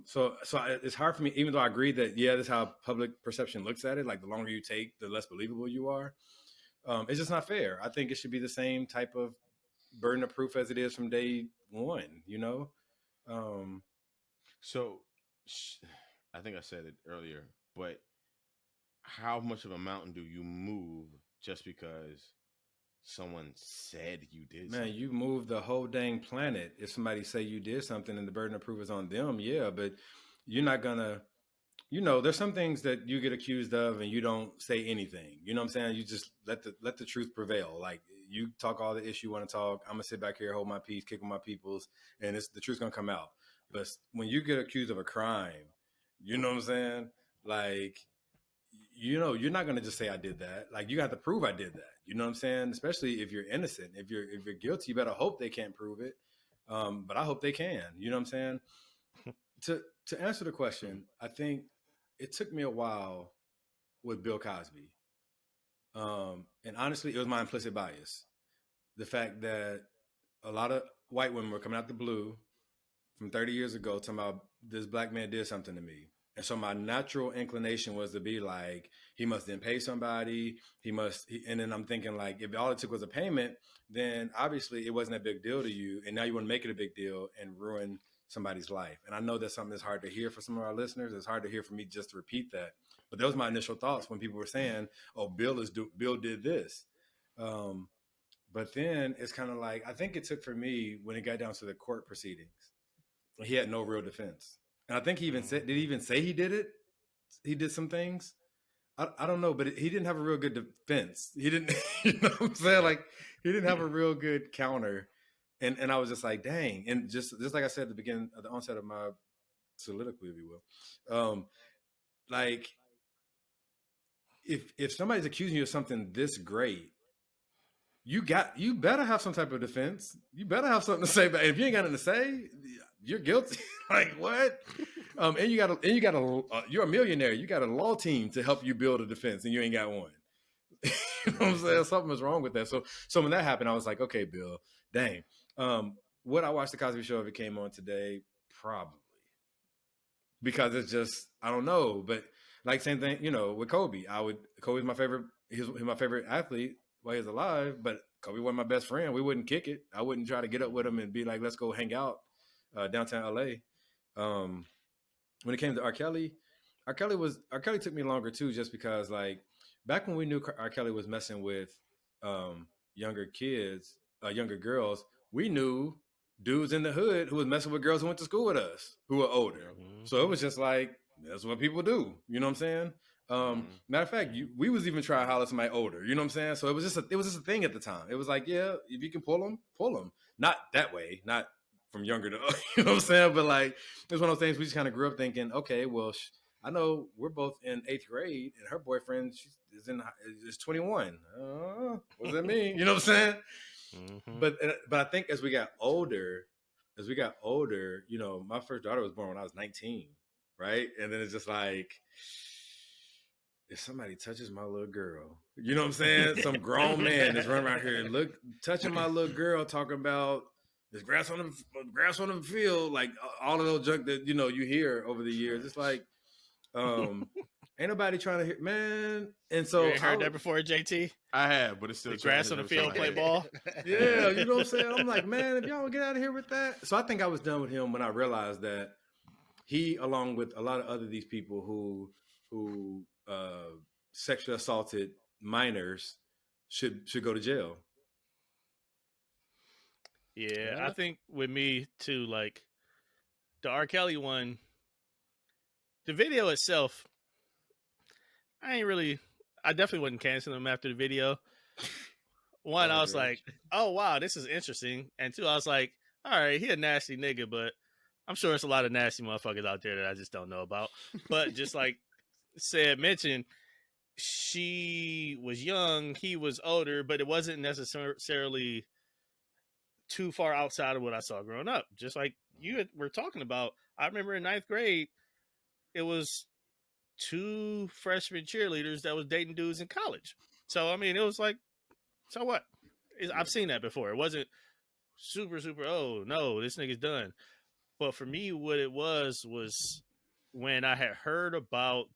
Speaker 1: So it's hard for me, even though I agree that, yeah, that's how public perception looks at it. Like the longer you take, the less believable you are. It's just not fair. I think it should be the same type of burden of proof as it is from day one. Um,
Speaker 3: So, I think I said it earlier, but how much of a mountain do you move just because someone said you did
Speaker 1: Man,
Speaker 3: something?
Speaker 1: you move the whole dang planet. If somebody say you did something and the burden of proof is on them, yeah, but you're not gonna, there's some things that you get accused of and you don't say anything. You know what I'm saying? You just let the truth prevail. Like you talk all the issue you want to talk. I'm gonna sit back here, hold my peace, kick with my peoples, and the truth's gonna come out. But when you get accused of a crime, you know what I'm saying? Like, you're not gonna just say I did that. Like you got to prove I did that. You know what I'm saying? Especially if you're innocent. If you're guilty, you better hope they can't prove it. But I hope they can. You know what I'm saying? To answer the question, I think it took me a while with Bill Cosby. And honestly, it was my implicit bias. The fact that a lot of white women were coming out the blue from 30 years ago talking about this black man did something to me. And so my natural inclination was to be like, he must then pay somebody. And then I'm thinking like, if all it took was a payment, then obviously it wasn't a big deal to you. And now you want to make it a big deal and ruin somebody's life. And I know that's something that's hard to hear for some of our listeners. It's hard to hear for me just to repeat that. But that was my initial thoughts when people were saying, oh, Bill did this. But then it's kind of like, I think it took for me when it got down to the court proceedings, he had no real defense. And I think he even said, did he even say he did it? He did some things. I don't know, but he didn't have a real good defense. He didn't, you know what I'm saying? Like he didn't have a real good counter. And I was just like, dang. And just like I said at the beginning, at the onset of my soliloquy, if you will, like if somebody's accusing you of something this great, you better have some type of defense. You better have something to say. But if you ain't got nothing to say, you're guilty. Like what? And you're a millionaire. You got a law team to help you build a defense, and you ain't got one. You know what I'm saying? Something was wrong with that. So when that happened, I was like, okay, Bill, dang. Would I watch the Cosby Show if it came on today? Probably, because it's just I don't know. But like same thing, with Kobe. Kobe's my favorite. He's my favorite athlete while he's alive. But Kobe wasn't my best friend. We wouldn't kick it. I wouldn't try to get up with him and be like, let's go hang out downtown LA. When it came to R. Kelly took me longer too, just because like back when we knew R. Kelly was messing with younger kids, younger girls, we knew dudes in the hood who was messing with girls who went to school with us who were older. Mm-hmm. So it was just like, that's what people do. You know what I'm saying? Matter of fact, we was even trying to holler at somebody older. You know what I'm saying? So it was just a thing at the time. It was like, yeah, if you can pull them. Not that way, not from younger to, you know what I'm saying? But like, it's one of those things we just kind of grew up thinking, okay, well, I know we're both in 8th grade and her boyfriend is 21. What does that mean? You know what I'm saying? Mm-hmm. But I think as we got older, my first daughter was born when I was 19, right? And then it's just like, if somebody touches my little girl, you know what I'm saying? Some grown man is running around here touching my little girl, talking about there's grass on the field, like all of those junk that you hear over the years. It's like, ain't nobody trying to hear, man. And so
Speaker 2: you ain't heard that before, JT?
Speaker 3: I have, but it's still
Speaker 2: the grass on the field, play ball.
Speaker 1: Yeah, you know what I'm saying. I'm like, man, if y'all don't get out of here with that. So I think I was done with him when I realized that he, along with a lot of these people who sexually assaulted minors, should go to jail.
Speaker 2: Yeah, I think with me too, like the R. Kelly one, the video itself, I definitely wouldn't cancel him after the video. One, I was like, oh wow, this is interesting. And two, I was like, all right, he a nasty nigga, but I'm sure it's a lot of nasty motherfuckers out there that I just don't know about. But just like mentioned, she was young, he was older, but it wasn't necessarily too far outside of what I saw growing up. Just like you were talking about, I remember in 9th grade, it was 2 freshman cheerleaders that was dating dudes in college. So, I mean, it was like, so what? I've seen that before. It wasn't super, super, oh, no, this nigga's done. But for me, what it was when I had heard about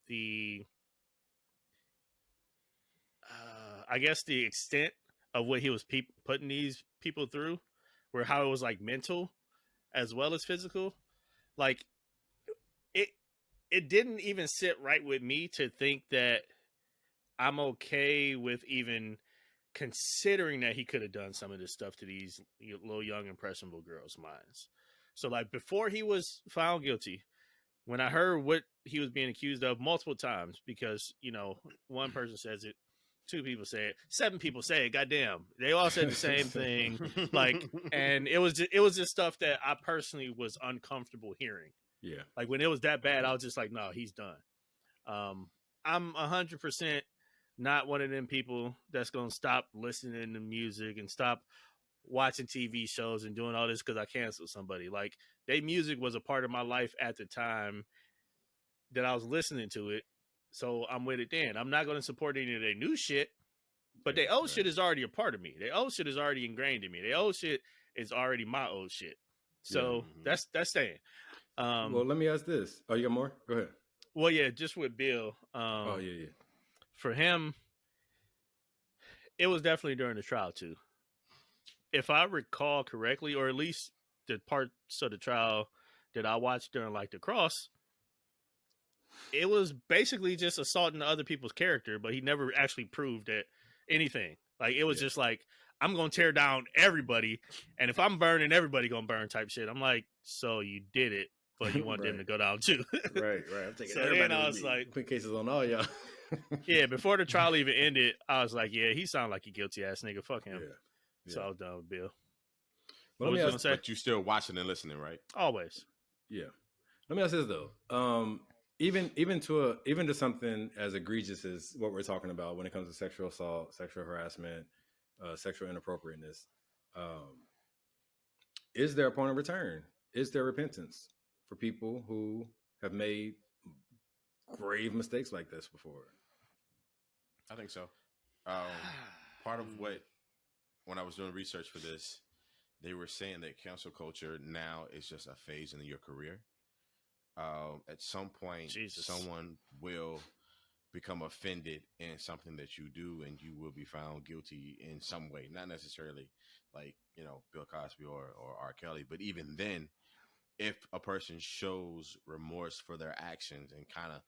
Speaker 2: I guess the extent of what he was putting these people through, where how it was like mental as well as physical, like it it didn't even sit right with me to think that I'm okay with even considering that he could have done some of this stuff to these little young impressionable girls' minds. So like before he was found guilty, when I heard what he was being accused of multiple times, because one person says it, two people say it, seven people say it, goddamn, they all said the same thing, like, and it was just stuff that I personally was uncomfortable hearing.
Speaker 1: Yeah.
Speaker 2: Like when it was that bad, I was just like, no, he's done. I'm 100% not one of them people that's gonna stop listening to music and stop watching TV shows and doing all this because I canceled somebody. Like, their music was a part of my life at the time that I was listening to it, so I'm with it then. I'm not gonna support any of their new shit, but their old shit is already a part of me. Their old shit is already ingrained in me. Their old shit is already my old shit. So that's staying.
Speaker 1: Well, let me ask this. Oh, you got more? Go ahead.
Speaker 2: Well, yeah, just with Bill.
Speaker 1: Oh, yeah.
Speaker 2: For him, it was definitely during the trial too. If I recall correctly, or at least the parts of the trial that I watched during like the cross, it was basically just assaulting other people's character, but he never actually proved that anything. Like it was just like, I'm gonna tear down everybody, and if I'm burning, everybody gonna burn type shit. I'm like, so you did it, but you want them to go down too.
Speaker 1: right. I'm taking
Speaker 2: So
Speaker 1: everybody
Speaker 2: then I
Speaker 1: with
Speaker 2: was
Speaker 1: me.
Speaker 2: like,
Speaker 1: Put cases on all y'all.
Speaker 2: yeah, before the trial even ended, I was like, yeah, he sounded like a guilty ass nigga. Fuck him.
Speaker 1: Yeah.
Speaker 2: So I was done with Bill.
Speaker 1: Well,
Speaker 2: What was you gonna say?
Speaker 3: But you still watching and listening, right?
Speaker 2: Always.
Speaker 1: Yeah. Let me ask this though. Even to something as egregious as what we're talking about when it comes to sexual assault, sexual harassment, sexual inappropriateness, is there a point of return? Is there repentance for people who have made grave mistakes like this before?
Speaker 3: I think so. Part of what, when I was doing research for this, they were saying that cancel culture now is just a phase in your career. At some point, someone will become offended in something that you do, and you will be found guilty in some way. Not necessarily like Bill Cosby or R. Kelly, but even then, if a person shows remorse for their actions and kind of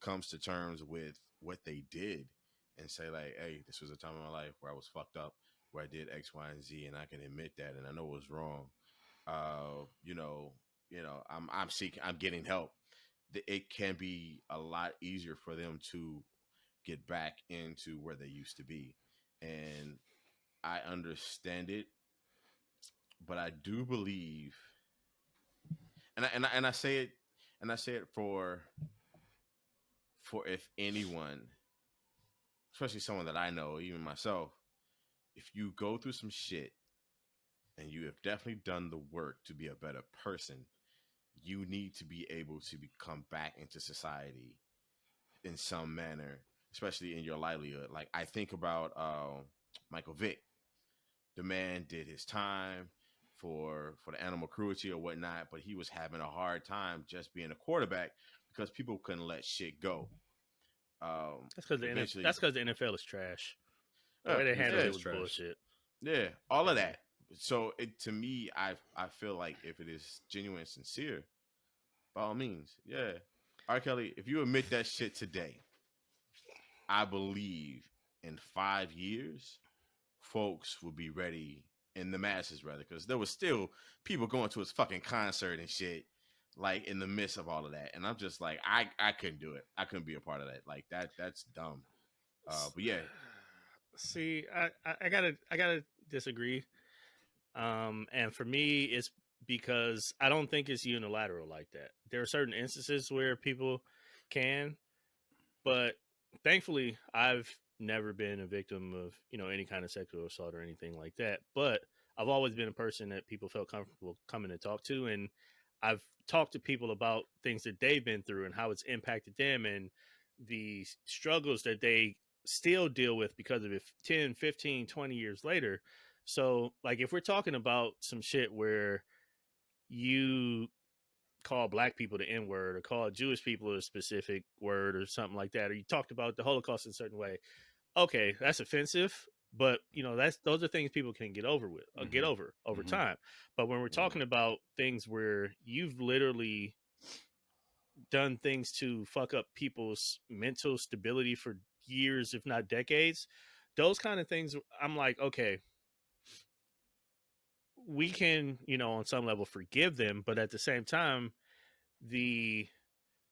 Speaker 3: comes to terms with what they did and say like, hey, this was a time in my life where I was fucked up, where I did X, Y, and Z, and I can admit that, and I know it was wrong. I'm getting help. It can be a lot easier for them to get back into where they used to be, and I understand it, but I do believe, and I say it for if anyone, especially someone that I know, even myself, if you go through some shit and you have definitely done the work to be a better person, you need to be able to come back into society in some manner, especially in your livelihood. Like I think about Michael Vick. The man did his time for the animal cruelty or whatnot, but he was having a hard time just being a quarterback because people couldn't let shit go.
Speaker 2: That's because the NFL is trash. The way they handled it was bullshit.
Speaker 3: Yeah, all of that. So to me, I feel like if it is genuine and sincere, by all means, yeah. R. Kelly, if you admit that shit today, I believe in 5 years, folks will be ready, in the masses rather, because there was still people going to his fucking concert and shit, like in the midst of all of that. And I'm just like, I couldn't do it. I couldn't be a part of that. Like that's dumb. But yeah.
Speaker 2: See, I gotta disagree. And for me, it's because I don't think it's unilateral like that. There are certain instances where people can, but thankfully, I've never been a victim of any kind of sexual assault or anything like that. But I've always been a person that people felt comfortable coming to talk to, and I've talked to people about things that they've been through and how it's impacted them and the struggles that they still deal with because of it 10, 15, 20 years later. So, like, if we're talking about some shit where you call black people the N-word or call Jewish people a specific word or something like that, or you talked about the Holocaust in a certain way, okay, that's offensive, but those are things people can get over with, get over time. But when we're talking about things where you've literally done things to fuck up people's mental stability for years, if not decades, those kind of things, I'm like, okay, we can, on some level forgive them, but at the same time, the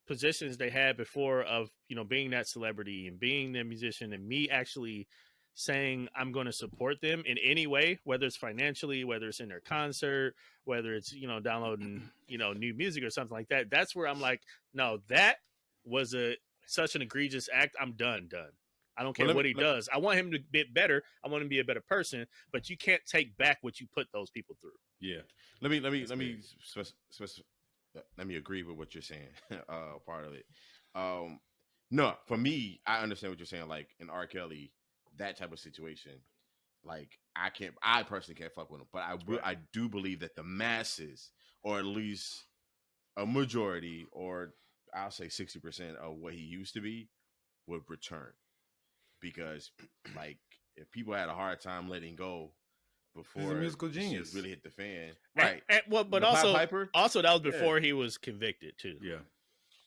Speaker 2: positions they had before of, being that celebrity and being the musician and me actually saying I'm going to support them in any way, whether it's financially, whether it's in their concert, whether it's, downloading, new music or something like that. That's where I'm like, no, that was such an egregious act. I'm done. I don't care what he does. I want him to be better. I want him to be a better person, but you can't take back what you put those people through.
Speaker 3: Yeah. Let me agree with what you're saying. Part of it. No, for me, I understand what you're saying. Like in R. Kelly, that type of situation, like I personally can't fuck with him, but I do believe that the masses, or at least a majority, or I'll say 60% of what he used to be, would return. Because like if people had a hard time letting go before,
Speaker 1: he's a musical genius,
Speaker 3: really hit the fan, right?
Speaker 2: But also that was before he was convicted too.
Speaker 1: Yeah,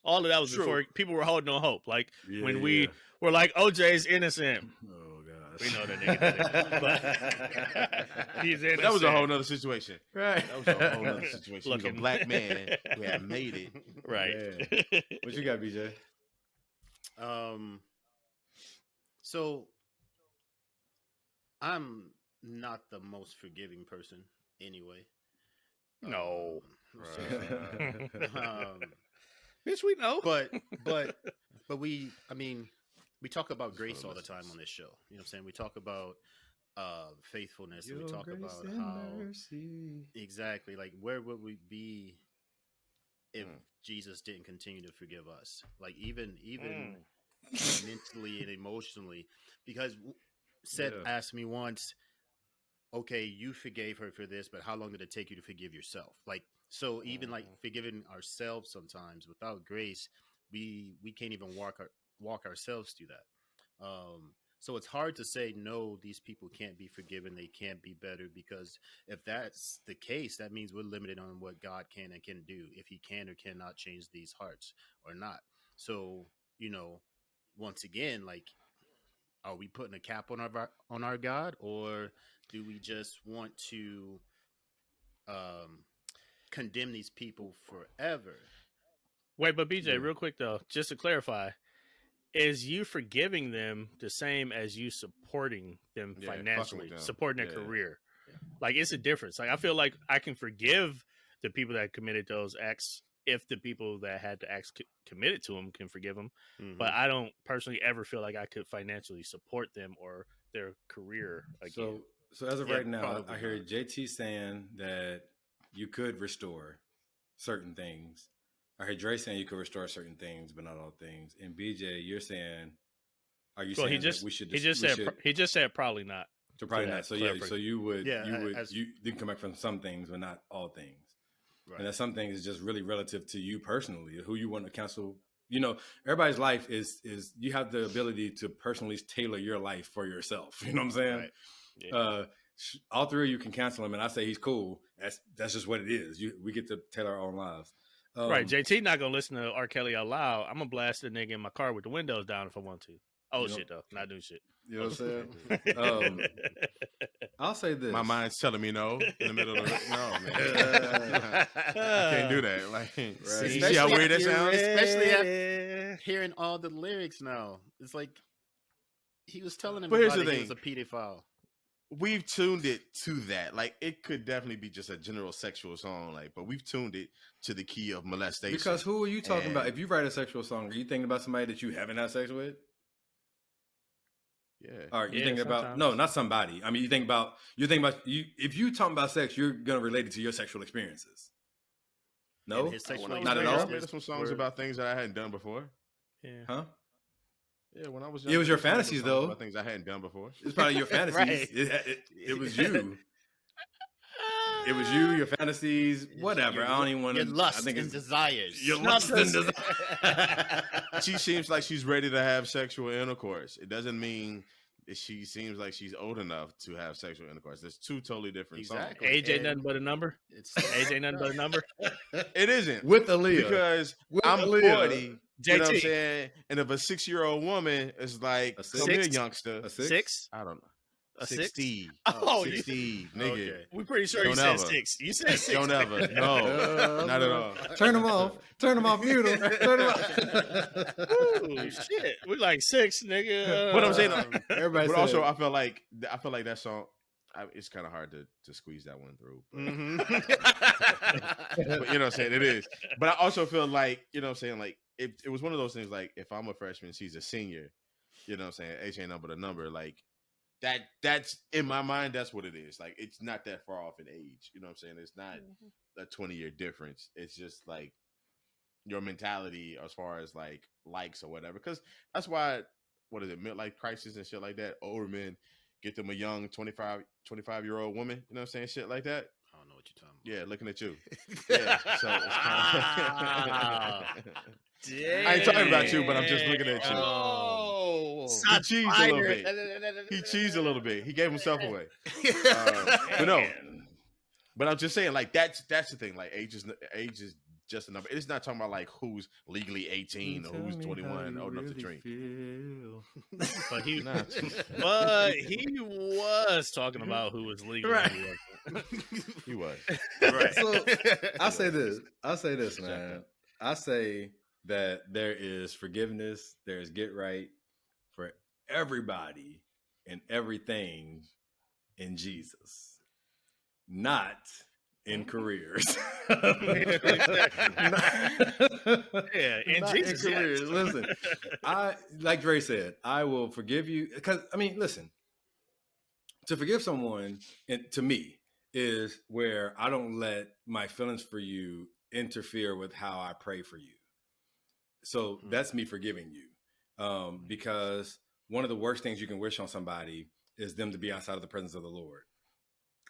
Speaker 2: all of that was before people were holding on hope. Like when we were like, OJ's innocent.
Speaker 1: Oh gosh,
Speaker 2: we know that nigga. But he's innocent.
Speaker 3: But that was a whole nother situation,
Speaker 1: right?
Speaker 3: That was a whole nother situation. He's a black man who had made it,
Speaker 2: right?
Speaker 1: Yeah. What you got, BJ?
Speaker 4: So I'm not the most forgiving person anyway.
Speaker 2: No.
Speaker 4: Bitch, we know. But we talk about grace all the time on this show. You know what I'm saying? We talk about faithfulness, and we talk about how mercy. Exactly, like where would we be if Jesus didn't continue to forgive us? Like even mentally and emotionally, because Seth asked me once, okay, you forgave her for this, but how long did it take you to forgive yourself? Like, so even like forgiving ourselves sometimes without grace, we can't even walk ourselves through that. So it's hard to say, no, these people can't be forgiven. They can't be better, because if that's the case, that means we're limited on what God can and can do, if he can or cannot change these hearts or not. So, once again, like, are we putting a cap on our God, or do we just want to condemn these people forever?
Speaker 2: Wait, but BJ, real quick though, just to clarify, is you forgiving them the same as you supporting them financially, supporting their career? Yeah. Like, it's a difference. Like, I feel like I can forgive the people that committed those acts if the people that had the acts committed to them can forgive them. But I don't personally ever feel like I could financially support them or their career again.
Speaker 1: So as of right now, I hear JT saying that you could restore certain things. I heard Dre saying you could restore certain things, but not all things. And BJ, you're saying, are you saying that we should?
Speaker 2: He just said probably not.
Speaker 1: So probably not. So so you can come back from some things, but not all things. Right. And that some things is just really relative to you personally, who you want to counsel. Everybody's life is you have the ability to personally tailor your life for yourself. You know what I'm saying? Right. Yeah. All three of you can cancel him, and I say he's cool. That's just what it is. We get to tailor our own lives.
Speaker 2: Right. JT not gonna listen to R. Kelly out loud. I'm gonna blast the nigga in my car with the windows down if I want to. Shit though, not doing shit.
Speaker 1: You know what I'm saying? I'll say this.
Speaker 3: My mind's telling me no in the middle of the no, man. I can't do that. Like, you see how weird that sounds?
Speaker 4: Especially after hearing all the lyrics now. It's like he was telling him he was a pedophile.
Speaker 3: We've tuned it to that. Like, it could definitely be just a general sexual song, but we've tuned it to the key of molestation.
Speaker 1: Because who are you talking about? If you write a sexual song, are you thinking about somebody that you haven't had sex with?
Speaker 3: Yeah.
Speaker 1: All right. You thinking about not somebody. I mean, you think about you. If you talking about sex, you're gonna relate it to your sexual experiences. No,
Speaker 3: not at all. I made some songs about things that I hadn't done before.
Speaker 2: Yeah.
Speaker 1: Huh?
Speaker 3: Yeah, when I was
Speaker 1: young, it was your fantasies though.
Speaker 3: About things I hadn't done before.
Speaker 1: It's probably your fantasies. Right. It was you. It was you, your fantasies, whatever. I don't even want to.
Speaker 4: Your lust and desires.
Speaker 1: Your lust and desires.
Speaker 3: She seems like she's ready to have sexual intercourse. It doesn't mean she seems like she's old enough to have sexual intercourse. There's two totally different
Speaker 4: Exactly.
Speaker 3: songs.
Speaker 2: Age ain't
Speaker 4: And
Speaker 2: nothing but a number.
Speaker 4: It's
Speaker 2: Age ain't nothing but a number.
Speaker 3: It isn't
Speaker 1: With Aaliyah.
Speaker 3: because
Speaker 1: With
Speaker 3: I'm
Speaker 1: Aaliyah.
Speaker 3: 40. You know what I'm
Speaker 2: JT.
Speaker 3: saying? And if a 6-year-old woman is like,
Speaker 1: A
Speaker 3: come here,
Speaker 2: six?
Speaker 3: youngster.
Speaker 1: A six?
Speaker 2: Six?
Speaker 3: I don't know.
Speaker 2: A six?
Speaker 3: 60.
Speaker 2: Oh,
Speaker 3: 60, nigga.
Speaker 4: Okay.
Speaker 2: We're pretty sure you
Speaker 3: Don't
Speaker 2: said
Speaker 3: ever.
Speaker 2: 6. You said 6.
Speaker 3: Don't ever. No, not at all.
Speaker 1: Turn them off. Turn them off. Mute them. Turn them off.
Speaker 2: Ooh, shit. We like 6, nigga.
Speaker 3: But I'm saying,
Speaker 1: Everybody
Speaker 3: but
Speaker 1: said,
Speaker 3: also I feel like that song. It's kind of hard to squeeze that one through. But, but you know what I'm saying? It is. But I also feel like, you know what I'm saying? Like, it was one of those things like, if I'm a freshman, she's a senior, you know what I'm saying? Age ain't nothing but a number. Like, that's in my mind, that's what it is. Like, it's not that far off in age. You know what I'm saying? It's not a 20-year difference. It's just like your mentality as far as like likes or whatever. Because that's why, what is it, midlife crisis and shit like that? Older men get them a young 25-year-old woman, you know what I'm saying? Shit like that.
Speaker 4: I don't know what you're talking about.
Speaker 3: Yeah, looking at you. Yeah, so it's kind of.
Speaker 2: Damn.
Speaker 3: I ain't talking about you, but I'm just looking at you.
Speaker 2: Oh.
Speaker 3: He cheesed a little bit. He cheesed a little bit. He gave himself away. But no. But I'm just saying, like, that's the thing. Like, age is just a number. It's not talking about like who's legally 18 or who's 21 old enough to drink.
Speaker 2: But he,
Speaker 3: Nah.
Speaker 2: but he was talking about who was legal.
Speaker 1: Right.
Speaker 3: He was.
Speaker 4: Right.
Speaker 1: So I say this, man. I say that there is forgiveness, there's get right for everybody and everything in Jesus, not in careers.
Speaker 2: In Jesus,
Speaker 1: in careers. Listen, like Dre said, I will forgive you because listen, to forgive someone, and to me, is where I don't let my feelings for you interfere with how I pray for you. So that's me forgiving you. Because one of the worst things you can wish on somebody is them to be outside of the presence of the Lord.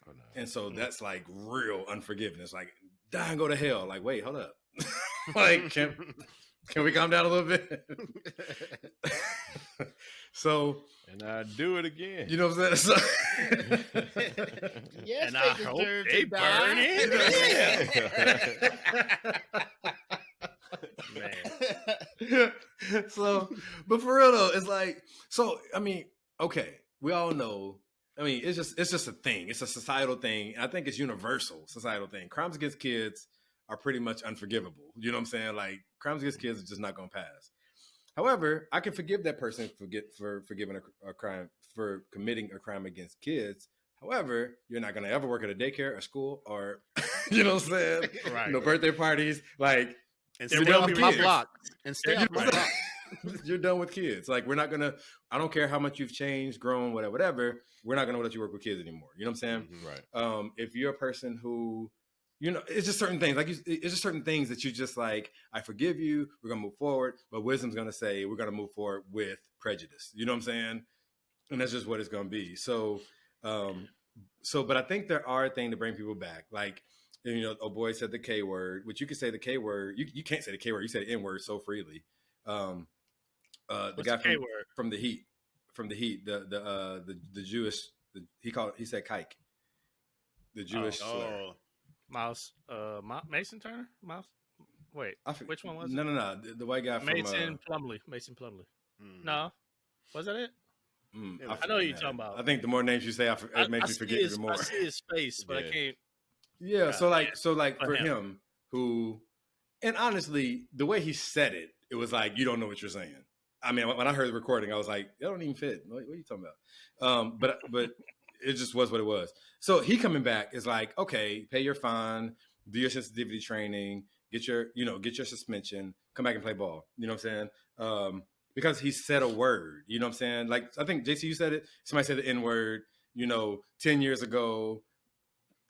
Speaker 1: Oh, no. And so that's like real unforgiveness. Like, die and go to hell. Like, wait, hold up. Like, can we calm down a little bit? So,
Speaker 3: and I do it again.
Speaker 1: You know what I'm saying? So,
Speaker 4: yes,
Speaker 2: and I hope they burn it.
Speaker 1: Man. So, but for real though, it's like, so okay, we all know. It's just a thing. It's a societal thing. I think it's universal societal thing. Crimes against kids are pretty much unforgivable. You know what I'm saying? Like, crimes against kids are just not going to pass. However, I can forgive that person for forgiving a crime, for committing a crime against kids. However, you're not going to ever work at a daycare, a school, or you know what I'm saying?
Speaker 2: Right.
Speaker 1: No birthday parties. Like,
Speaker 4: and
Speaker 1: you're
Speaker 4: stay
Speaker 1: done
Speaker 4: off
Speaker 1: with
Speaker 4: my
Speaker 1: kids.
Speaker 4: block. And stay off my block.
Speaker 1: You're done with kids. Like, we're not gonna. I don't care how much you've changed, grown, whatever. We're not gonna let you work with kids anymore. You know what I'm saying?
Speaker 3: Mm-hmm.
Speaker 1: Right. If you're a person who, it's just certain things. Like, it's just certain things that you just like. I forgive you. We're gonna move forward. But wisdom's gonna say we're gonna move forward with prejudice. You know what I'm saying? And that's just what it's gonna be. So, but I think there are things to bring people back. Like, a boy said the K word, which you can say the K word. You can't say the K word. You say the N word so freely. The guy from the Heat, the Jewish, he said kike, the Jewish slur.
Speaker 2: Miles, Mason Turner, Miles. Wait, which one was it?
Speaker 1: No, the white guy
Speaker 2: Mason Plumlee. No, was that it? I know who you're talking about.
Speaker 1: I think the more names you say, it makes me forget even more.
Speaker 2: I see his face, but I can't.
Speaker 1: Yeah, so like for him, who, and honestly, the way he said it, it was like, you don't know what you're saying. When I heard the recording, I was like, that don't even fit. What are you talking about? But it just was what it was. So he coming back is like, okay, pay your fine, do your sensitivity training, get your suspension, come back and play ball. You know what I'm saying? Because he said a word. You know what I'm saying? Like, I think, JC, you said it. Somebody said the N word, 10 years ago,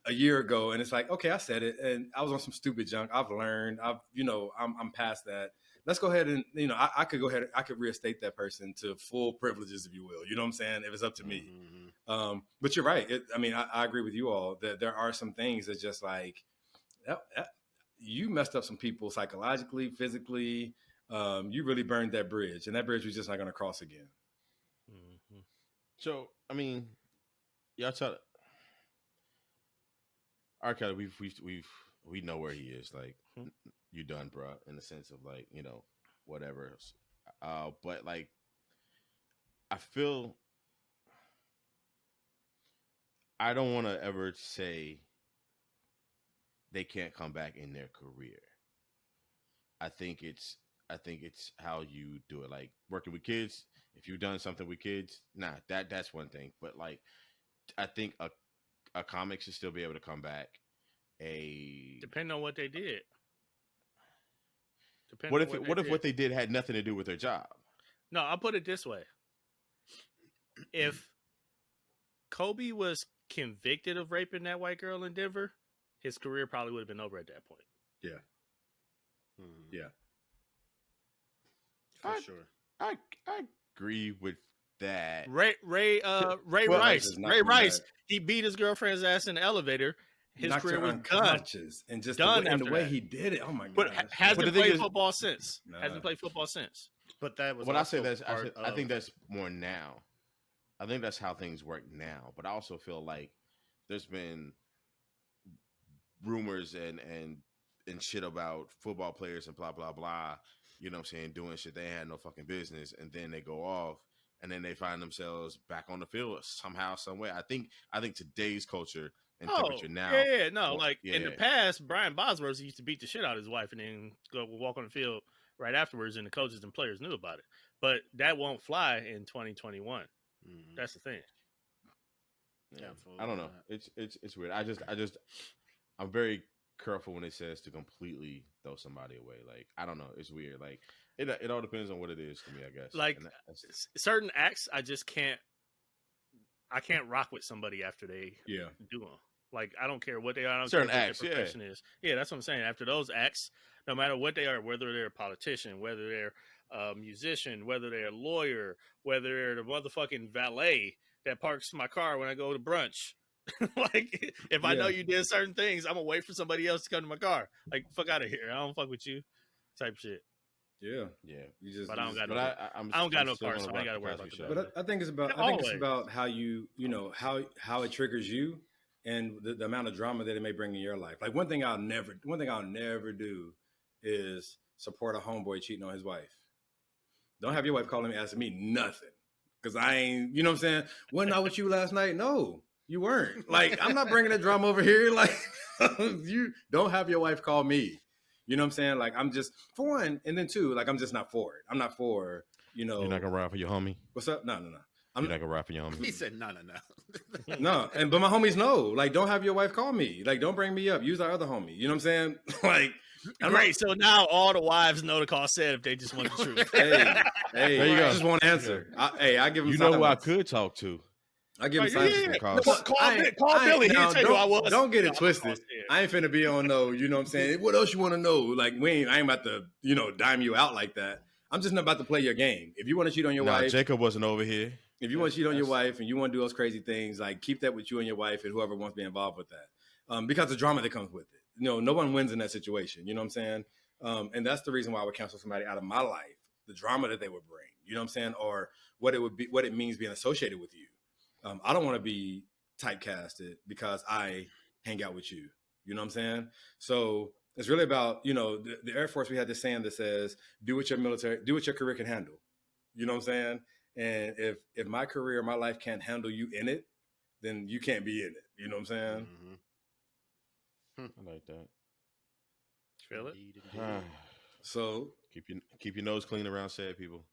Speaker 1: a year ago, and it's like, okay, I said it, and I was on some stupid junk. I've learned. I'm past that. Let's go ahead and, I could go ahead. I could reinstate that person to full privileges, if you will. You know what I'm saying? If it's up to me. Mm-hmm. But you're right. I agree with you all that there are some things that just like, you messed up some people psychologically, physically. You really burned that bridge, and that bridge was just not going to cross again.
Speaker 2: Mm-hmm.
Speaker 3: So I mean, y'all tell R. Kelly, we know where he is. Like, you done, bro. In the sense of like, whatever. But like, I feel I don't want to ever say they can't come back in their career. I think it's how you do it. Like working with kids. If you've done something with kids, that's one thing. But like, I think a comic should still be able to come back.
Speaker 2: Depending on what they did.
Speaker 3: What if what they did had nothing to do with their job?
Speaker 2: No, I'll put it this way. If Kobe was convicted of raping that white girl in Denver, his career probably would have been over at that point.
Speaker 1: Yeah. Yeah.
Speaker 4: For sure.
Speaker 3: I agree with that.
Speaker 2: Ray Rice, he beat his girlfriend's ass in the elevator. His
Speaker 1: Knocked
Speaker 2: career
Speaker 1: her
Speaker 2: was done.
Speaker 1: unconscious. And just
Speaker 2: Done
Speaker 1: the way
Speaker 2: that.
Speaker 1: he did it. Oh my god!
Speaker 2: But hasn't
Speaker 3: the
Speaker 2: played
Speaker 3: thing is-
Speaker 2: football since.
Speaker 1: Nah.
Speaker 2: Hasn't played football since.
Speaker 4: But that was
Speaker 3: When I say
Speaker 4: also
Speaker 3: that,
Speaker 4: part
Speaker 3: I think
Speaker 4: of-
Speaker 3: that's more now. I think that's how things work now. But I also feel like there's been rumors and shit about football players and blah blah blah. You know what I'm saying? Doing shit they had no fucking business, and then they go off, and then they find themselves back on the field somehow, some way. I think today's culture and temperature now.
Speaker 2: Yeah, no.
Speaker 3: Well,
Speaker 2: Like in the
Speaker 3: yeah.
Speaker 2: past, Brian Bosworth used to beat the shit out of his wife and then go walk on the field right afterwards, and the coaches and players knew about it. But that won't fly in 2021.
Speaker 4: Mhm.
Speaker 2: That's the thing.
Speaker 3: Yeah.
Speaker 4: Absolutely
Speaker 3: I don't know.
Speaker 4: not.
Speaker 3: It's weird. I'm very careful when it says to completely throw somebody away. Like, I don't know. It's weird. Like, it all depends on what it is to me, I guess.
Speaker 2: Like,
Speaker 3: And that's-
Speaker 2: certain acts, I can't rock with somebody after they
Speaker 1: Yeah.
Speaker 2: do them. Like, I don't care what they are. I don't
Speaker 3: Certain
Speaker 2: care what
Speaker 3: acts,
Speaker 2: their
Speaker 3: yeah.
Speaker 2: profession is. Yeah, that's what I'm saying. After those acts, no matter what they are, whether they're a politician, whether they're a musician, whether they're a lawyer, whether they're the motherfucking valet that parks my car when I go to brunch. Like, if I know
Speaker 1: Yeah.
Speaker 2: you did certain things, I'm gonna wait for somebody else to come to my car. Like, fuck out of here. I don't fuck with you. Type shit.
Speaker 1: Yeah.
Speaker 3: yeah.
Speaker 1: You just.
Speaker 2: But I don't got
Speaker 3: But
Speaker 2: no.
Speaker 3: I'm
Speaker 2: I don't got
Speaker 3: I'm
Speaker 2: no
Speaker 3: still
Speaker 2: car,
Speaker 3: gonna
Speaker 2: so I ain't
Speaker 3: rock
Speaker 2: gotta
Speaker 3: the
Speaker 2: worry
Speaker 3: Cosby
Speaker 2: about
Speaker 3: Show.
Speaker 2: the
Speaker 1: But I think it's about.
Speaker 2: Yeah,
Speaker 1: I think it's
Speaker 2: always.
Speaker 1: about how how it triggers you, and the amount of drama that it may bring in your life. Like one thing I'll never do is support a homeboy cheating on his wife. Don't have your wife calling me asking me nothing, because I ain't. You know what I'm saying? Wasn't I with you last night? No, you weren't. Like, I'm not bringing the drama over here. Like, you don't have your wife call me. You know what I'm saying? Like, I'm just, for one, and then two, like, I'm just not for it. I'm not for,
Speaker 3: You're not gonna ride for your homie.
Speaker 1: what's up? No.
Speaker 3: You're not gonna ride for your homie.
Speaker 4: He said, no.
Speaker 1: No, but my homies know. Like, don't have your wife call me. Like, don't bring me up. Use our other homie. You know what I'm saying? Like, I'm
Speaker 2: Great. So now all the wives know to call Seth if they just want the truth.
Speaker 1: Hey,
Speaker 3: There you go.
Speaker 1: I just won't answer. I give him.
Speaker 3: You know who I
Speaker 1: silence.
Speaker 3: could talk to.
Speaker 1: I give him
Speaker 2: Like,
Speaker 1: silence.
Speaker 2: yeah.
Speaker 3: calls.
Speaker 2: Call Billy. He'll
Speaker 1: Now,
Speaker 2: tell you who I was.
Speaker 1: Don't get
Speaker 2: No,
Speaker 1: it
Speaker 2: I'm
Speaker 1: twisted.
Speaker 2: gonna call Seth.
Speaker 1: I ain't finna be on no. You know what I'm saying? What else you want to know? Like, I ain't about to dime you out like that. I'm just not about to play your game. If you want to cheat on your
Speaker 3: Nah,
Speaker 1: wife,
Speaker 3: Jacob wasn't over here.
Speaker 1: if you want to cheat on your wife and you want to do those crazy things, like, keep that with you and your wife and whoever wants to be involved with that. Because the drama that comes with it. No one wins in that situation. You know what I'm saying? And that's the reason why I would cancel somebody out of my life. The drama that they would bring. You know what I'm saying? Or what it means being associated with you. I don't want to be typecasted because I hang out with you. You know what I'm saying? So it's really about, the Air Force, we had this saying that says, do what your career can handle. You know what I'm saying? And if my career, my life can't handle you in it, then you can't be in it. You know what I'm saying?
Speaker 4: Mhm.
Speaker 3: I like that.
Speaker 2: Feel it?
Speaker 4: Indeed, indeed.
Speaker 1: So
Speaker 3: Keep your nose clean around sad people.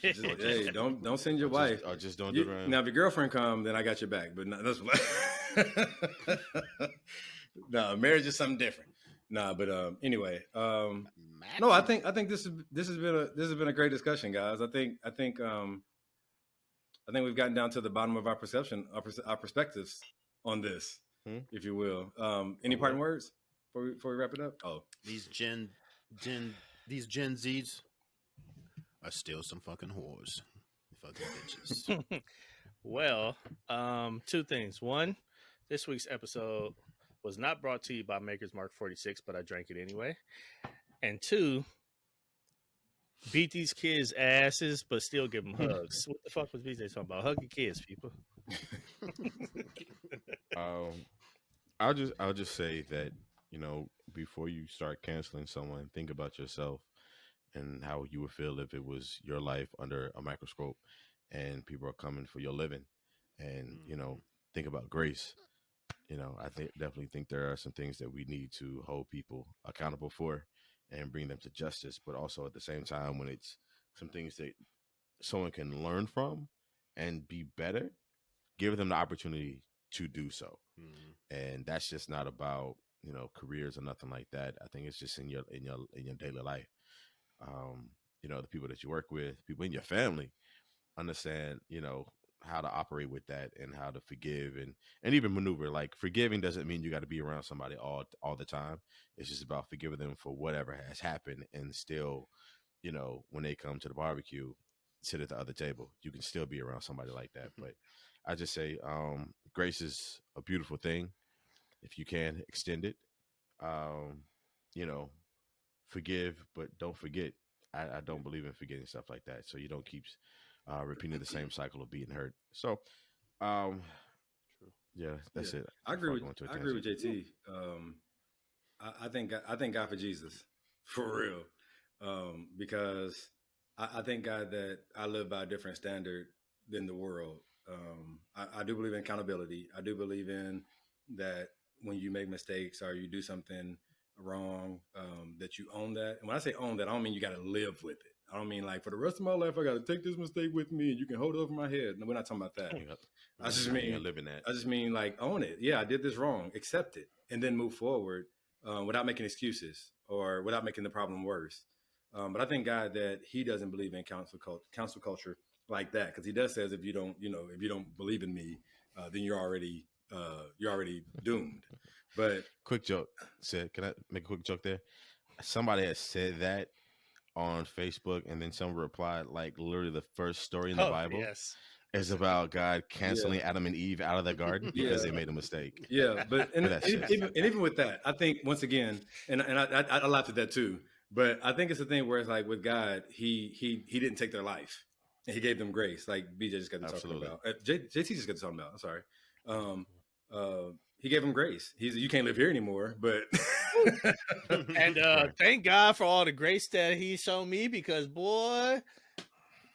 Speaker 1: just, hey, don't send your wife.
Speaker 3: Or just don't do it around.
Speaker 1: Now, if your girlfriend come, then I got your back. But no, that's what. No, marriage is something different. Nah, but anyway, no, I think this has been a great discussion, guys. I think we've gotten down to the bottom of our perception, our perspectives on this, if you will. Any parting words before we wrap it up? Oh,
Speaker 4: These Gen Zs are still some fucking whores. Fucking bitches.
Speaker 2: Well, two things. One, this week's episode was not brought to you by Maker's Mark 46, but I drank it anyway. And two, beat these kids' asses, but still give them hugs. What the fuck was BJ talking about? Hug your kids, people.
Speaker 3: I'll just say that, before you start canceling someone, think about yourself and how you would feel if it was your life under a microscope and people are coming for your living. And think about grace. I definitely think there are some things that we need to hold people accountable for and bring them to justice, but also at the same time, when it's some things that someone can learn from and be better, give them the opportunity to do so. And that's just not about careers or nothing like that. I think it's just in your daily life. The people that you work with, people in your family, understand how to operate with that and how to forgive and even maneuver. Like, forgiving doesn't mean you got to be around somebody all the time. It's just about forgiving them for whatever has happened, and still, when they come to the barbecue, sit at the other table, you can still be around somebody like that. But I just say, grace is a beautiful thing. If you can extend it, um, you know, forgive, but don't forget. I don't believe in forgetting stuff like that. So you don't keep repeating the same cycle of being hurt. So, um, yeah, that's it.
Speaker 1: I agree with
Speaker 3: Going to a
Speaker 1: I agree with
Speaker 3: tangent.
Speaker 1: JT. I thank God for Jesus, for real, because I thank God that I live by a different standard than the world. I do believe in accountability. I do believe in that when you make mistakes or you do something wrong, that you own that. And when I say own that, I don't mean you got to live with it. I don't mean like for the rest of my life I got to take this mistake with me and you can hold it over my head. No, we're not talking about that.
Speaker 3: You live in that.
Speaker 1: I just mean like own it. Yeah, I did this wrong. Accept it, and then move forward without making excuses or without making the problem worse. But I thank God that He doesn't believe in council culture like that, because He does says if you don't believe in me, then you're already doomed. But
Speaker 3: Quick joke. Can I make a quick joke there? Somebody has said that on Facebook, and then someone replied, like, literally the first story in the Bible
Speaker 2: Yes.
Speaker 3: is about God canceling Adam and Eve out of the garden because they made a mistake.
Speaker 1: yeah, but
Speaker 3: that's it.
Speaker 1: even with that, I think once again, and I laughed at that too. But I think it's the thing where it's like with God, he didn't take their life, and He gave them grace, like BJ just got to talking
Speaker 3: Absolutely.
Speaker 1: about. JT just got to talking about. I'm sorry. He gave them grace. He's you can't live here anymore, but
Speaker 2: And thank God for all the grace that He showed me, because boy,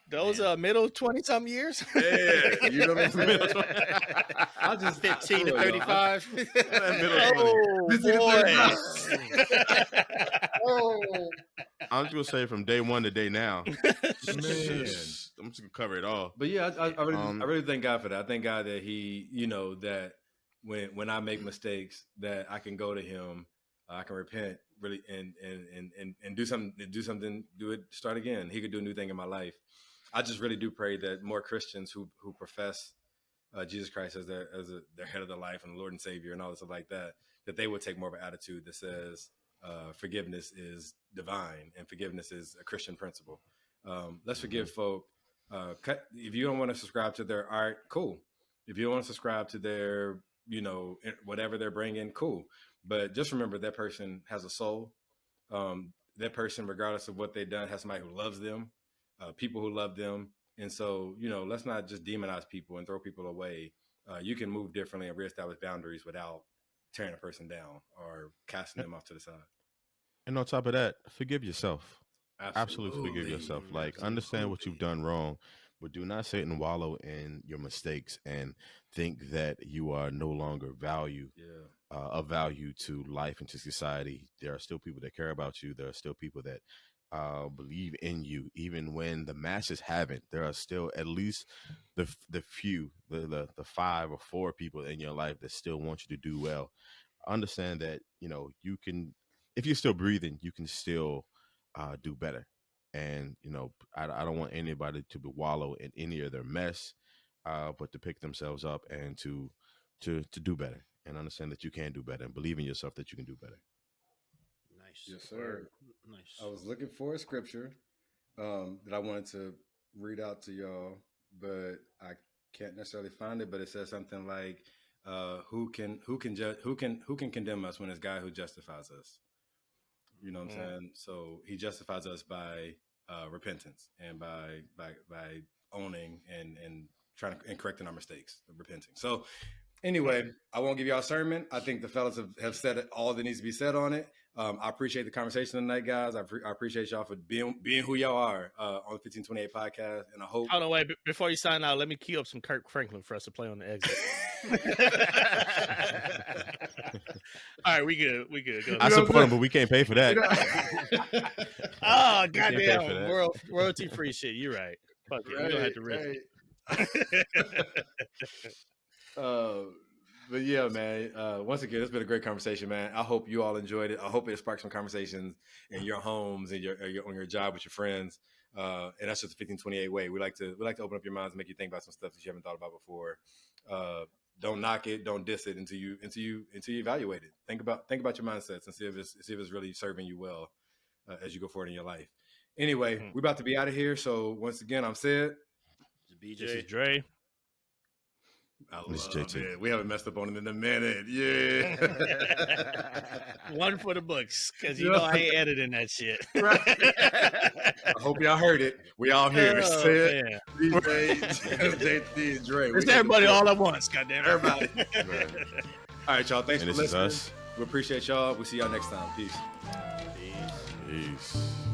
Speaker 2: those middle 20-something years.
Speaker 1: yeah, you know what I mean. I just
Speaker 4: 15 to 35.
Speaker 2: Oh boy.
Speaker 3: I'm just gonna say from day one to day now.
Speaker 1: Man.
Speaker 3: I'm just gonna cover it all.
Speaker 1: But yeah, I really thank God for that. I thank God that He, that when I make mistakes, that I can go to Him, I can repent really and do something, start again. He could do a new thing in my life. I just really do pray that more Christians who profess Jesus Christ as their head of their life and Lord and Savior and all this stuff like that, that they would take more of an attitude that says forgiveness is divine and forgiveness is a Christian principle. Let's forgive folk. If you don't want to subscribe to their art, cool. If you don't want to subscribe to their, whatever they're bringing, cool. But just remember that person has a soul. That person, regardless of what they've done, has somebody who loves them, people who love them. And so, let's not just demonize people and throw people away. You can move differently and reestablish boundaries without tearing a person down or casting them off to the side.
Speaker 3: And on top of that, forgive yourself. Absolutely forgive yourself. Like, understand what you've done wrong, but do not sit and wallow in your mistakes and think that you are no longer of value to life and to society. There are still people that care about you. There are still people that believe in you, even when the masses haven't. There are still at least the few, the 5 or 4 people in your life that still want you to do well. Understand that you can, if you're still breathing, you can still do better. And I don't want anybody to wallow in any of their mess, but to pick themselves up and to do better, and understand that you can do better, and believe in yourself that you can do better.
Speaker 4: Nice.
Speaker 1: Yes, sir.
Speaker 4: Nice.
Speaker 1: I was looking for a scripture that I wanted to read out to y'all, but I can't necessarily find it. But it says something like, "Who can condemn us when it's God who justifies us?" You know what I'm saying? So He justifies us by repentance and by owning and trying to and correcting our mistakes, repenting. So anyway, I won't give y'all a sermon. I think the fellas have said it, all that needs to be said on it. I appreciate the conversation tonight, guys. I appreciate y'all for being who y'all are on the 1528 podcast. And I hope.
Speaker 2: Hold on, wait. Before you sign out, let me key up some Kirk Franklin for us to play on the exit. All right, we good. Go
Speaker 3: I support him, but we can't pay for that.
Speaker 2: Oh,
Speaker 3: pay for
Speaker 2: goddamn.
Speaker 3: that.
Speaker 2: Royalty free shit. You're right. Fuck it. We're going to have to risk it.
Speaker 1: But yeah, man. Once again, it's been a great conversation, man. I hope you all enjoyed it. I hope it sparked some conversations in your homes and on your job with your friends. And that's just the 1528 way. We like to open up your minds and make you think about some stuff that you haven't thought about before. Don't knock it, don't diss it until you evaluate it. Think about your mindsets and see if it's really serving you well as you go forward in your life. Anyway, we're about to be out of here. So once again, I'm Sid.
Speaker 2: This is Dre.
Speaker 1: This is JT. It. We haven't messed up on it in a minute. Yeah.
Speaker 2: One for the books, because you know I ain't editing that shit.
Speaker 1: Right. I hope y'all heard it. We all here. Sid, JT, Dre.
Speaker 2: It's everybody all at once, goddamn it.
Speaker 1: Everybody. Right. All right, y'all. Thanks for listening. We appreciate y'all. We'll see y'all next time. Peace.
Speaker 3: Peace.